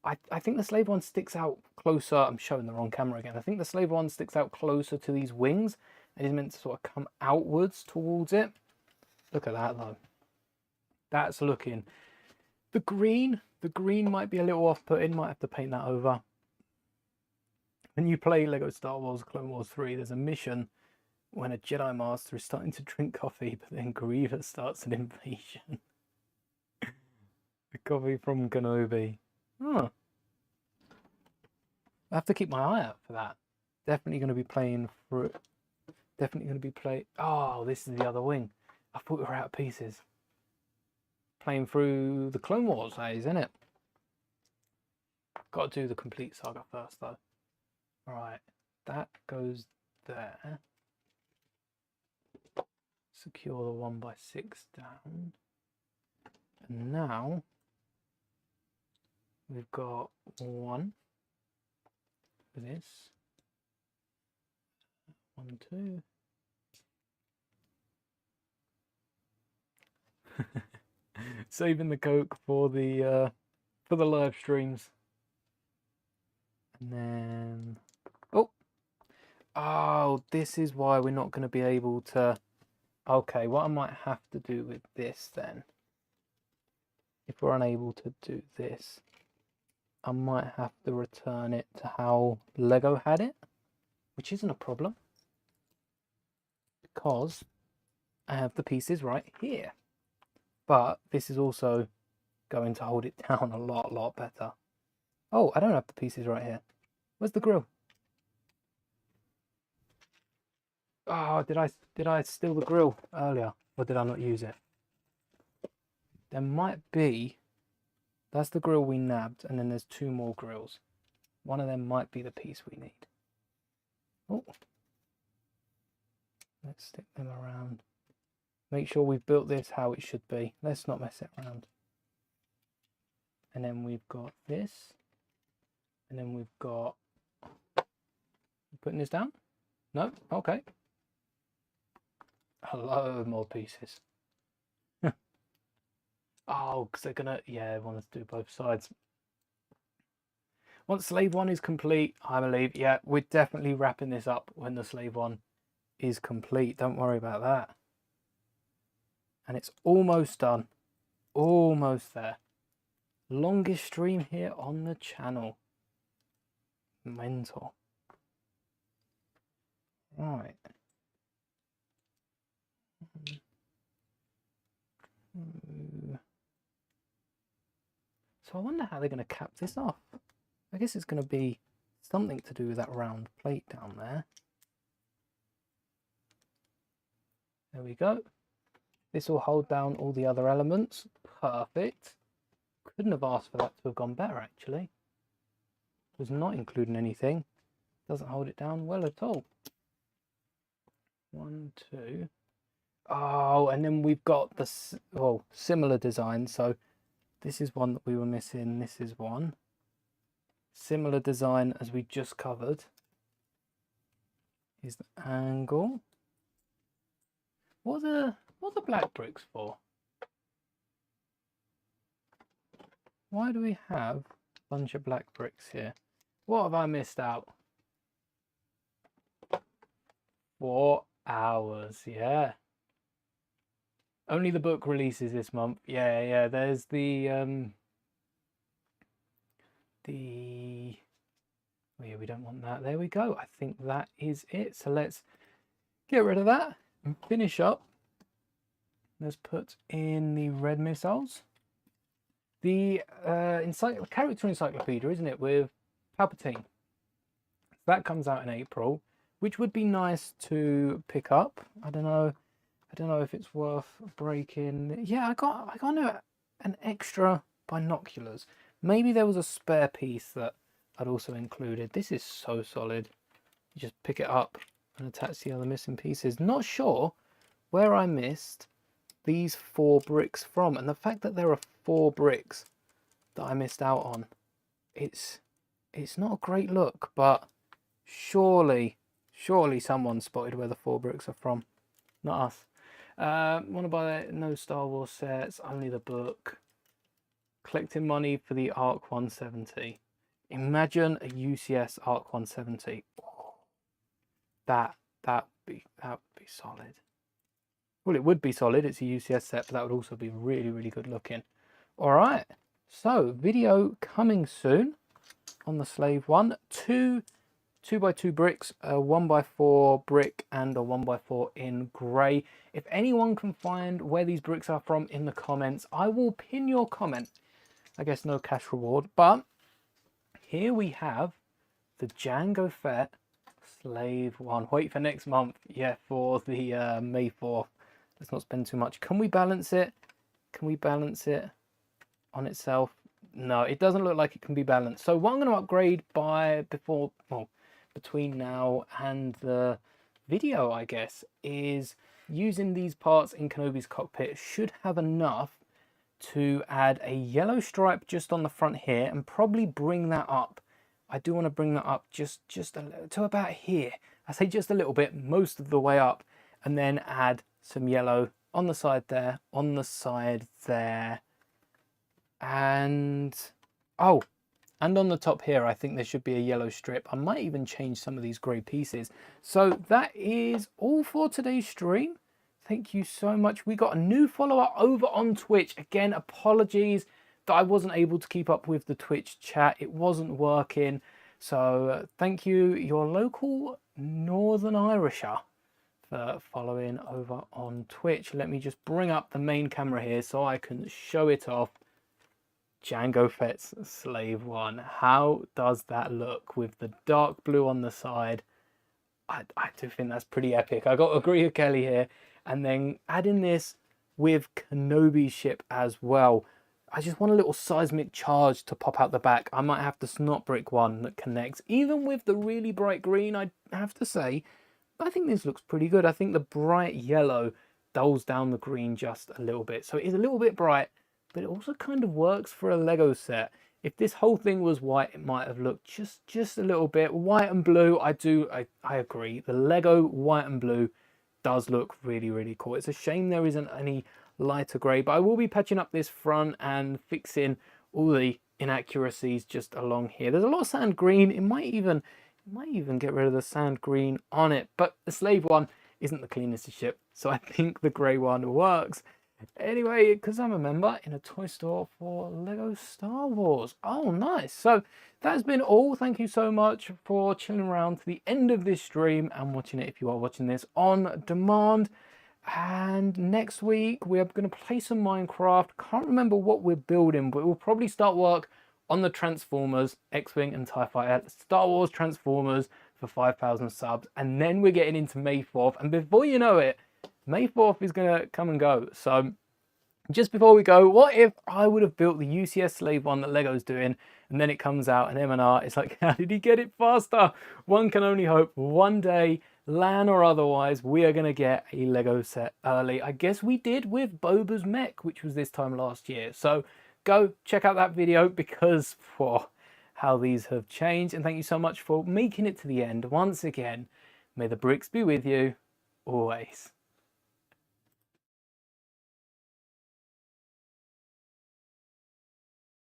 I think the Slave 1 sticks out closer. I'm showing the wrong camera again. I think the Slave 1 sticks out closer to these wings and is meant to sort of come outwards towards it. Look at that though. That's looking. The green might be a little off-putting. Might have to paint that over. When you play Lego Star Wars Clone Wars 3, there's a mission when a Jedi Master is starting to drink coffee, but then Grievous starts an invasion. The coffee from Kenobi. Huh. I have to keep my eye out for that. Definitely going to be playing through. Definitely going to be play. Oh, this is the other wing. I thought we were out of pieces. Playing through the Clone Wars days, isn't it? Got to do the complete saga first, though. All right, that goes there. Secure the 1x6 down. And now we've got one for this. 1, 2. Saving the coke for the live streams. And then oh, this is why we're not going to be able to. Okay, what I might have to do with this then, if we're unable to do this, I might have to return it to how Lego had it, which isn't a problem because I have the pieces right here. But this is also going to hold it down a lot better. Oh, I don't have the pieces right here. Where's the grill? Oh, did I steal the grill earlier, or did I not use it? There might be. That's the grill we nabbed, and then there's 2 more grills. One of them might be the piece we need. Oh, let's stick them around. Make sure we've built this how it should be. Let's not mess it around. And then we've got this, and then we've got putting this down. No, okay. A load more pieces. Oh, because they're gonna, yeah, want to do both sides. Once slave one is complete, I believe, yeah, we're definitely wrapping this up when the slave one is complete. Don't worry about that. And it's almost done. Almost there. Longest stream here on the channel. Mental. Right. So I wonder how they're going to cap this off. I guess it's going to be something to do with that round plate down there. There we go. This will hold down all the other elements. Perfect. Couldn't have asked for that to have gone better, actually. Was not including anything. Doesn't hold it down well at all. 1, 2. Oh, and then we've got the similar design. So this is one that we were missing. This is one. Similar design as we just covered. Is the angle. What are the black bricks for? Why do we have a bunch of black bricks here? What have I missed out? 4 hours, yeah. Only the book releases this month. Yeah. There's the oh yeah, we don't want that. There we go. I think that is it. So let's get rid of that and finish up. Let's put in the red missiles. The character encyclopedia, isn't it, with Palpatine? That comes out in April, which would be nice to pick up. I don't know if it's worth breaking. Yeah, I got an extra binoculars. Maybe there was a spare piece that I'd also included. This is so solid. You just pick it up and attach the other missing pieces. Not sure where I missed these 4 bricks from, and the fact that there are 4 bricks that I missed out on, it's not a great look, but surely someone spotted where the 4 bricks are from, not us. Want to buy no Star Wars sets, only the book. Collecting money for the Arc 170. Imagine a UCS Arc 170. Oh, that would be solid. Well, it would be solid. It's a UCS set, but that would also be really, really good looking. All right. So, video coming soon on the slave one. 2 2x2 bricks, a 1x4 brick, and a 1x4 in grey. If anyone can find where these bricks are from in the comments, I will pin your comment. I guess no cash reward, but here we have the Jango Fett slave one. Wait for next month. Yeah, for the May 4th. Let's not spend too much. Can we balance it? Can we balance it on itself? No, it doesn't look like it can be balanced. So what I'm going to upgrade between now and the video, I guess, is using these parts in Kenobi's cockpit. Should have enough to add a yellow stripe just on the front here and probably bring that up. I do want to bring that up just to about here. I say just a little bit, most of the way up, and then add some yellow on the side there, on the side there, and and on the top here, I think there should be a yellow strip. I might even change some of these grey pieces. So that is all for today's stream. Thank you so much. We got a new follower over on Twitch. Again, apologies that I wasn't able to keep up with the Twitch chat. It wasn't working. So thank you, your local Northern Irisher, for following over on Twitch. Let me just bring up the main camera here so I can show it off. Jango Fett's Slave 1. How does that look with the dark blue on the side? I do think that's pretty epic. I got to agree with Kelly here. And then adding this with Kenobi's ship as well. I just want a little seismic charge to pop out the back. I might have the snot brick one that connects. Even with the really bright green, I have to say, I think this looks pretty good. I think the bright yellow dulls down the green just a little bit. So it is a little bit bright, but it also kind of works for a Lego set. If this whole thing was white, it might have looked just a little bit white and blue. I agree. The Lego white and blue does look really, really cool. It's a shame there isn't any lighter grey, but I will be patching up this front and fixing all the inaccuracies just along here. There's a lot of sand green. It might even get rid of the sand green on it, but the slave one isn't the cleanest of ship, so I think the grey one works. Anyway, because I'm a member in a toy store for Lego Star Wars. Oh, nice. So that's been all. Thank you so much for chilling around to the end of this stream and watching it if you are watching this on demand. And next week we are going to play some Minecraft. Can't remember what we're building, but we'll probably start work on the Transformers, X-Wing and TIE Fighter, Star Wars Transformers for 5,000 subs. And then we're getting into May 4th. And before you know it, May 4th is going to come and go. So just before we go, what if I would have built the UCS Slave one that Lego's doing, and then it comes out and M&R, it's like, how did he get it faster? One can only hope one day, LAN or otherwise, we are going to get a Lego set early. I guess we did with Boba's mech, which was this time last year. So go check out that video because for how these have changed. And thank you so much for making it to the end. Once again, may the bricks be with you always.